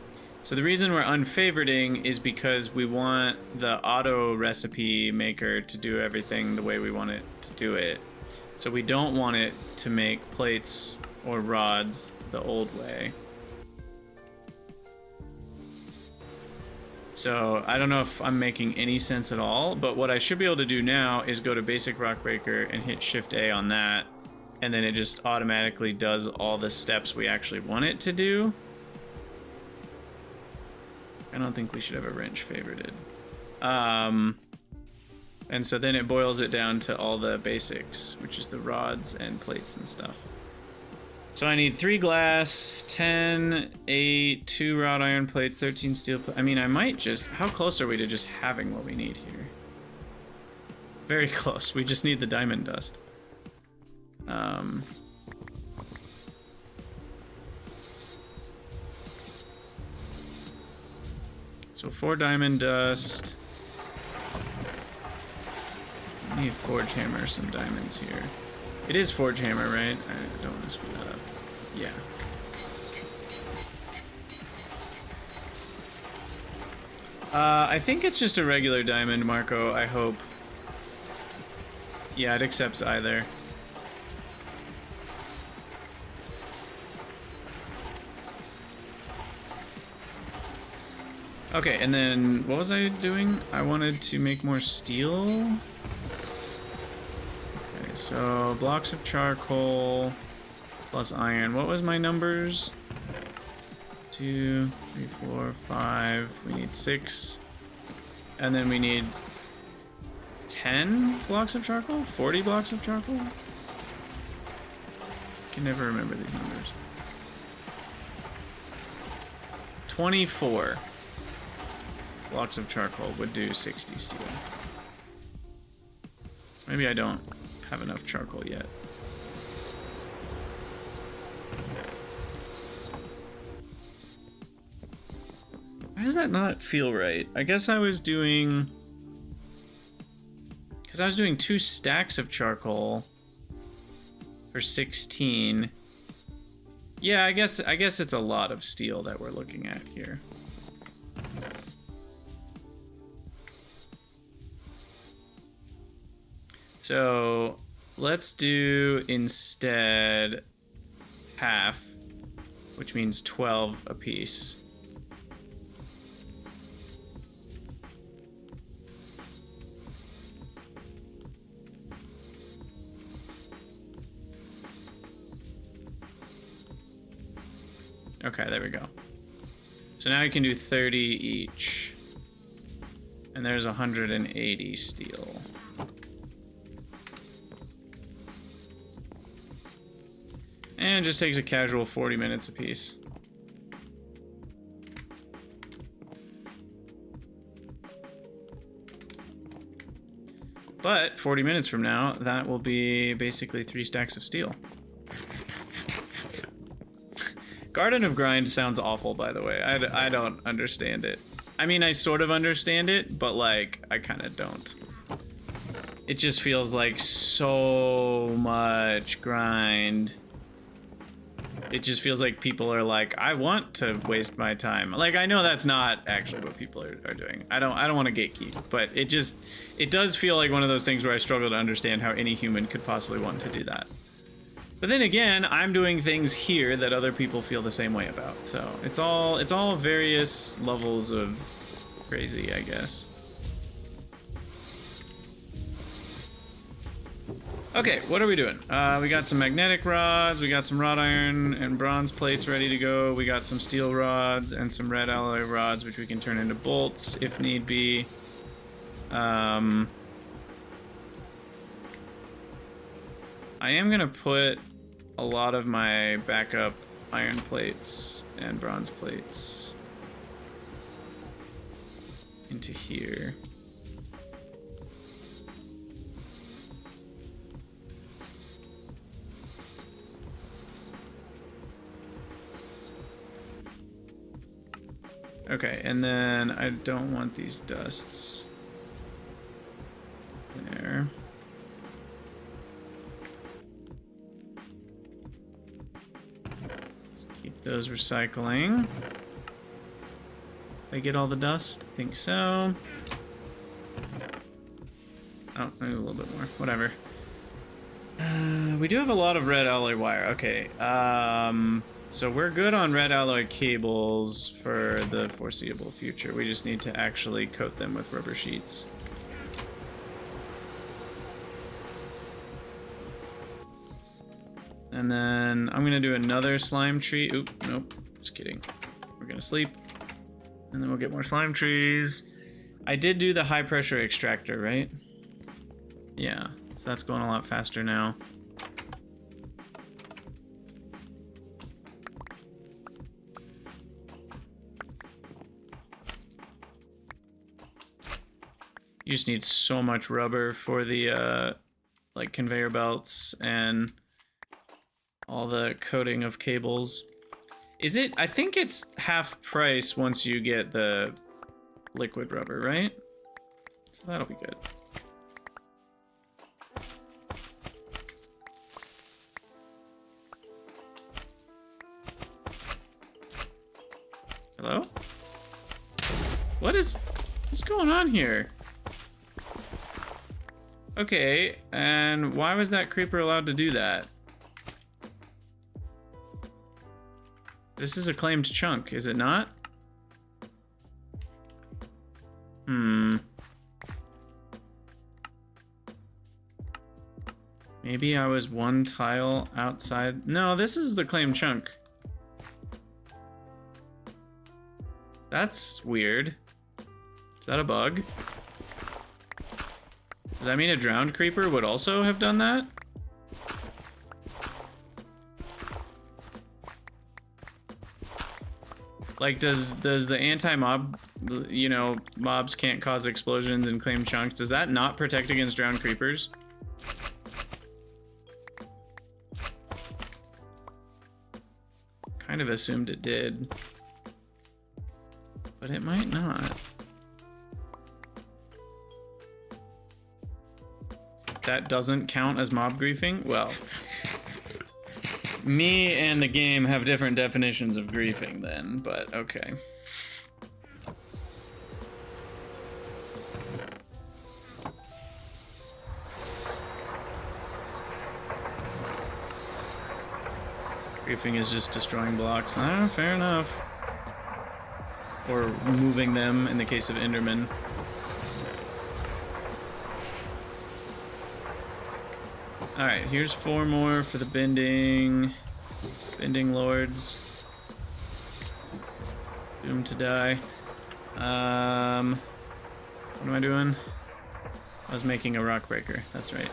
So the reason we're unfavoriting is because we want the auto recipe maker to do everything the way we want it to do it. So we don't want it to make plates or rods the old way. So I don't know if I'm making any sense at all, but what I should be able to do now is go to basic rock breaker and hit Shift A on that, and then it just automatically does all the steps we actually want it to do. I don't think we should have a wrench favorited. And so then it boils it down to all the basics, which is the rods and plates and stuff. So I need 3 glass, 10, 8, 2 wrought iron plates, 13 steel plates. I mean, I might just... How close are we to just having what we need here? Very close. We just need the diamond dust. So 4 diamond dust. I need forge hammer, some diamonds here. It is forge hammer, right? I don't want to screw that up. Yeah. I think it's just a regular diamond, Marco, I hope. Yeah, it accepts either. Okay, and then what was I doing? I wanted to make more steel. Okay, so blocks of charcoal plus iron. What was my numbers? 2, 3, 4, 5. We need 6. And then we need 10 blocks of charcoal? 40 blocks of charcoal? I can never remember these numbers. 24 blocks of charcoal would do 60 steel. Maybe I don't have enough charcoal yet. Why does that not feel right? I guess I was doing... Because I was doing 2 stacks of charcoal for 16. Yeah, I guess it's a lot of steel that we're looking at here. So let's do instead half, which means 12 apiece. Okay, there we go. So now you can do 30 each. And there's 180 steel. And it just takes a casual 40 minutes apiece. But 40 minutes from now, that will be basically 3 stacks of steel. Garden of Grind sounds awful, by the way. I don't understand it. I mean, I sort of understand it, but like, I kind of don't. it just feels like so much grind. It just feels like people are like, I want to waste my time. Like, I know that's not actually what people are doing. I don't want to gatekeep, but it does feel like one of those things where I struggle to understand how any human could possibly want to do that. But then again, I'm doing things here that other people feel the same way about. So it's all various levels of crazy, I guess. Okay, what are we doing? We got some magnetic rods, we got some wrought iron and bronze plates ready to go. We got some steel rods and some red alloy rods, which we can turn into bolts if need be. I am gonna put a lot of my backup iron plates and bronze plates into here. Okay, and then I don't want these dusts there. Keep those recycling. Did I get all the dust? I think so. Oh, there's a little bit more. Whatever. We do have a lot of red alloy wire. Okay. So we're good on red alloy cables for the foreseeable future. We just need to actually coat them with rubber sheets. And then I'm gonna do another slime tree. Oop, nope, just kidding. We're gonna sleep. And then we'll get more slime trees. I did do the high pressure extractor, right? Yeah, so that's going a lot faster now. You just need so much rubber for the like conveyor belts and all the coating of cables. Is it? I think it's half price once you get the liquid rubber, right? So that'll be good. Hello? What's going on here? Okay, and why was that creeper allowed to do that? This is a claimed chunk, is it not? Maybe I was one tile outside. No, this is the claimed chunk. That's weird. Is that a bug? Does that mean a drowned creeper would also have done that? Like, does the anti-mob, you know, mobs can't cause explosions and claim chunks, does that not protect against drowned creepers? Kind of assumed it did. But it might not. That doesn't count as mob griefing? Well, me and the game have different definitions of griefing then, but okay. Griefing is just destroying blocks. Ah, fair enough. Or moving them in the case of Enderman. Alright, here's 4 more for the bending lords. Doomed to die. What am I doing? I was making a rock breaker, that's right.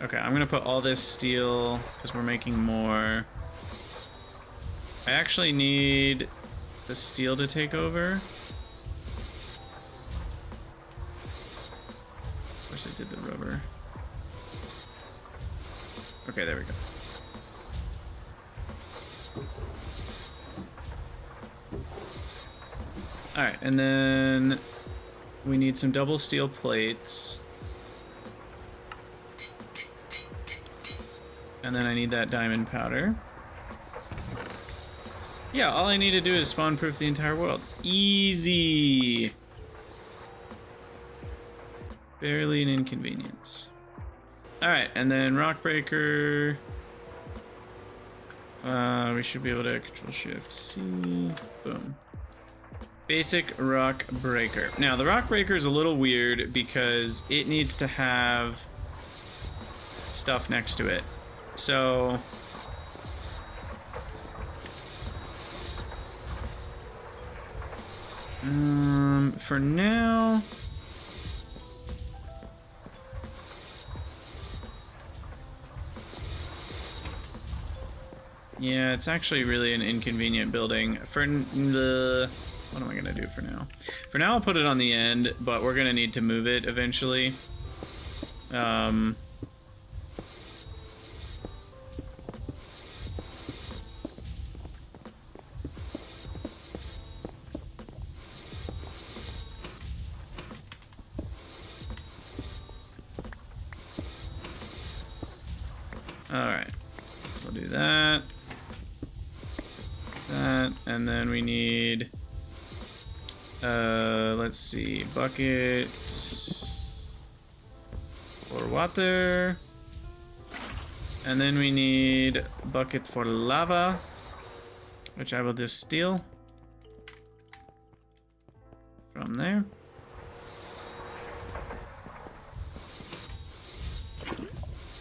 Okay, I'm gonna put all this steel because we're making more. I actually need the steel to take over. Of course I did the rubber. Okay, there we go. Alright, and then we need some double steel plates. And then I need that diamond powder. Yeah, all I need to do is spawn-proof the entire world. Easy! Barely an inconvenience. Alright, and then rock breaker. We should be able to Control-Shift-C. Boom. Basic rock breaker. Now, the rock breaker is a little weird because it needs to have stuff next to it. So... for now... Yeah, it's actually really an inconvenient building. For the... What am I gonna do for now? For now, I'll put it on the end, but we're gonna need to move it eventually. Alright, we'll do that. That, and then we need, let's see, bucket for water. And then we need bucket for lava, which I will just steal from there.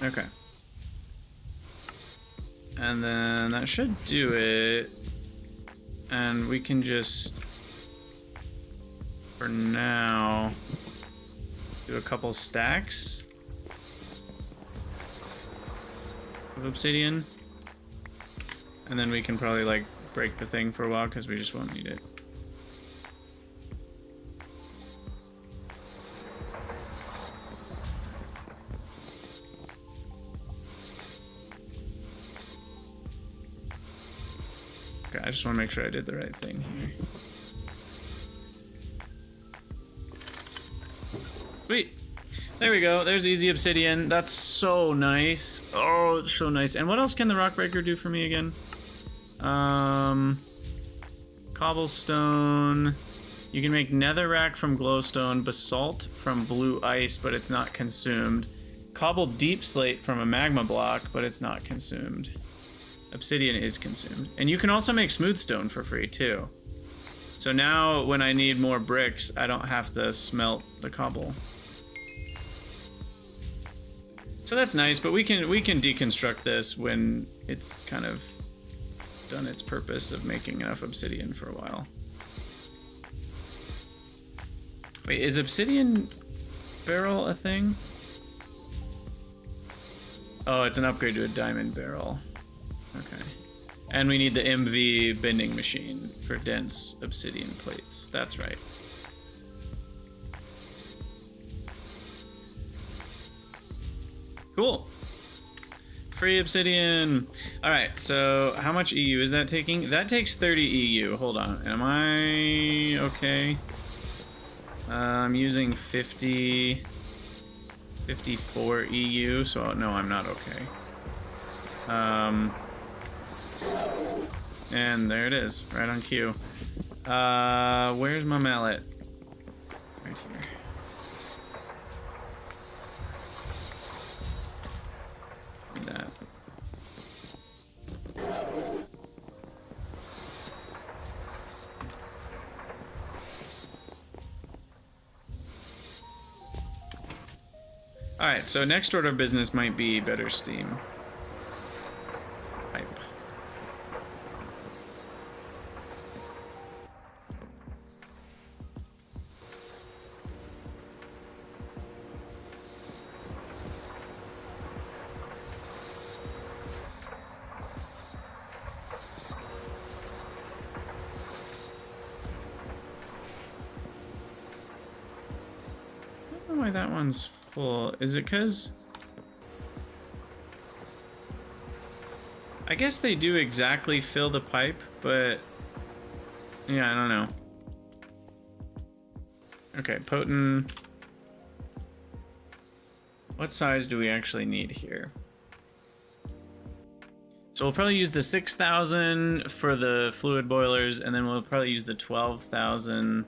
Okay. And then that should do it. And we can just, for now, do a couple stacks of obsidian. And then we can probably like break the thing for a while because we just won't need it. I just want to make sure I did the right thing here. Sweet. There we go. There's easy obsidian. That's so nice. Oh, it's so nice. And what else can the rock breaker do for me again? Cobblestone. You can make netherrack from glowstone, basalt from blue ice, but it's not consumed. Cobbled deep slate from a magma block, but it's not consumed. Obsidian is consumed. And you can also make smooth stone for free too. So now when I need more bricks, I don't have to smelt the cobble. So that's nice, but we can deconstruct this when it's kind of done its purpose of making enough obsidian for a while. Wait, is obsidian barrel a thing? Oh, it's an upgrade to a diamond barrel. Okay. And we need the MV bending machine for dense obsidian plates. That's right. Cool. Free obsidian. All right, so how much EU is that taking? That takes 30 EU. Hold on. Am I okay? I'm using 54 EU, so no, I'm not okay. And there it is, right on cue. Where's my mallet? Right here. Need that. Alright, so next order of business might be better steam. Pipe. I don't know why that one's full. Is it because... I guess they do exactly fill the pipe, but... Yeah, I don't know. Okay, potent. What size do we actually need here? So we'll probably use the 6,000 for the fluid boilers, and then we'll probably use the 12,000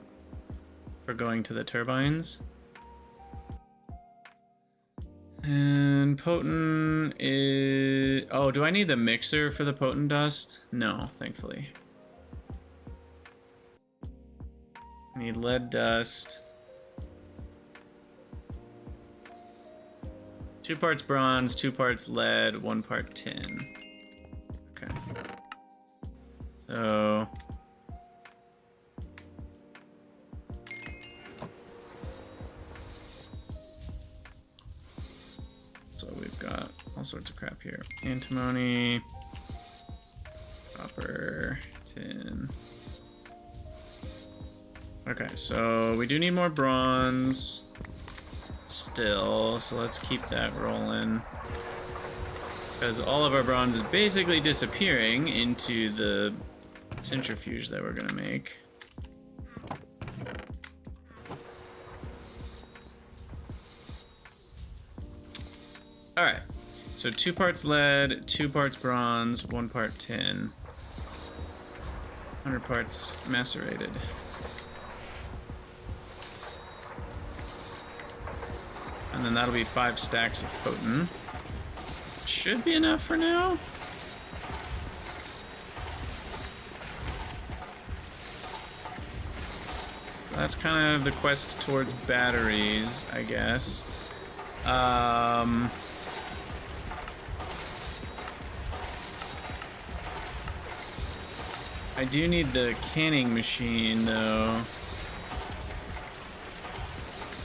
for going to the turbines. And potent is... Oh, do I need the mixer for the potent dust? No, thankfully. I need lead dust. 2 parts bronze, 2 parts lead, 1 part tin. Okay. So... we've got all sorts of crap here. Antimony, copper, tin. Okay, so we do need more bronze still, so let's keep that rolling. Because all of our bronze is basically disappearing into the centrifuge that we're gonna make. Alright, so 2 parts lead, 2 parts bronze, 1 part tin. 100 parts macerated. And then that'll be 5 stacks of potent. Should be enough for now. That's kind of the quest towards batteries, I guess. I do need the canning machine, though.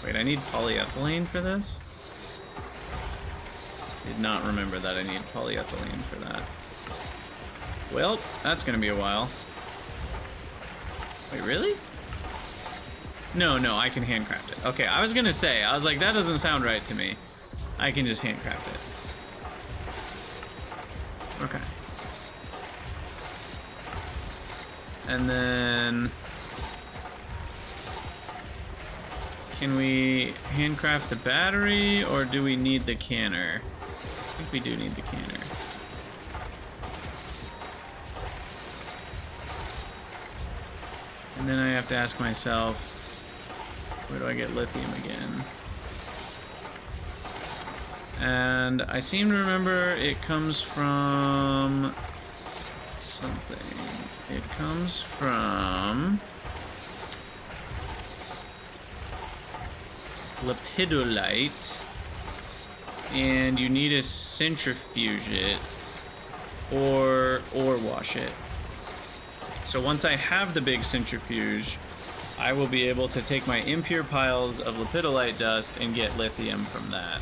Wait, I need polyethylene for this? Did not remember that I need polyethylene for that. Well, that's gonna be a while. Wait, really? No, I can handcraft it. Okay, I was gonna say, I was like, that doesn't sound right to me. I can just handcraft it. Okay. And then... Can we handcraft the battery, or do we need the canner? I think we do need the canner. And then I have to ask myself, where do I get lithium again? And I seem to remember it comes from something. It comes from lepidolite, and you need to centrifuge it or wash it. So once I have the big centrifuge, I will be able to take my impure piles of lepidolite dust and get lithium from that.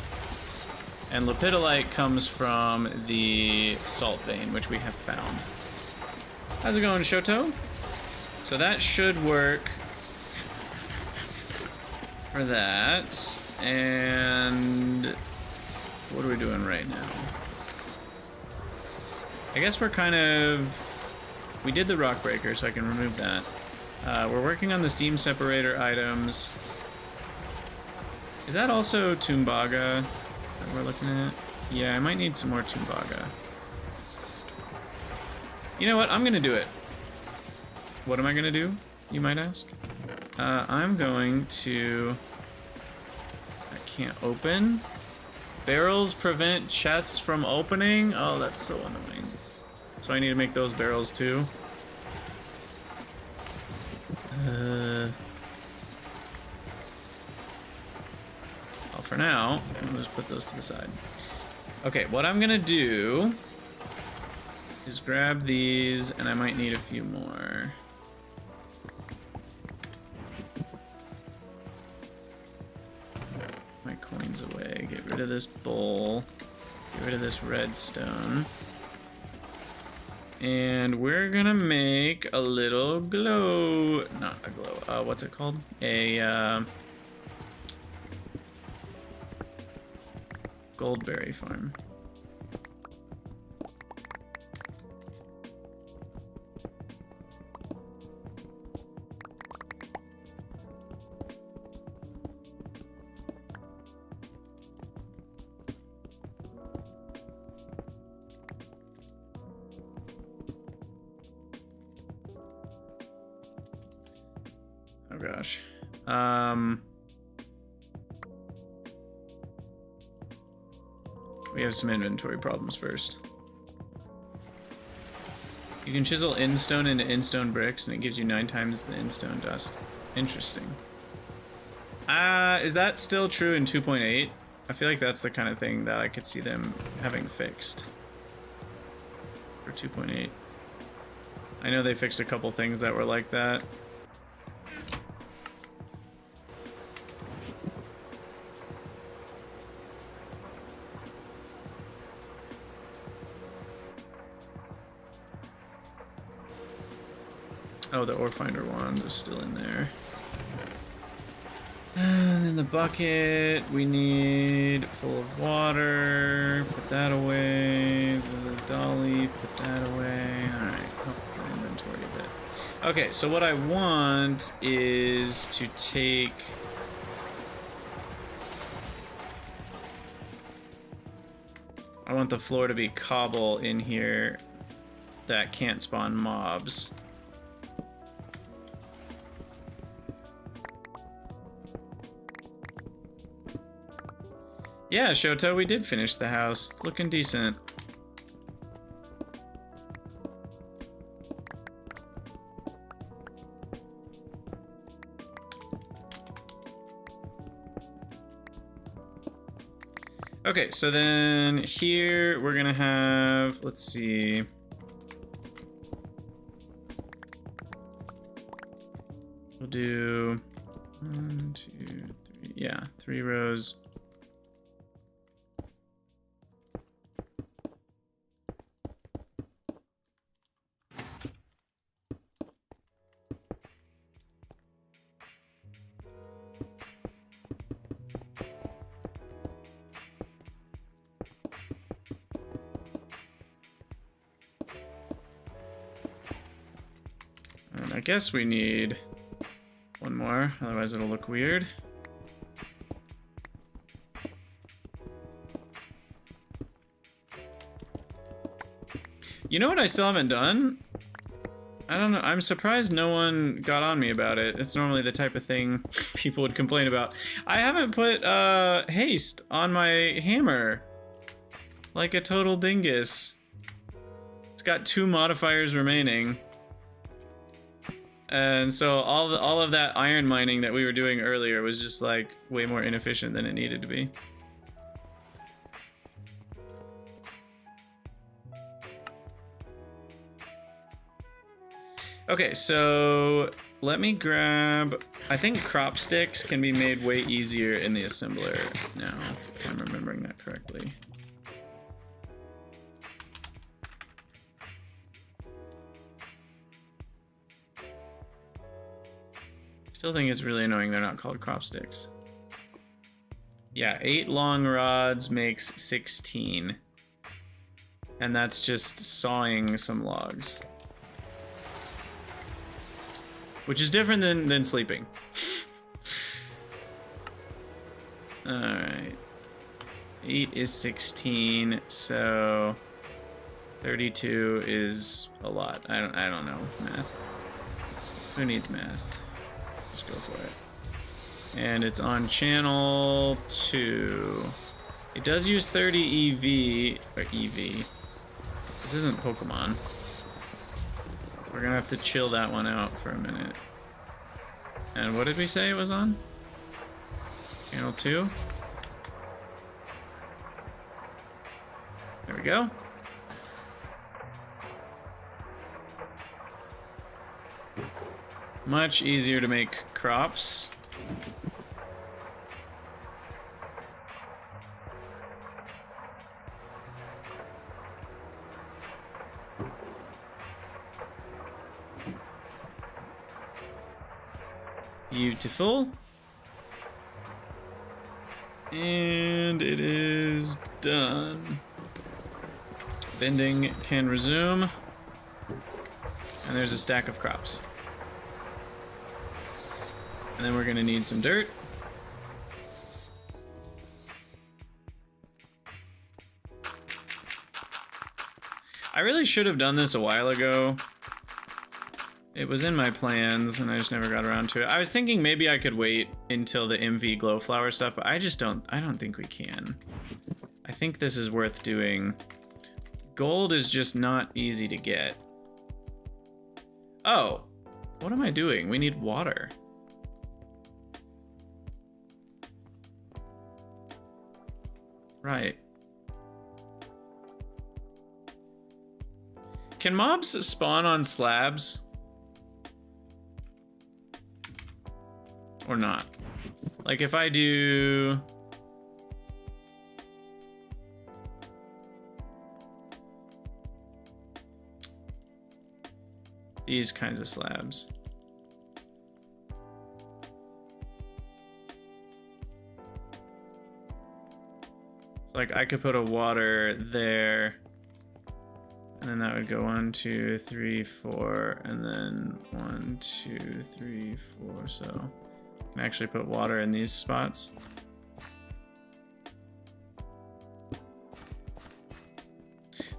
And lepidolite comes from the salt vein, which we have found. How's it going, Shoto? So that should work for that. And what are we doing right now? I guess we're kind of... We did the rock breaker, so I can remove that. We're working on the steam separator items. Is that also Tumbaga that we're looking at? Yeah, I might need some more Tumbaga. You know what? I'm gonna do it. What am I gonna do, you might ask? I'm going to... I can't open. Barrels prevent chests from opening? Oh, that's so annoying. So I need to make those barrels too. Well, for now, I'll just put those to the side. Okay, what I'm gonna do is grab these, and I might need a few more. My coins away. Get rid of this bowl. Get rid of this redstone. And we're gonna make a little glow... Not a glow. What's it called? A, Goldberry farm. gosh. We have some inventory problems first. You can chisel instone into instone bricks, and it gives you 9 times the instone dust. Interesting. Is that still true in 2.8? I feel like that's the kind of thing that I could see them having fixed for 2.8. I know they fixed a couple things that were like that. Oh, the ore finder wand is still in there. And then the bucket, we need full of water. Put that away. The dolly, put that away. Alright, inventory a bit. Okay, so what I want is to take... I want the floor to be cobble in here that can't spawn mobs. Yeah, Shoto, we did finish the house. It's looking decent. Okay, so then here we're gonna have, let's see. We'll do 1, 2, 3, yeah, 3 rows. I guess we need one more, otherwise it'll look weird. You know what I still haven't done? I don't know, I'm surprised no one got on me about it. It's normally the type of thing people would complain about. I haven't put haste on my hammer. Like a total dingus. It's got 2 modifiers remaining. And so all of that iron mining that we were doing earlier was just like way more inefficient than it needed to be. Okay, so let me grab, I think crop sticks can be made way easier in the assembler now, if I'm remembering that correctly. Still think it's really annoying they're not called crop sticks. Yeah, 8 long rods makes 16. And that's just sawing some logs. Which is different than sleeping. Alright. 8 is 16, so 32 is a lot. I don't know math. Who needs math? Just go for it. And it's on channel 2. It does use 30 EV, or EV. This isn't Pokemon. We're gonna have to chill that one out for a minute. And what did we say it was on? Channel 2? There we go. Much easier to make crops. Beautiful. And it is done. Bending can resume. And there's a stack of crops. And then we're gonna need some dirt. I really should have done this a while ago. It was in my plans, and I just never got around to it. I was thinking maybe I could wait until the MV Glowflower stuff, but I don't think we can. I think this is worth doing. Gold is just not easy to get. Oh, what am I doing? We need water. Right. Can mobs spawn on slabs? Or not? Like if I do... these kinds of slabs. So like I could put a water there, and then that would go 1, 2, 3, 4, and then 1, 2, 3, 4. So I can actually put water in these spots.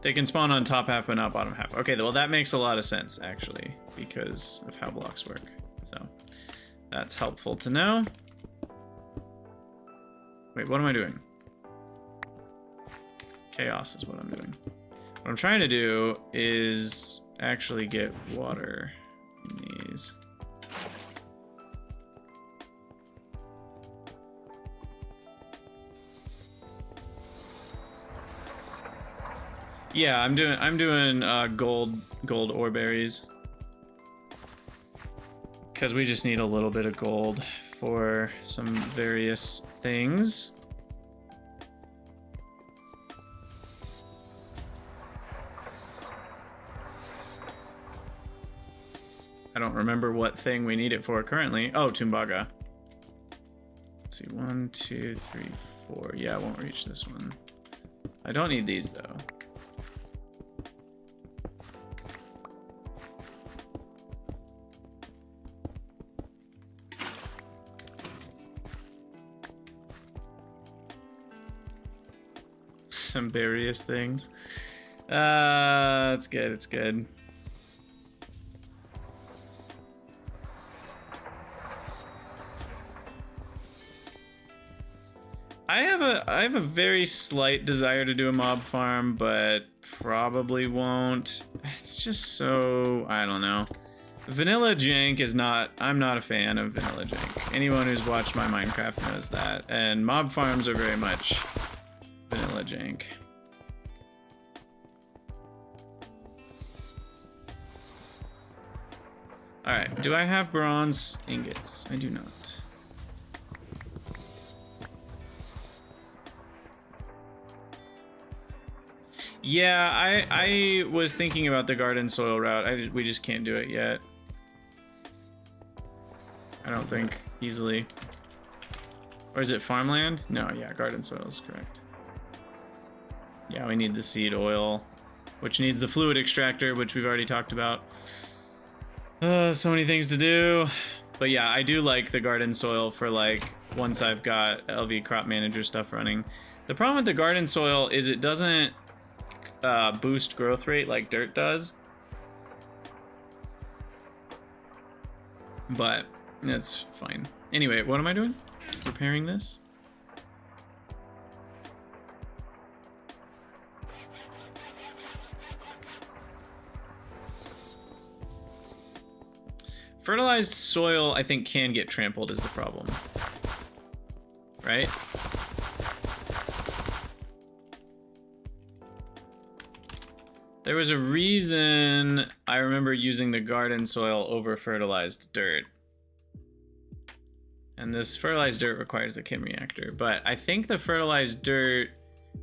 They can spawn on top half but not bottom half. Okay, well that makes a lot of sense actually because of how blocks work. So that's helpful to know. Wait, what am I doing? Chaos is what I'm doing. What I'm trying to do is actually get water in these. Yeah, I'm doing gold ore berries because we just need a little bit of gold for some various things. I don't remember what thing we need it for currently. Oh, Tumbaga. Let's see, 1, 2, 3, 4. Yeah, I won't reach this one. I don't need these though. Some various things. It's good, it's good. I have a very slight desire to do a mob farm, but probably won't. It's just so, I don't know. Vanilla jank is not, I'm not a fan of vanilla jank. Anyone who's watched my Minecraft knows that. And mob farms are very much vanilla jank. Alright, do I have bronze ingots? I do not. Yeah, I was thinking about the garden soil route. We just can't do it yet. I don't think easily. Or is it farmland? No, yeah, garden soil is correct. Yeah, we need the seed oil, which needs the fluid extractor, which we've already talked about. So many things to do. But yeah, I do like the garden soil for like once I've got LV crop manager stuff running. The problem with the garden soil is it doesn't boost growth rate like dirt does. But that's fine. Anyway, what am I doing? Preparing this? Fertilized soil, I think, can get trampled is the problem. Right? There was a reason I remember using the garden soil over fertilized dirt. And this fertilized dirt requires the chem reactor. But I think the fertilized dirt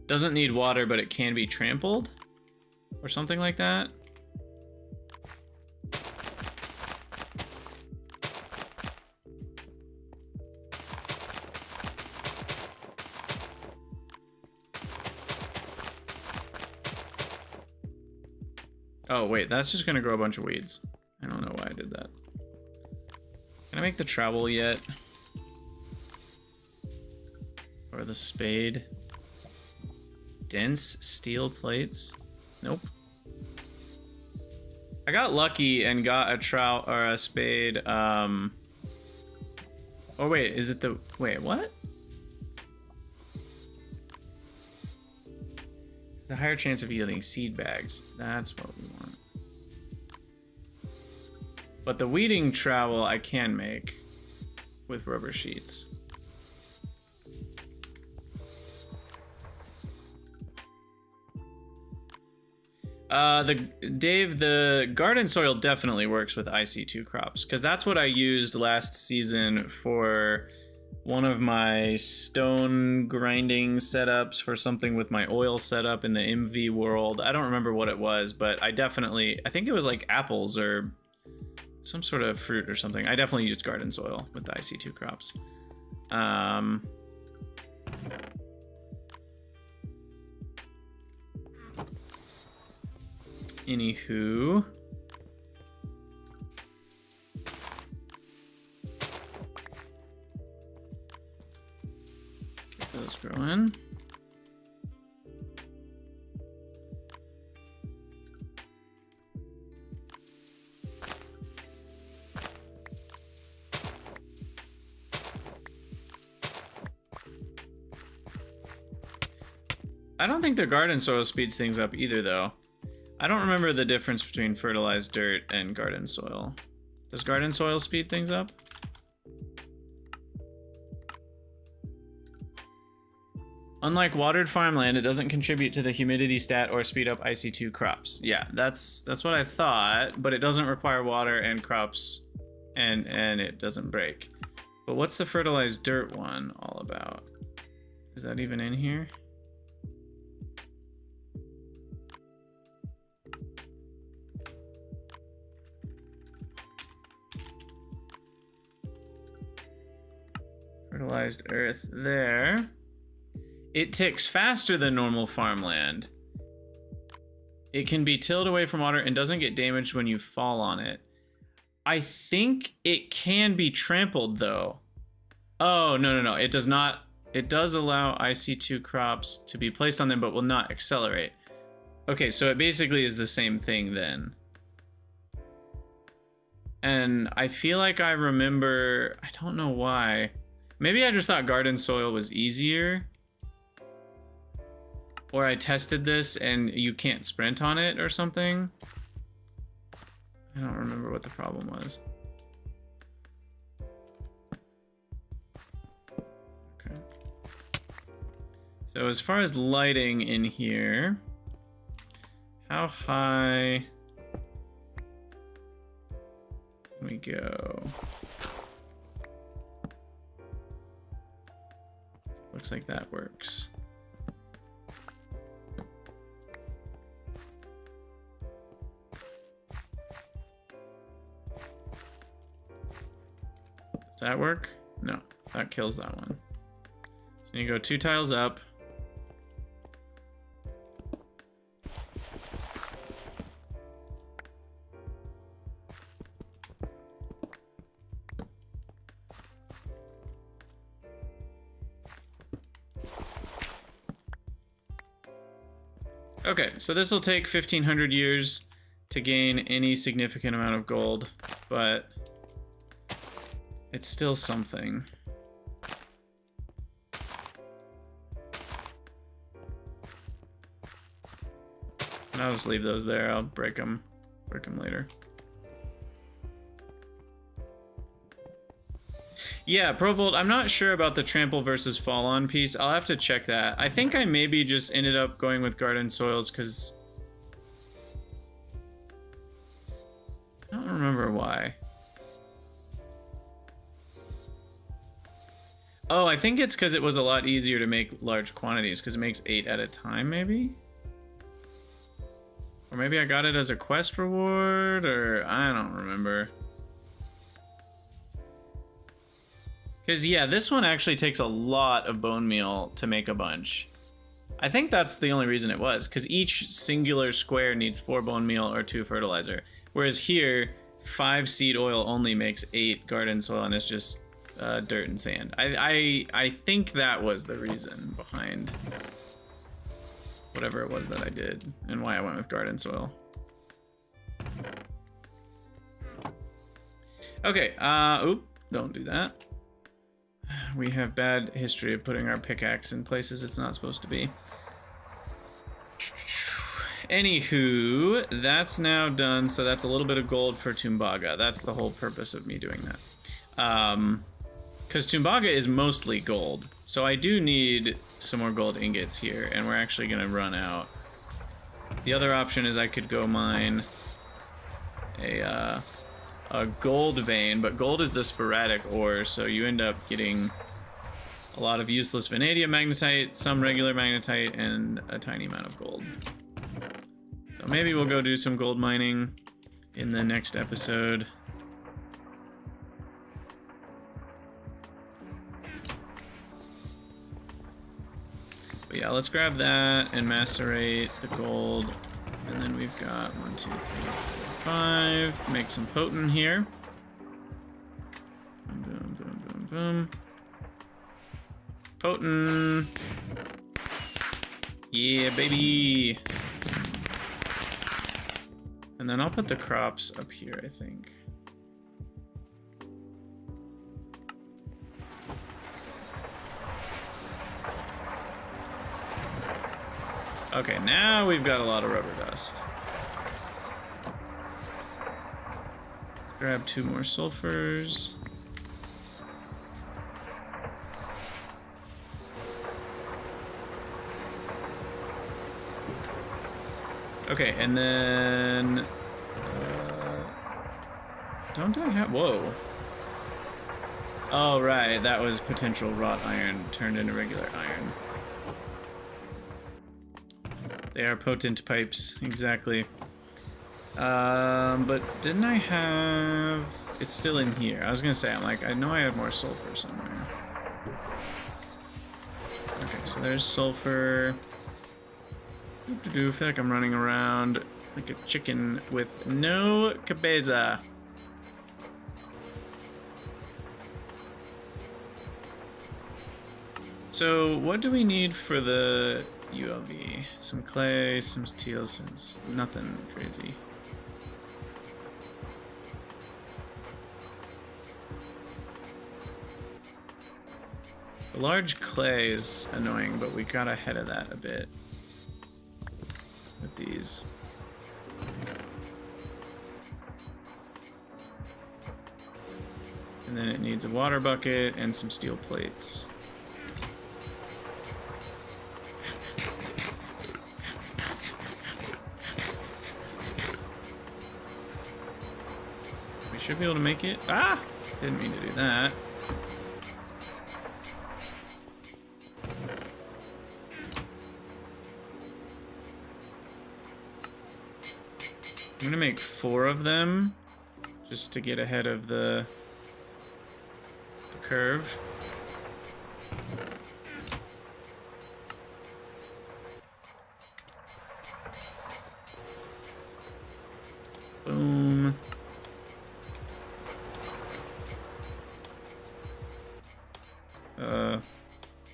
doesn't need water, but it can be trampled. Or something like that. Oh, wait, that's just gonna grow a bunch of weeds. I don't know why I did that. Can I make the trowel yet? Or the spade? Dense steel plates? Nope. I got lucky and got a trout or a spade. Oh wait, is it the... Wait, what? The higher chance of yielding seed bags. That's what we want. But the weeding trowel I can make with rubber sheets. The garden soil definitely works with IC2 crops, because that's what I used last season for one of my stone grinding setups for something with my oil setup in the MV world. I don't remember what it was, but I think it was like apples or some sort of fruit or something. I definitely used garden soil with the IC2 crops. Anywho. Get those growing. I don't think the garden soil speeds things up either, though. I don't remember the difference between fertilized dirt and garden soil. Does garden soil speed things up? Unlike watered farmland, it doesn't contribute to the humidity stat or speed up IC2 crops. Yeah, that's what I thought, but it doesn't require water and crops, and it doesn't break. But what's the fertilized dirt one all about? Is that even in here? Fertilized earth there. It ticks faster than normal farmland. It can be tilled away from water and doesn't get damaged when you fall on it. I think it can be trampled though. Oh, no. It does not. It does allow IC2 crops to be placed on them, but will not accelerate. Okay, so it basically is the same thing then. And I feel like I remember, I don't know why. Maybe I just thought garden soil was easier. Or I tested this and you can't sprint on it or something. I don't remember what the problem was. Okay. So as far as lighting in here, how high can we go? Looks like that works. Does that work? No, that kills that one. So you go 2 tiles up. Okay, so this will take 1,500 years to gain any significant amount of gold, but it's still something. And I'll just leave those there. I'll break them later. Yeah, ProVolt, I'm not sure about the trample versus fall on piece. I'll have to check that. I think I maybe just ended up going with garden soils because I don't remember why. Oh, I think it's because it was a lot easier to make large quantities because it makes 8 at a time, maybe? Or maybe I got it as a quest reward, or I don't remember. Because, yeah, this one actually takes a lot of bone meal to make a bunch. I think that's the only reason it was, because each singular square needs 4 bone meal or 2 fertilizer. Whereas here, 5 seed oil only makes 8 garden soil, and it's just dirt and sand. I think that was the reason behind whatever it was that I did, and why I went with garden soil. Okay, oop, don't do that. We have bad history of putting our pickaxe in places it's not supposed to be. Anywho, that's now done, so that's a little bit of gold for Tumbaga. That's the whole purpose of me doing that. Because Tumbaga is mostly gold, so I do need some more gold ingots here, and we're actually going to run out. The other option is I could go mine a gold vein, but gold is the sporadic ore, so you end up getting a lot of useless vanadium magnetite, some regular magnetite, and a tiny amount of gold. So maybe we'll go do some gold mining in the next episode. But yeah, let's grab that and macerate the gold. And then we've got 1, 2, 3, 4, 5. Make some potent here. Boom, boom, boom, boom, boom. Potent. Yeah, baby. And then I'll put the crops up here, I think. Okay, now we've got a lot of rubber dust. Grab 2 more sulfurs. Okay, and then... don't I have... Whoa. Oh, right, that was potential wrought iron turned into regular iron. They are potent pipes, exactly. But didn't I have... It's still in here. I was gonna say, I'm like, I know I have more sulfur somewhere. Okay, so there's sulfur. I feel like I'm running around like a chicken with no cabeza. So what do we need for the ULV? Some clay, some steel, some nothing crazy. The large clay is annoying, but we got ahead of that a bit with these. And then it needs a water bucket and some steel plates. We should be able to make it. Ah! Didn't mean to do that. I'm gonna make 4 of them just to get ahead of the curve. Boom.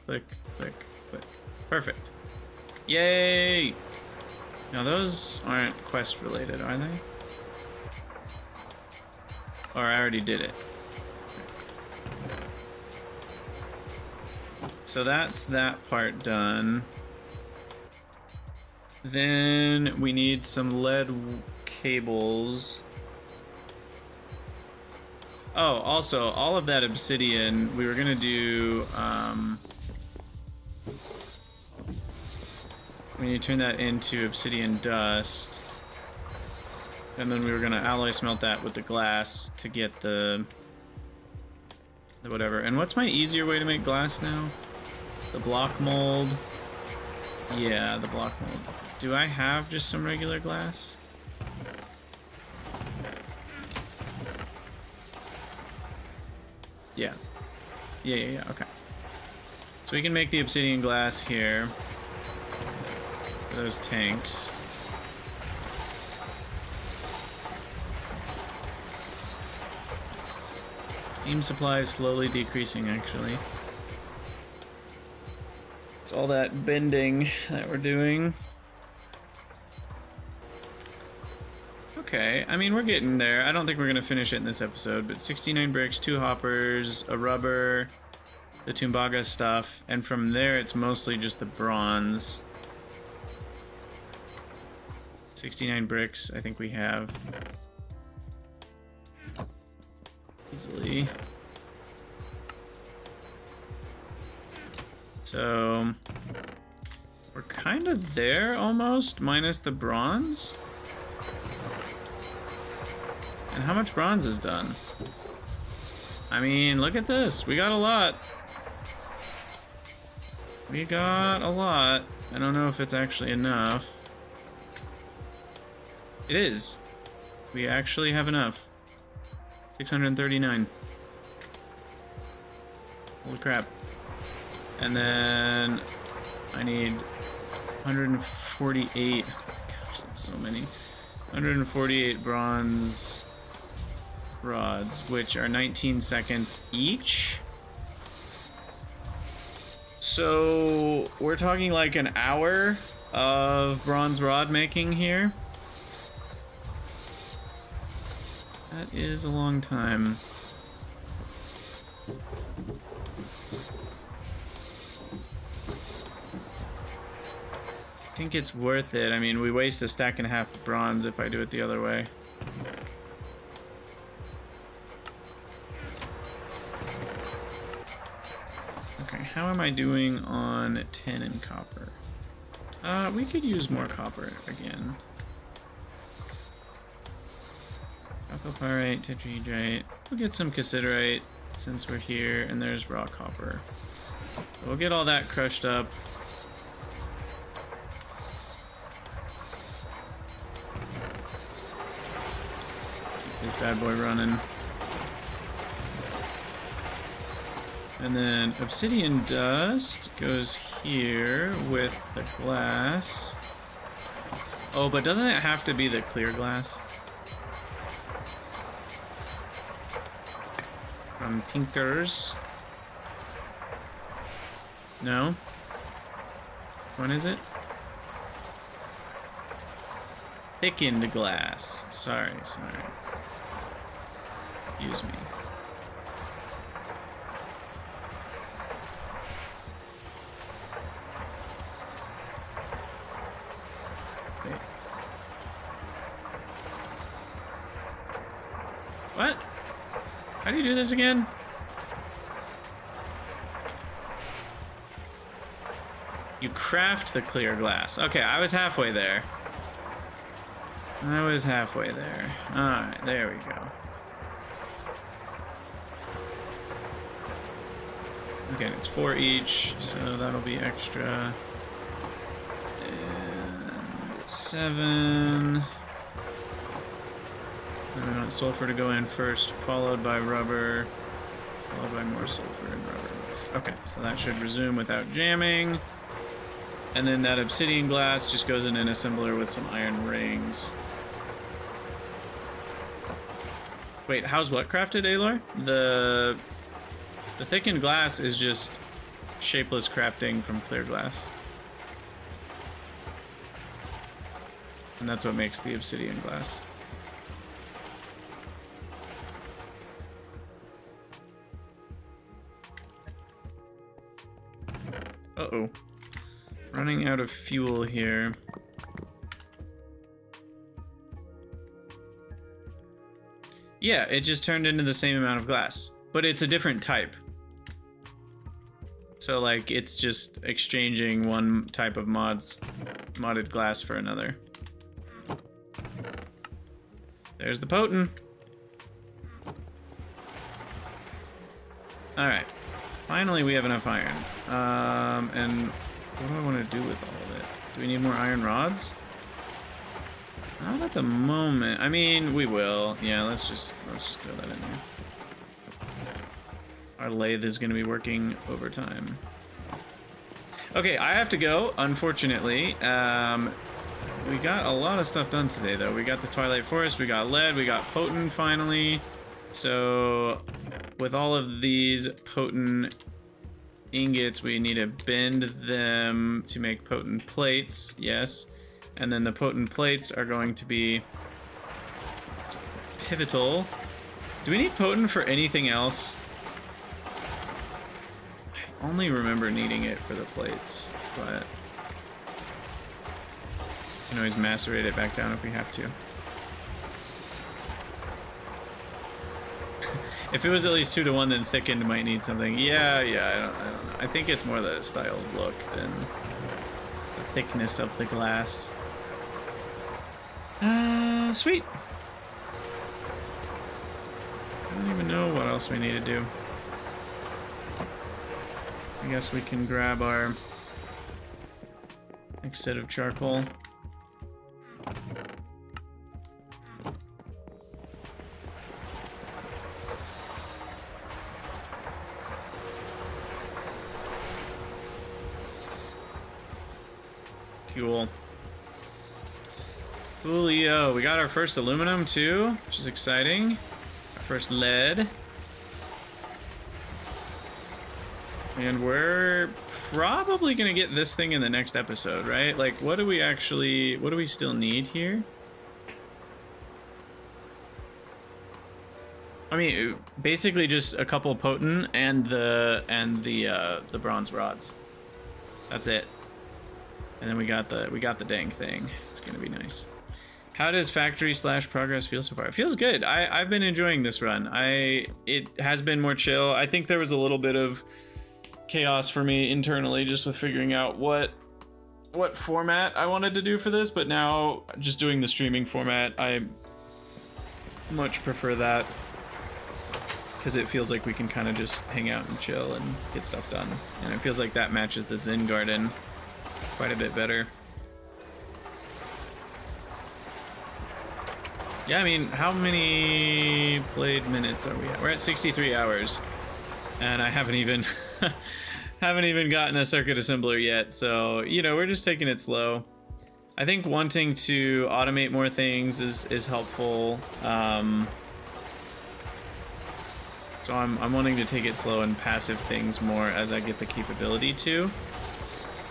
Click, click, click. Perfect. Yay! Now those aren't quest related, are they? Or I already did it. So that's that part done. Then we need some lead cables. Oh, also, all of that obsidian, we were gonna do, we need to turn that into obsidian dust. And then we were gonna alloy smelt that with the glass to get the whatever. And what's my easier way to make glass now? The block mold. Yeah, the block mold. Do I have just some regular glass? Yeah. Yeah, okay. So we can make the obsidian glass here. For those tanks. Steam supply is slowly decreasing, actually. It's all that bending that we're doing. Okay, I mean, we're getting there. I don't think we're going to finish it in this episode, but 69 bricks, 2 hoppers, a rubber, the Tumbaga stuff, and from there it's mostly just the bronze. 69 bricks, I think we have. Easily. So, we're kind of there almost, minus the bronze. And how much bronze is done? I mean, look at this. We got a lot. We got a lot. I don't know if it's actually enough. It is. We actually have enough. 639. Holy crap. And then I need 148. Gosh, that's so many. 148 bronze rods, which are 19 seconds each. So we're talking like an hour of bronze rod making here. That is a long time. I think it's worth it. I mean, we waste a stack and a half of bronze if I do it the other way. Okay, how am I doing on tin and copper? We could use more copper again. Chalcopyrite, tetrahedrite. We'll get some cassiterite since we're here, and there's raw copper. We'll get all that crushed up. Keep this bad boy running. And then obsidian dust goes here with the glass. Oh, but doesn't it have to be the clear glass? From Tinkers. No? When is it? Thickened glass. Sorry. Excuse me. What? How do you do this again? You craft the clear glass. Okay, I was halfway there. Alright, there we go. Okay, it's 4 each, so that'll be extra. And 7. And we want sulfur to go in first, followed by rubber, followed by more sulfur and rubber. Okay, so that should resume without jamming. And then that obsidian glass just goes in an assembler with some iron rings. Wait, how's what crafted, Aelor? The thickened glass is just shapeless crafting from clear glass. And that's what makes the obsidian glass. Uh-oh. Running out of fuel here. Yeah, it just turned into the same amount of glass, but it's a different type. So like, it's just exchanging one type of modded glass for another. There's the potent. All right. Finally, we have enough iron. And what do I want to do with all of it? Do we need more iron rods? Not at the moment. I mean, we will. Yeah, let's just throw that in there. Our lathe is going to be working overtime. Okay, I have to go, unfortunately. We got a lot of stuff done today, though. We got the Twilight Forest, we got lead, we got potent finally. So, with all of these potent ingots, we need to bend them to make potent plates, yes. And then the potent plates are going to be pivotal. Do we need potent for anything else? I only remember needing it for the plates, but we can always macerate it back down if we have to. If it was at least 2-to-1, then thickened might need something. Yeah, I don't know. I think it's more the style of look than the thickness of the glass. Sweet. I don't even know what else we need to do. I guess we can grab our next set of charcoal. Cool. Coolio. We got our first aluminum too, which is exciting. Our first lead. And we're probably gonna get this thing in the next episode, right? Like, what do we still need here? I mean, basically just a couple potent and the bronze rods. That's it. And then we got the dang thing. It's gonna be nice. How does factory/progress feel so far? It feels good. I've been enjoying this run. It has been more chill. I think there was a little bit of chaos for me internally just with figuring out what format I wanted to do for this, but now just doing the streaming format, I much prefer that because it feels like we can kind of just hang out and chill and get stuff done. And it feels like that matches the Zen Garden quite a bit better. Yeah, I mean, how many played minutes are we at? We're at 63 hours, and I haven't even gotten a circuit assembler yet. So, you know, we're just taking it slow. I think wanting to automate more things is helpful. So I'm wanting to take it slow and passive things more as I get the capability to.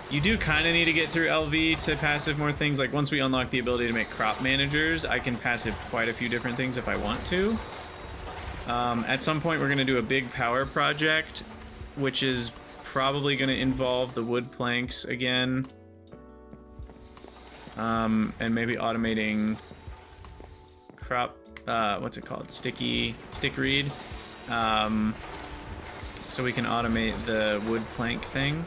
You do kind of need to get through LV to passive more things. Like once we unlock the ability to make crop managers, I can passive quite a few different things if I want to. At some point we're going to do a big power project, which is probably going to involve the wood planks again. And maybe automating crop, what's it called? Stick reed. So we can automate the wood plank thing.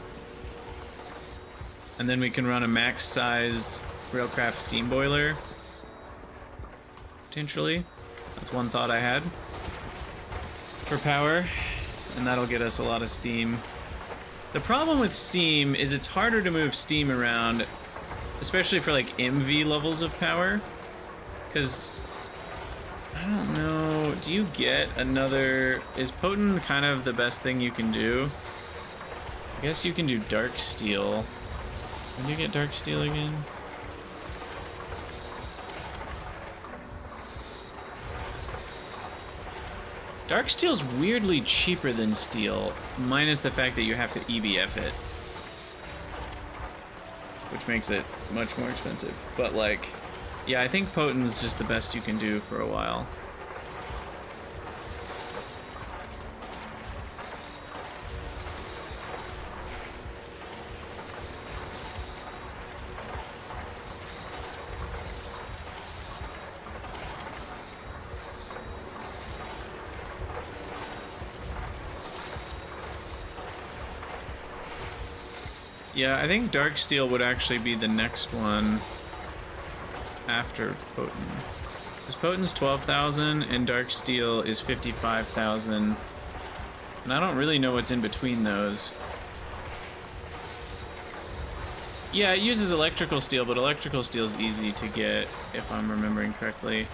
And then we can run a max size Railcraft steam boiler. Potentially. That's one thought I had. For power. And that'll get us a lot of steam. The problem with steam is it's harder to move steam around, especially for like MV levels of power. Because, I don't know, do you get another... Is potent kind of the best thing you can do? I guess you can do dark steel. When do you get dark steel again? Dark steel's weirdly cheaper than steel, minus the fact that you have to EBF it. Which makes it much more expensive. But like, yeah, I think potent's just the best you can do for a while. Yeah, I think dark steel would actually be the next one after potent. Because potent's 12,000 and dark steel is 55,000. And I don't really know what's in between those. Yeah, it uses electrical steel, but electrical steel is easy to get if I'm remembering correctly.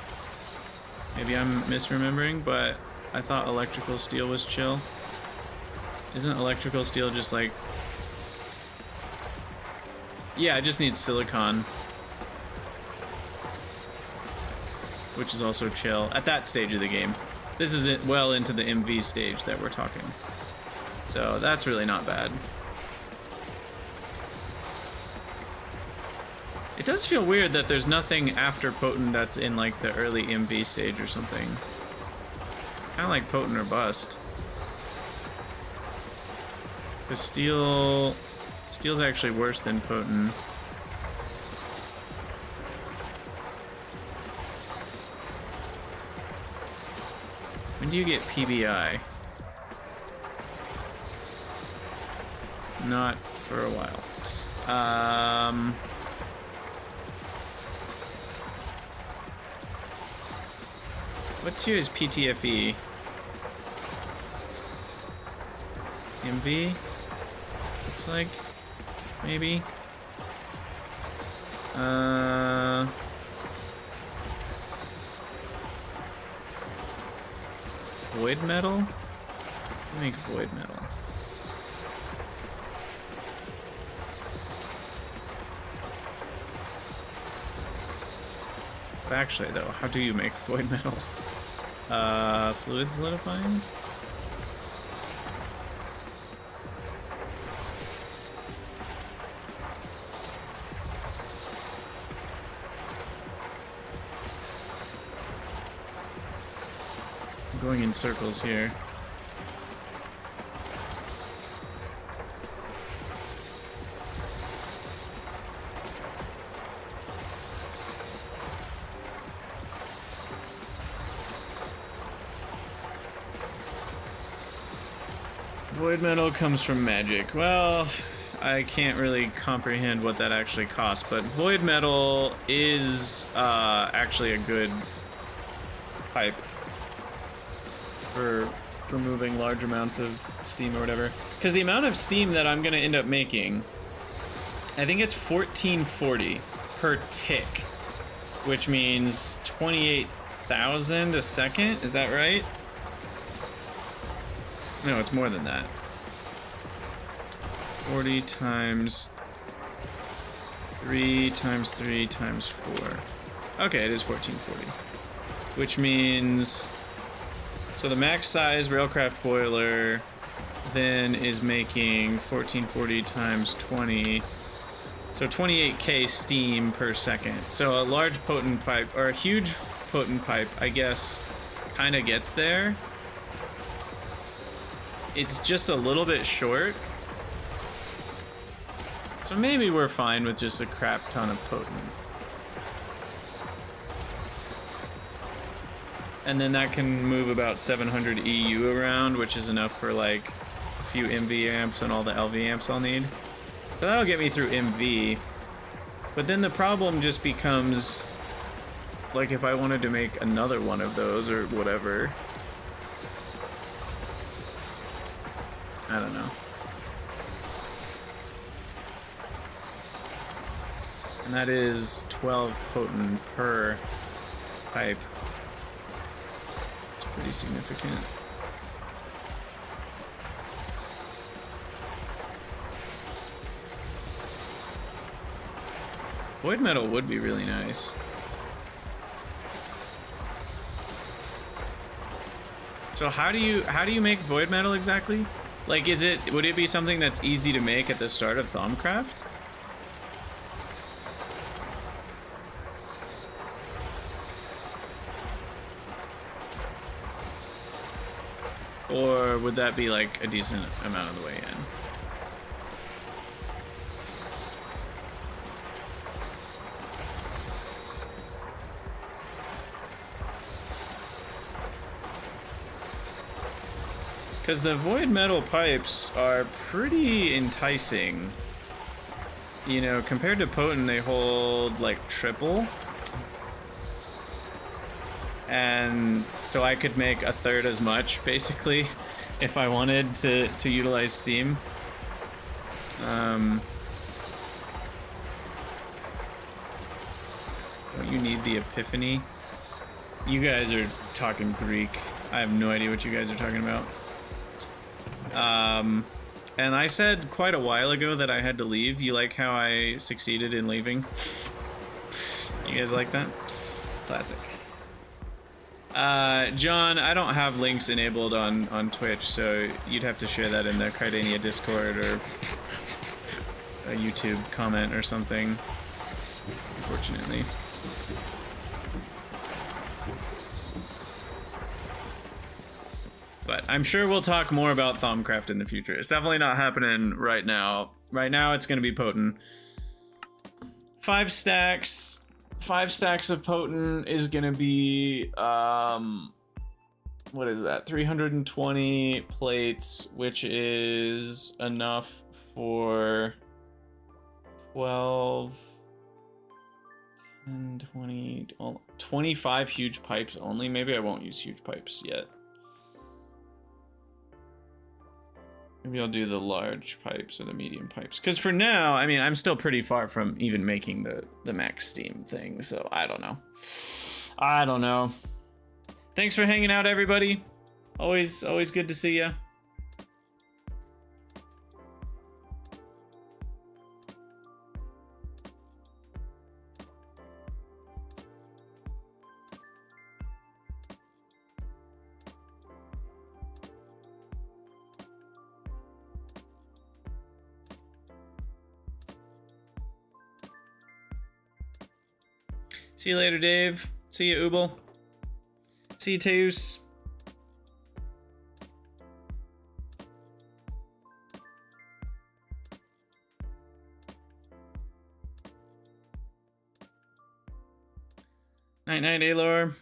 Maybe I'm misremembering, but I thought electrical steel was chill. Isn't electrical steel just like... Yeah, it just needs silicon. Which is also chill at that stage of the game. This is it well into the MV stage that we're talking. So that's really not bad. It does feel weird that there's nothing after Potent that's in like the early MV stage or something. Kind of like Potent or Bust. Because Steel's actually worse than Potent. When do you get PBI? Not for a while. What tier is PTFE? MV? Looks like. Maybe. Void Metal? Make Void Metal. But actually, though, how do you make Void Metal? Fluid solidifying? I'm going in circles here. Void Metal comes from magic. Well, I can't really comprehend what that actually costs, but Void Metal is actually a good pipe for moving large amounts of steam or whatever. Because the amount of steam that I'm gonna end up making, I think it's 1440 per tick, which means 28,000 a second. Is that right? No, it's more than that. 40 times 3 times 3 times 4. Okay, it is 1440. Which means... So the max size Railcraft boiler then is making 1440 times 20. So 28k steam per second. So a large potent pipe, or a huge potent pipe, I guess, kind of gets there. It's just a little bit short. So maybe we're fine with just a crap ton of potent. And then that can move about 700 EU around, which is enough for like a few MV amps and all the LV amps I'll need. So that'll get me through MV. But then the problem just becomes, like, if I wanted to make another one of those or whatever. I don't know. And that is 12 potent per pipe. It's pretty significant. Void Metal would be really nice. So how do you make Void Metal exactly? Like, would it be something that's easy to make at the start of Thaumcraft? Or would that be like a decent amount of the way in? Because the Void Metal pipes are pretty enticing. You know, compared to Potent, they hold like triple. And so I could make a third as much, basically, if I wanted to utilize steam. Oh, you need the epiphany. You guys are talking Greek. I have no idea what you guys are talking about. And I said quite a while ago that I had to leave. You like how I succeeded in leaving? You guys like that? Classic. John, I don't have links enabled on Twitch, so you'd have to share that in the Cridania Discord or a YouTube comment or something. unfortunately. But I'm sure we'll talk more about Thaumcraft in the future. It's definitely not happening right now. Right now, it's going to be potent. 5 stacks. 5 stacks of potent is going to be, what is that? 320 plates, which is enough for 12, 10, 20, 25 huge pipes only. Maybe I won't use huge pipes yet. Maybe I'll do the large pipes or the medium pipes. Because for now, I mean, I'm still pretty far from even making the max steam thing, so I don't know. I don't know. Thanks for hanging out, everybody. Always good to see ya. See you later, Dave. See you, Ubel. See you, Teus. Night, night, Alor.